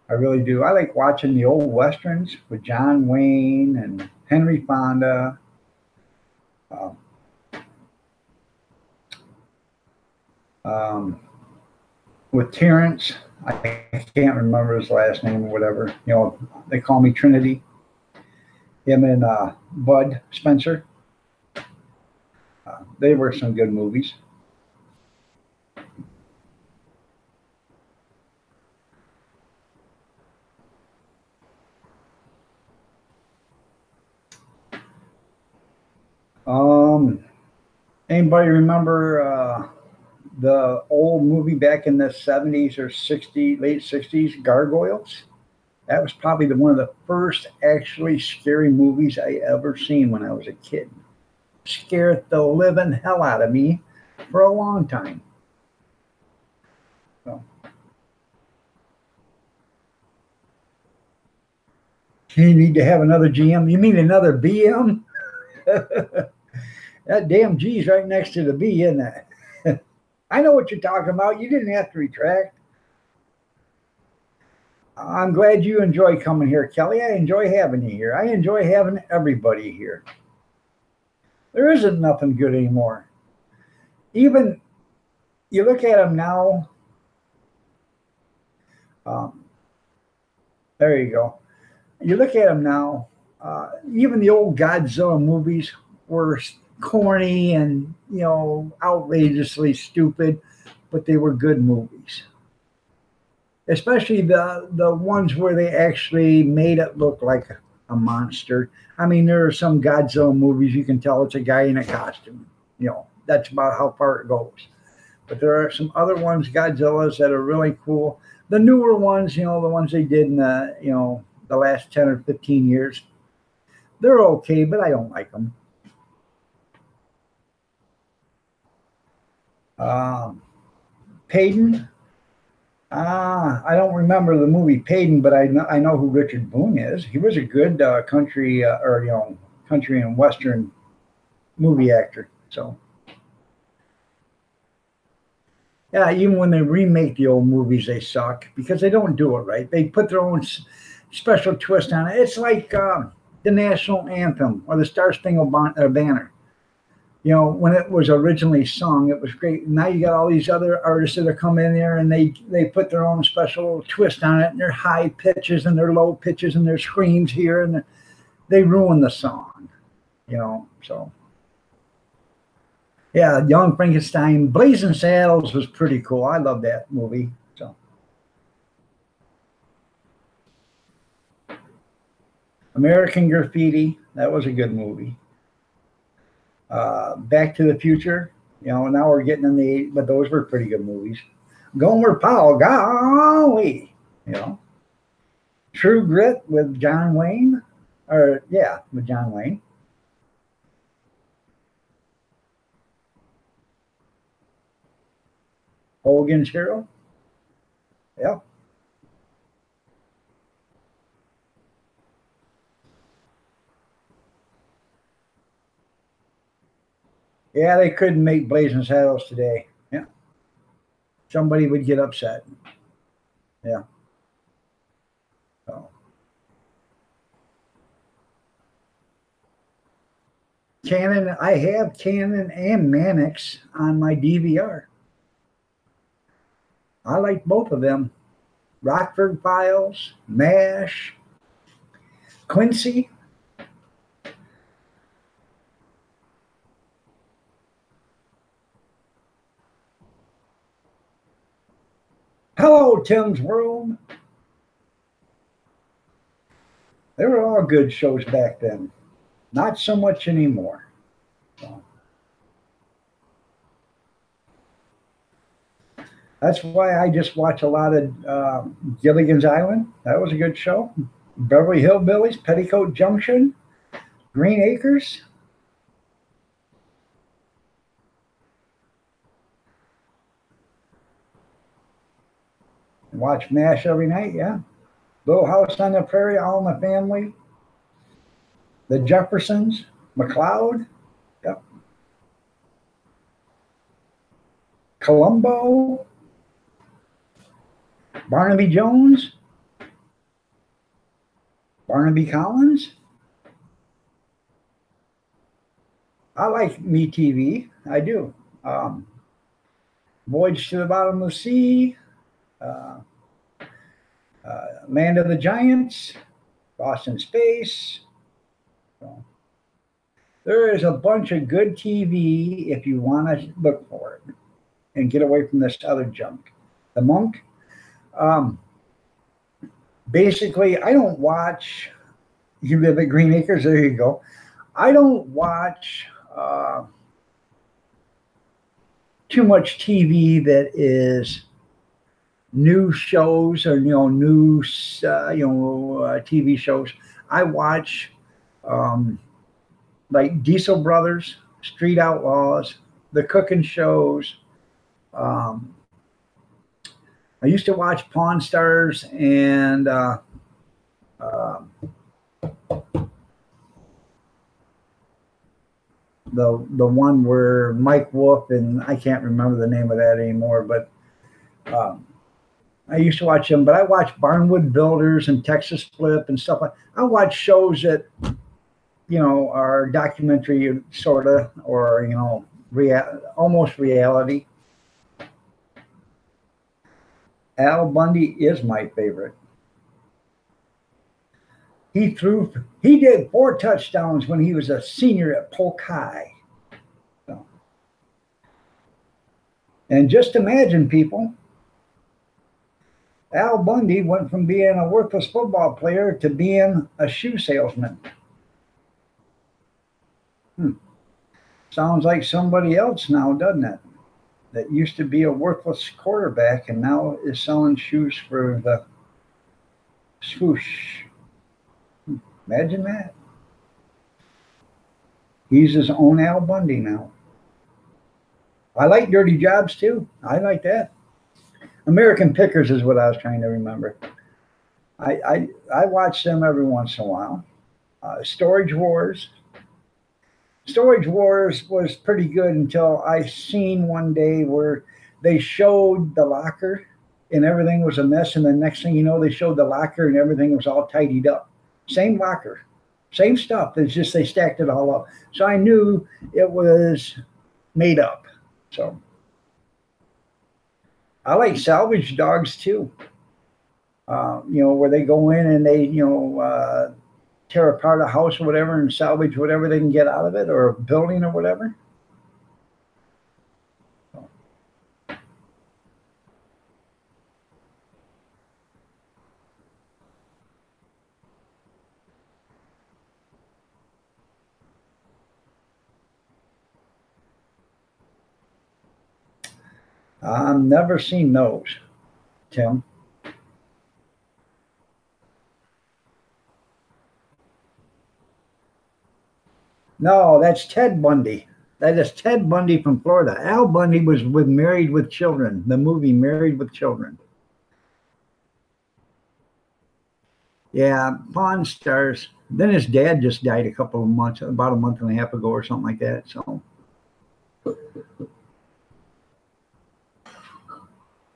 I really do. I like watching the old westerns with John Wayne and Henry Fonda. Um, with Terrence, I can't remember his last name or whatever. They call me Trinity. Him and Bud Spencer. They were some good movies. Anybody remember the old movie back in the 70s or 60s, late 60s, Gargoyles? That was probably one of the first actually scary movies I ever seen when I was a kid. Scared the living hell out of me for a long time. So. You need to have another GM? You mean another BM? That damn G's right next to the B, isn't it? I know what you're talking about. You didn't have to retract. I'm glad you enjoy coming here, Kelly. I enjoy having you here. I enjoy having everybody here. There isn't nothing good anymore. Even you look at them now. There you go. You look at them now. Even the old Godzilla movies were corny and outrageously stupid, but they were good movies. Especially the ones where they actually made it look like a monster. I mean, there are some Godzilla movies you can tell it's a guy in a costume. That's about how far it goes. But there are some other ones, Godzillas, that are really cool. The newer ones, the ones they did in the last 10 or 15 years, they're okay, but I don't like them. Payton. I don't remember the movie Payton, but I know who Richard Boone is. He was a good country country and western movie actor. So yeah, even when they remake the old movies, they suck because they don't do it right. They put their own special twist on it. It's like the national anthem or the Star Spangled Banner. You know, when it was originally sung, it was great. Now you got all these other artists that are coming in there and they put their own special twist on it, and their high pitches and their low pitches and their screams here, and they ruin the song. You know, so yeah, Young Frankenstein, Blazing Saddles was pretty cool. I love that movie. So American Graffiti, that was a good movie. Back to the Future, you know, now we're getting in the, but those were pretty good movies. Gomer Pyle, golly, you know. True Grit with John Wayne, or yeah, with John Wayne. Hogan's Hero, yeah. Yeah, they couldn't make Blazing Saddles today. Yeah, somebody would get upset. Yeah. So. Canon, I have Canon and Mannix on my DVR. I like both of them. Rockford Files, MASH, Quincy. Hello, Tim's World. They were all good shows back then. Not so much anymore. So. That's why I just watch a lot of Gilligan's Island. That was a good show. Beverly Hillbillies, Petticoat Junction, Green Acres. Watch MASH every night, yeah. Little House on the Prairie, All in the Family. The Jeffersons, McLeod, yep. Columbo, Barnaby Jones, Barnaby Collins. I like Me TV, I do. Voyage to the Bottom of the Sea, Land of the Giants, Lost in Space. So, there is a bunch of good TV if you want to look for it and get away from this other junk. The Monk. Basically, I don't watch. You live at Green Acres. There you go. I don't watch too much TV that is new shows or new TV shows. I watch like Diesel Brothers, Street Outlaws, the cooking shows. I used to watch Pawn Stars and the one where Mike Wolf, and I can't remember the name of that anymore, but I used to watch them. But I watch Barnwood Builders and Texas Flip and stuff like. I watch shows that are documentary sort of, or almost reality. Al Bundy is my favorite. He did 4 touchdowns when he was a senior at Polk High. So. And just imagine, people, Al Bundy went from being a worthless football player to being a shoe salesman. Sounds like somebody else now, doesn't it? That used to be a worthless quarterback and now is selling shoes for the swoosh. Imagine that. He's his own Al Bundy now. I like Dirty Jobs too. I like that. American Pickers is what I was trying to remember. I watch them every once in a while. Storage Wars. Storage Wars was pretty good until I seen one day where they showed the locker and everything was a mess, and the next thing you know, they showed the locker and everything was all tidied up. Same locker, same stuff. It's just they stacked it all up. So I knew it was made up. So I like salvage dogs too. Where they go in and they, tear apart a house or whatever and salvage whatever they can get out of it, or a building or whatever. I've never seen those, Tim. No, that's Ted Bundy. That is Ted Bundy from Florida. Al Bundy was with Married with Children, the movie Married with Children. Yeah, Pawn Stars. Then his dad just died a couple of months, about a month and a half ago or something like that. So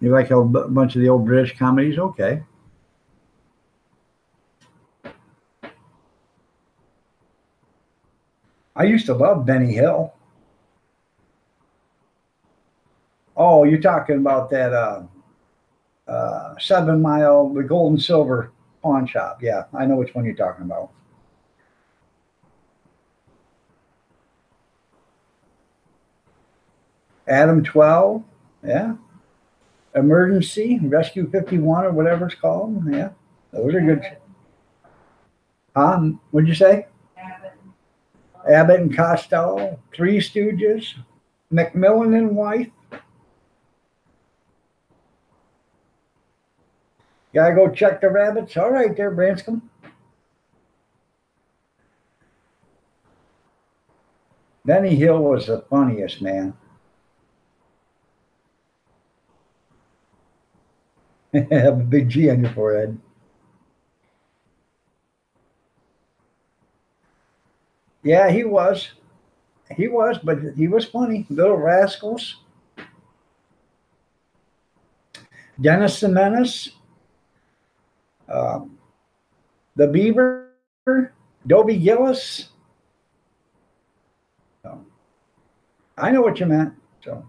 you like a bunch of the old British comedies? Okay. I used to love Benny Hill. Oh, you're talking about that 7 Mile, the gold and silver pawn shop. Yeah, I know which one you're talking about. Adam 12. Yeah. Emergency, Rescue 51 or whatever it's called. Yeah. Those are good. What'd you say? Abbott and Costello, Three Stooges, Macmillan and Wife. Gotta go check the rabbits. All right there, Branscombe. Benny Hill was the funniest, man. Have a big G on your forehead. Yeah, he was. He was, but he was funny. Little Rascals. Dennis the Menace. The Beaver. Dobie Gillis. So, I know what you meant. So,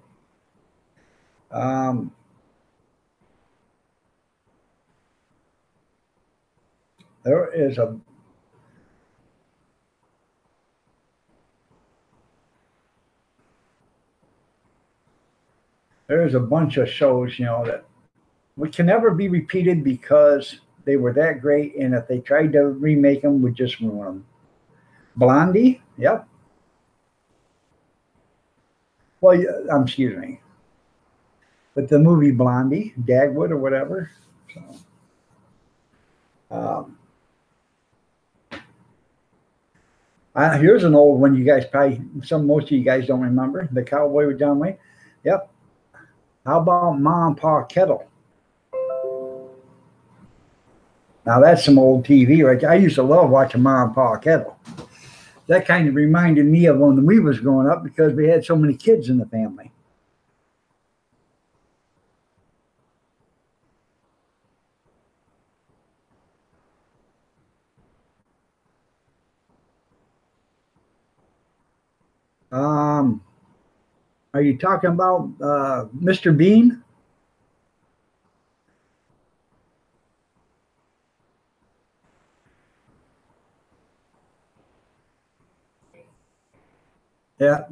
there is a bunch of shows, that we can never be repeated because they were that great, and if they tried to remake them, we'd just ruin them. Blondie, yep. Well, excuse me, but the movie Blondie, Dagwood or whatever. So, here's an old one. You guys probably, most of you guys don't remember. The Cowboy with John Wayne. Yep. How about Ma and Pa Kettle? Now that's some old TV, right? I used to love watching Ma and Pa Kettle. That kind of reminded me of when we was growing up because we had so many kids in the family. Are you talking about Mr. Bean? Yeah.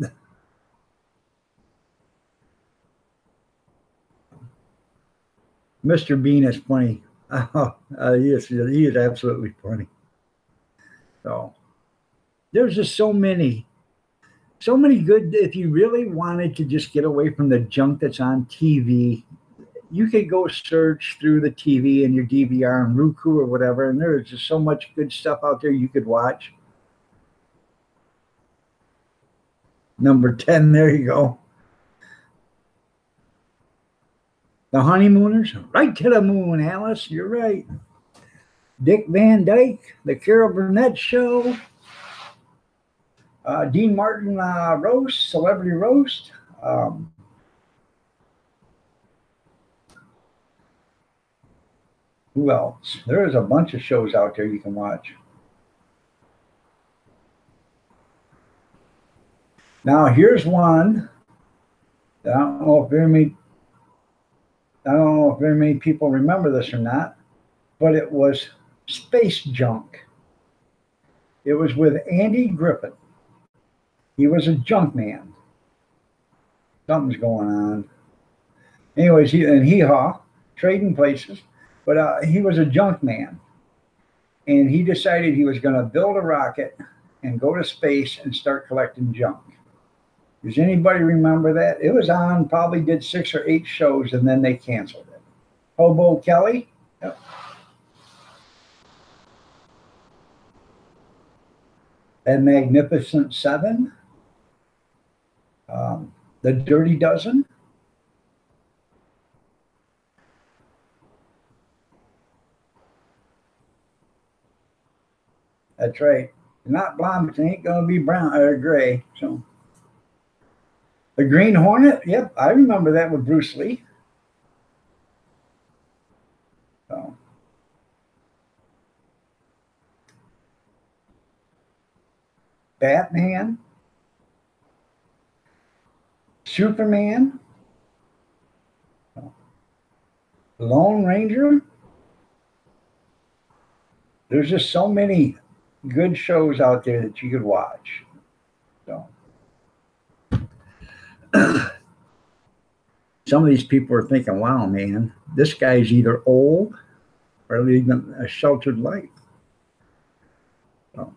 Mr. Bean is funny. He is absolutely funny. So there's just so many good. If you really wanted to just get away from the junk that's on TV, you could go search through the TV and your DVR and Roku or whatever, and there is just so much good stuff out there you could watch. Number 10, there you go. The Honeymooners, Right to the Moon, Alice. You're right. Dick Van Dyke, The Carol Burnett Show, Dean Martin Roast, Celebrity Roast. Who else? There is a bunch of shows out there you can watch. Now here's one that I don't know if very many people remember this or not, but it was Space Junk. It was with Andy Griffith. He was a junk man. Something's going on. Anyways, hee-haw, trading places, but he was a junk man. And he decided he was going to build a rocket and go to space and start collecting junk. Does anybody remember that? It was on, probably did 6 or 8 shows, and then they canceled it. Hobo Kelly. Yep. And Magnificent Seven. The Dirty Dozen. That's right. Not blonde, but it ain't going to be brown or gray. So, The Green Hornet. Yep, I remember that with Bruce Lee. So, Batman. Superman. Lone Ranger. There's just so many good shows out there that you could watch. So some of these people are thinking, wow, man, this guy's either old or leading a sheltered life. So.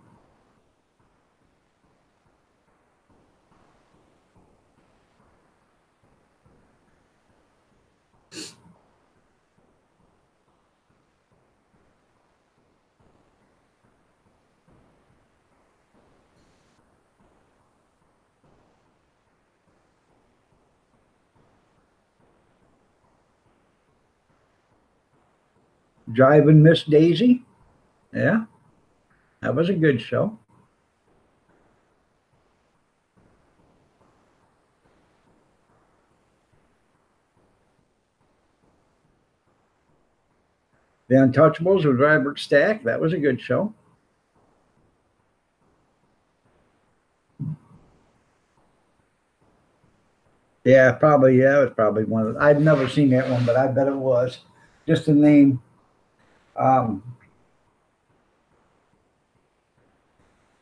Driving Miss Daisy. Yeah, that was a good show. The Untouchables with Robert Stack. That was a good show. Yeah, probably. Yeah, it was probably one of the, I've never seen that one, but I bet it was. Just the name.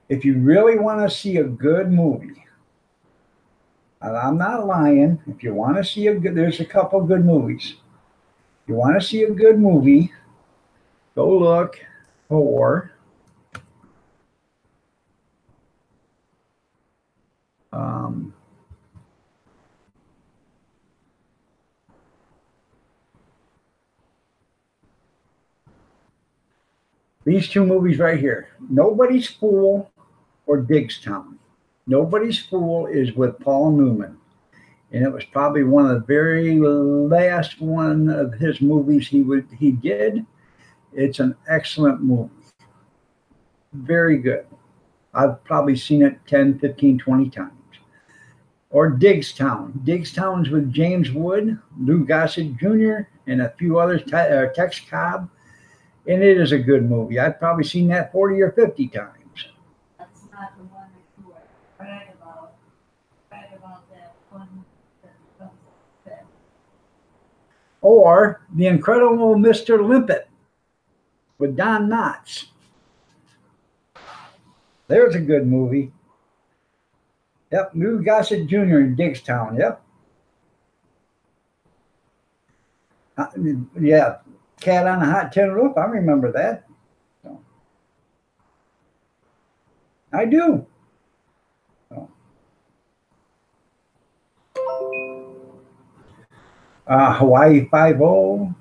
If you really want to see a good movie, and I'm not lying, if you want to see a good, there's a couple good movies. If you want to see a good movie, go look for these two movies right here. Nobody's Fool or Digstown. Nobody's Fool is with Paul Newman. And it was probably one of the very last one of his movies he did. It's an excellent movie. Very good. I've probably seen it 10, 15, 20 times. Or Digstown. Digstown's with James Wood, Lou Gossett Jr., and a few others, Tex Cobb. And it is a good movie. I've probably seen that 40 or 50 times. That's not the one that you were right about. Right about that one that comes up. Or The Incredible Mr. Limpet with Don Knotts. There's a good movie. Yep, Lou Gossett Jr. in Digstown. Yep. Yeah, Cat on a Hot Tin Roof. I remember that. So, I do. So. Hawaii Five-0.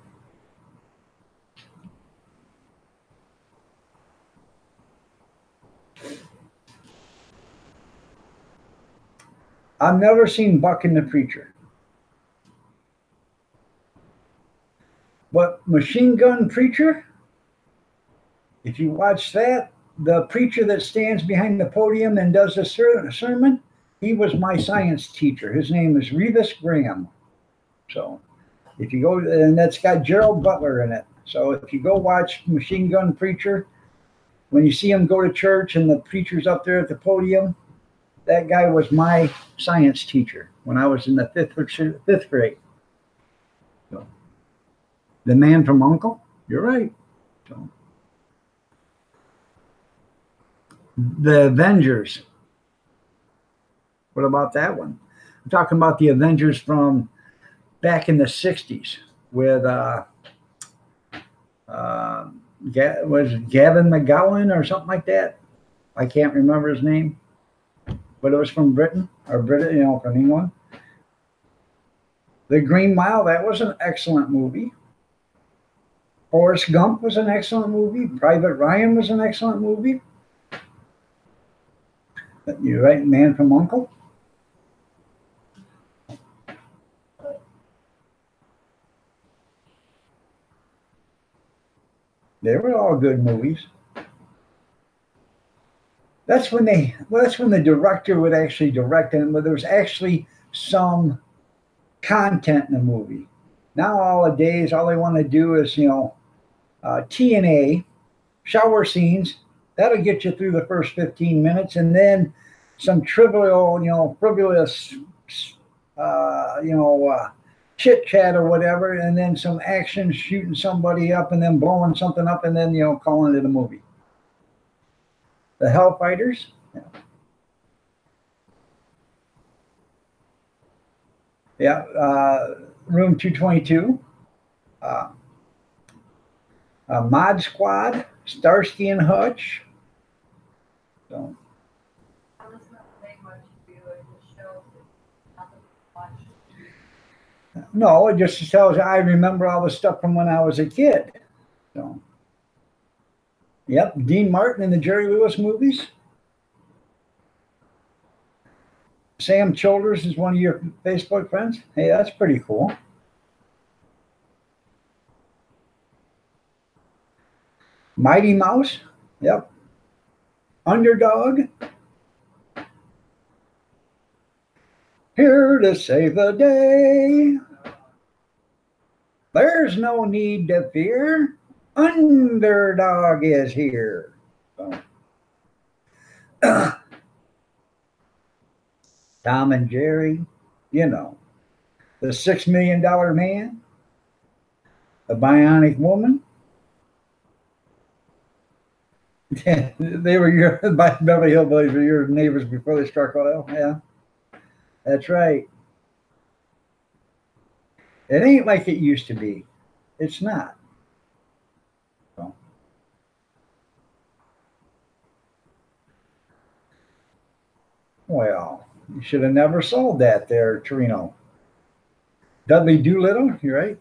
I've never seen Buck and the Preacher. But Machine Gun Preacher, if you watch that, the preacher that stands behind the podium and does a sermon, he was my science teacher. His name is Revis Graham. So if you go, and that's got Gerald Butler in it. So if you go watch Machine Gun Preacher, when you see him go to church and the preacher's up there at the podium, that guy was my science teacher when I was in the fifth grade. So, the man from Uncle, you're right. So, the Avengers. What about that one? I'm talking about the Avengers from back in the 60s with was it Gavin McGowan or something like that? I can't remember his name, but it was from Britain or Britain, from England. The Green Mile, that was an excellent movie. Forrest Gump was an excellent movie. Private Ryan was an excellent movie. You're right, Man from Uncle. They were all good movies. That's when the director would actually direct them, but there was actually some content in the movie. Now nowadays, all they want to do is, TNA, shower scenes. That'll get you through the first 15 minutes, and then some trivial, frivolous, chit chat or whatever, and then some action, shooting somebody up, and then blowing something up, and then calling it a movie. The Hellfighters. Yeah. Room 222. Mod Squad. Starsky and Hutch. So. No, it just tells you I remember all the stuff from when I was a kid. So. Yep, Dean Martin in the Jerry Lewis movies. Sam Childers is one of your Facebook friends. Hey, that's pretty cool. Mighty Mouse. Yep. Underdog. Here to save the day. There's no need to fear. Underdog is here. So. Tom and Jerry, the $6 Million Man, the Bionic Woman. They were your Beverly Hillbillies were your neighbors before they struck oil. Yeah, that's right. It ain't like it used to be. It's not. So. Well, you should have never sold that there, Torino. Dudley Doolittle, you're right.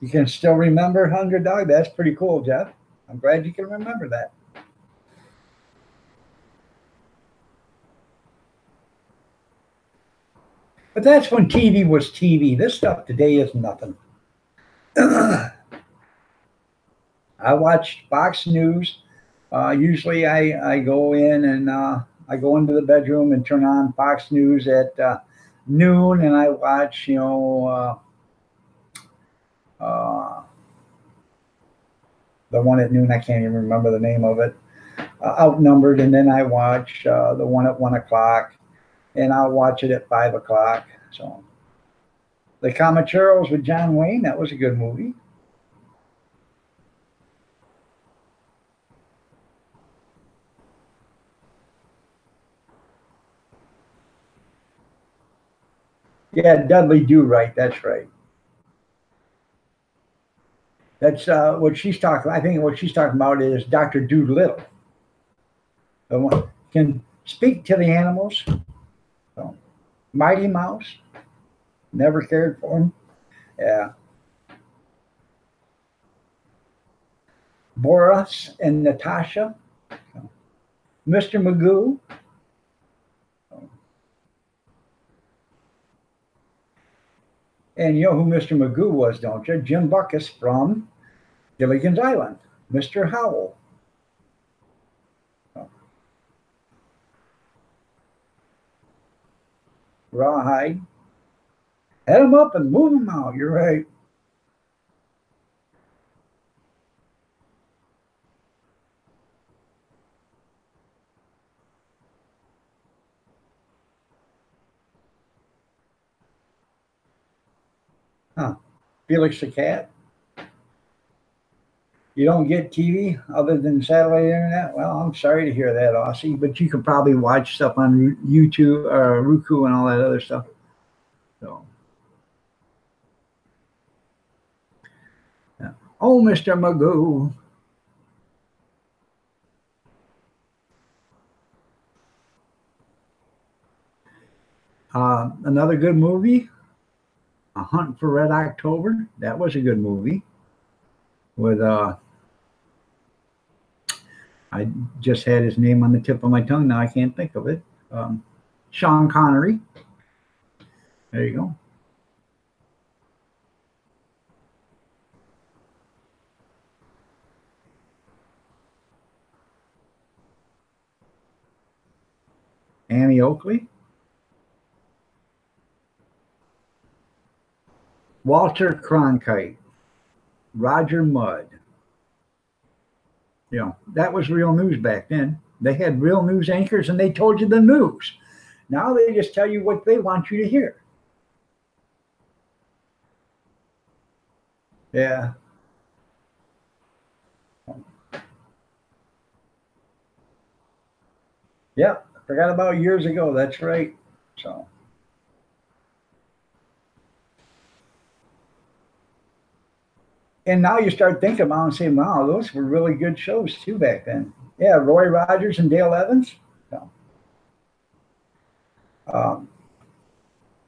You can still remember Underdog? That's pretty cool, Jeff. I'm glad you can remember that. But that's when TV was TV. This stuff today is nothing. I watch Fox News. Usually I go in and I go into the bedroom and turn on Fox News at noon, and I watch, the one at noon, I can't even remember the name of it, Outnumbered, and then I watch the one at 1 o'clock, and I'll watch it at 5 o'clock. So, The Comancheros with John Wayne, that was a good movie. Yeah, Dudley Do Right, that's right. That's what she's talking. I think what she's talking about is Dr. Doolittle. The one can speak to the animals. So, Mighty Mouse. Never cared for him. Yeah. Boris and Natasha. So, Mr. Magoo. And you know who Mr. Magoo was, don't you? Jim Buckus from Gilligan's Island. Mr. Howell. Rawhide. Head them up and move them out. You're right. Huh. Felix the Cat. You don't get TV other than satellite internet? Well, I'm sorry to hear that, Aussie, but you can probably watch stuff on YouTube or Roku and all that other stuff. So, yeah. Oh, Mr. Magoo. Another good movie, A Hunt for Red October. That was a good movie. With I just had his name on the tip of my tongue. Now I can't think of it. Sean Connery. There you go. Annie Oakley. Walter Cronkite. Roger Mudd. You know, that was real news back then. They had real news anchors and they told you the news. Now they just tell you what they want you to hear. Yeah. Yeah, forgot about years ago. That's right. So. And now you start thinking about it and saying, wow, those were really good shows too back then. Yeah, Roy Rogers and Dale Evans. No.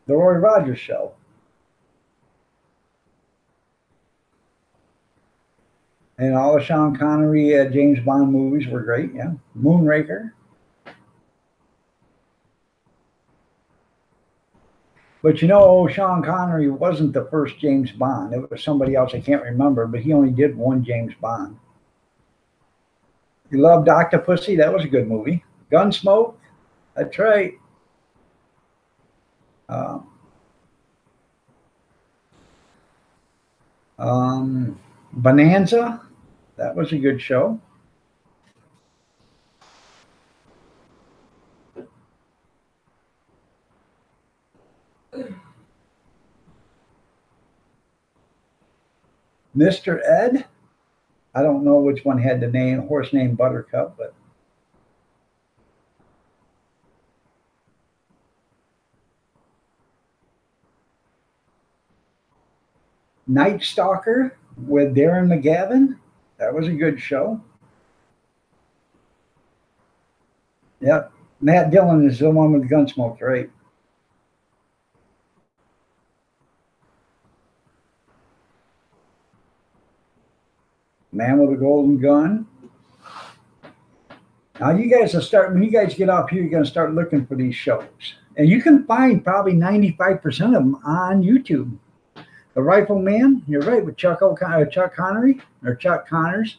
The Roy Rogers Show. And all the Sean Connery, James Bond movies were great. Yeah. Moonraker. But you know, Sean Connery wasn't the first James Bond. It was somebody else I can't remember, but he only did one James Bond. You loved Octopussy? That was a good movie. Gunsmoke? That's right. Bonanza? That was a good show. Mr. Ed? I don't know which one had the name, horse named Buttercup, but Night Stalker with Darren McGavin. That was a good show. Yep. Matt Dillon is the one with Gunsmoke, right? Man with a Golden Gun. Now you guys will start, when you guys get up here, you're going to start looking for these shows. And you can find probably 95% of them on YouTube. The Rifleman, you're right, with Chuck Connery, or Chuck Connors.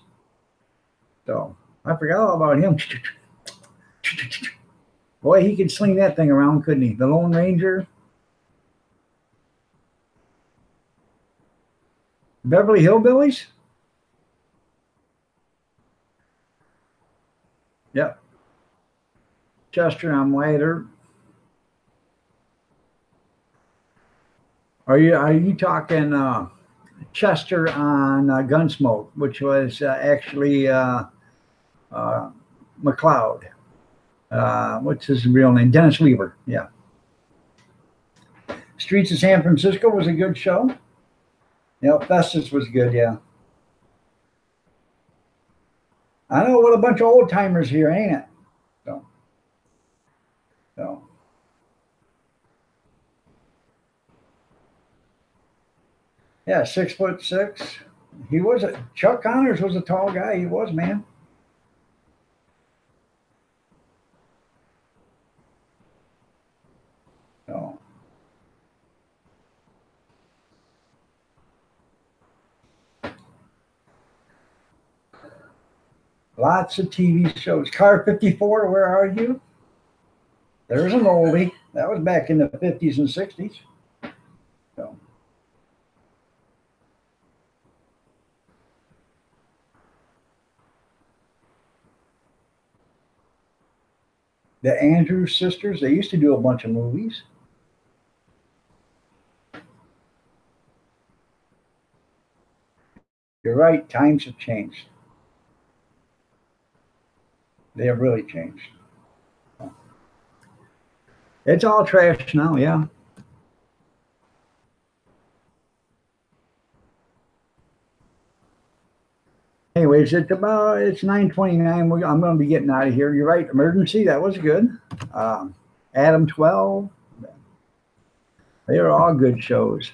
So, I forgot all about him. Boy, he could sling that thing around, couldn't he? The Lone Ranger. Beverly Hillbillies. Yep. Chester on Whiter. Are you talking Chester on Gunsmoke, which was actually McLeod? What's his real name? Dennis Weaver. Yeah. Streets of San Francisco was a good show. Yeah, Festus was good. Yeah. I know what a bunch of old timers here, ain't it? So. Yeah, 6'6". He was Chuck Connors was a tall guy. He was, man. Lots of TV shows. Car 54, Where Are You? There's an oldie. That was back in the 50s and 60s. So. The Andrews Sisters, they used to do a bunch of movies. You're right, times have changed. They have really changed. It's all trash now, yeah. Anyways, it's 9:29. I'm going to be getting out of here. You're right, Emergency, that was good. Adam 12. They are all good shows.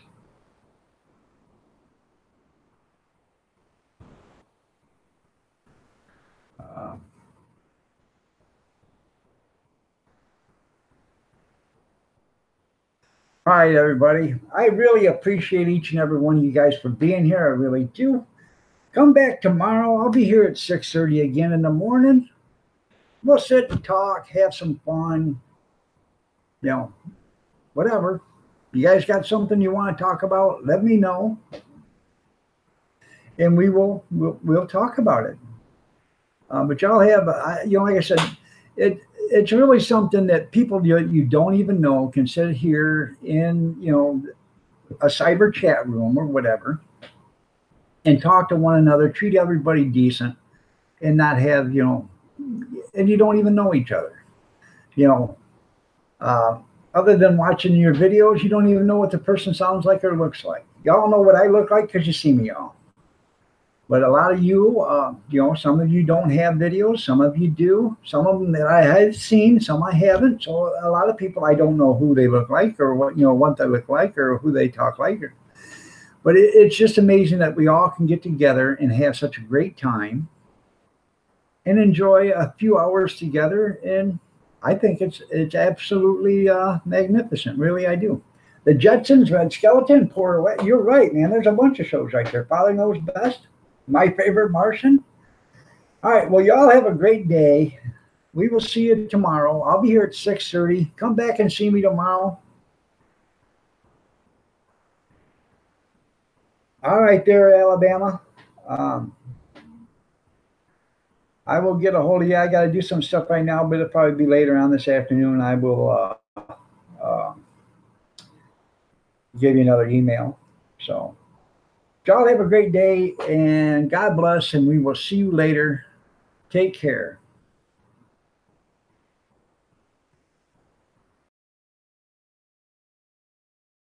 All right, everybody. I really appreciate each and every one of you guys for being here. I really do. Come back tomorrow. I'll be here at 6:30 again in the morning. We'll sit and talk, have some fun, whatever. You guys got something you want to talk about, let me know. And we'll talk about it. But y'all have, like I said, it's really something that people you don't even know can sit here in, a cyber chat room or whatever and talk to one another, treat everybody decent, and not have, and you don't even know each other. Other than watching your videos, you don't even know what the person sounds like or looks like. Y'all know what I look like because you see me all. But a lot of you, some of you don't have videos. Some of you do. Some of them that I have seen, some I haven't. So a lot of people, I don't know who they look like or what they look like or who they talk like. But it's just amazing that we all can get together and have such a great time and enjoy a few hours together. And I think it's absolutely magnificent. Really, I do. The Jetsons, Red Skeleton, Poor. You're right, man. There's a bunch of shows right there. Father Knows Best. My Favorite Martian. All right. Well, y'all have a great day. We will see you tomorrow. I'll be here at 6:30. Come back and see me tomorrow. All right there, Alabama. I will get a hold of you. I got to do some stuff right now, but it'll probably be later on this afternoon. I will give you another email. So y'all have a great day, and God bless, and we will see you later. Take care.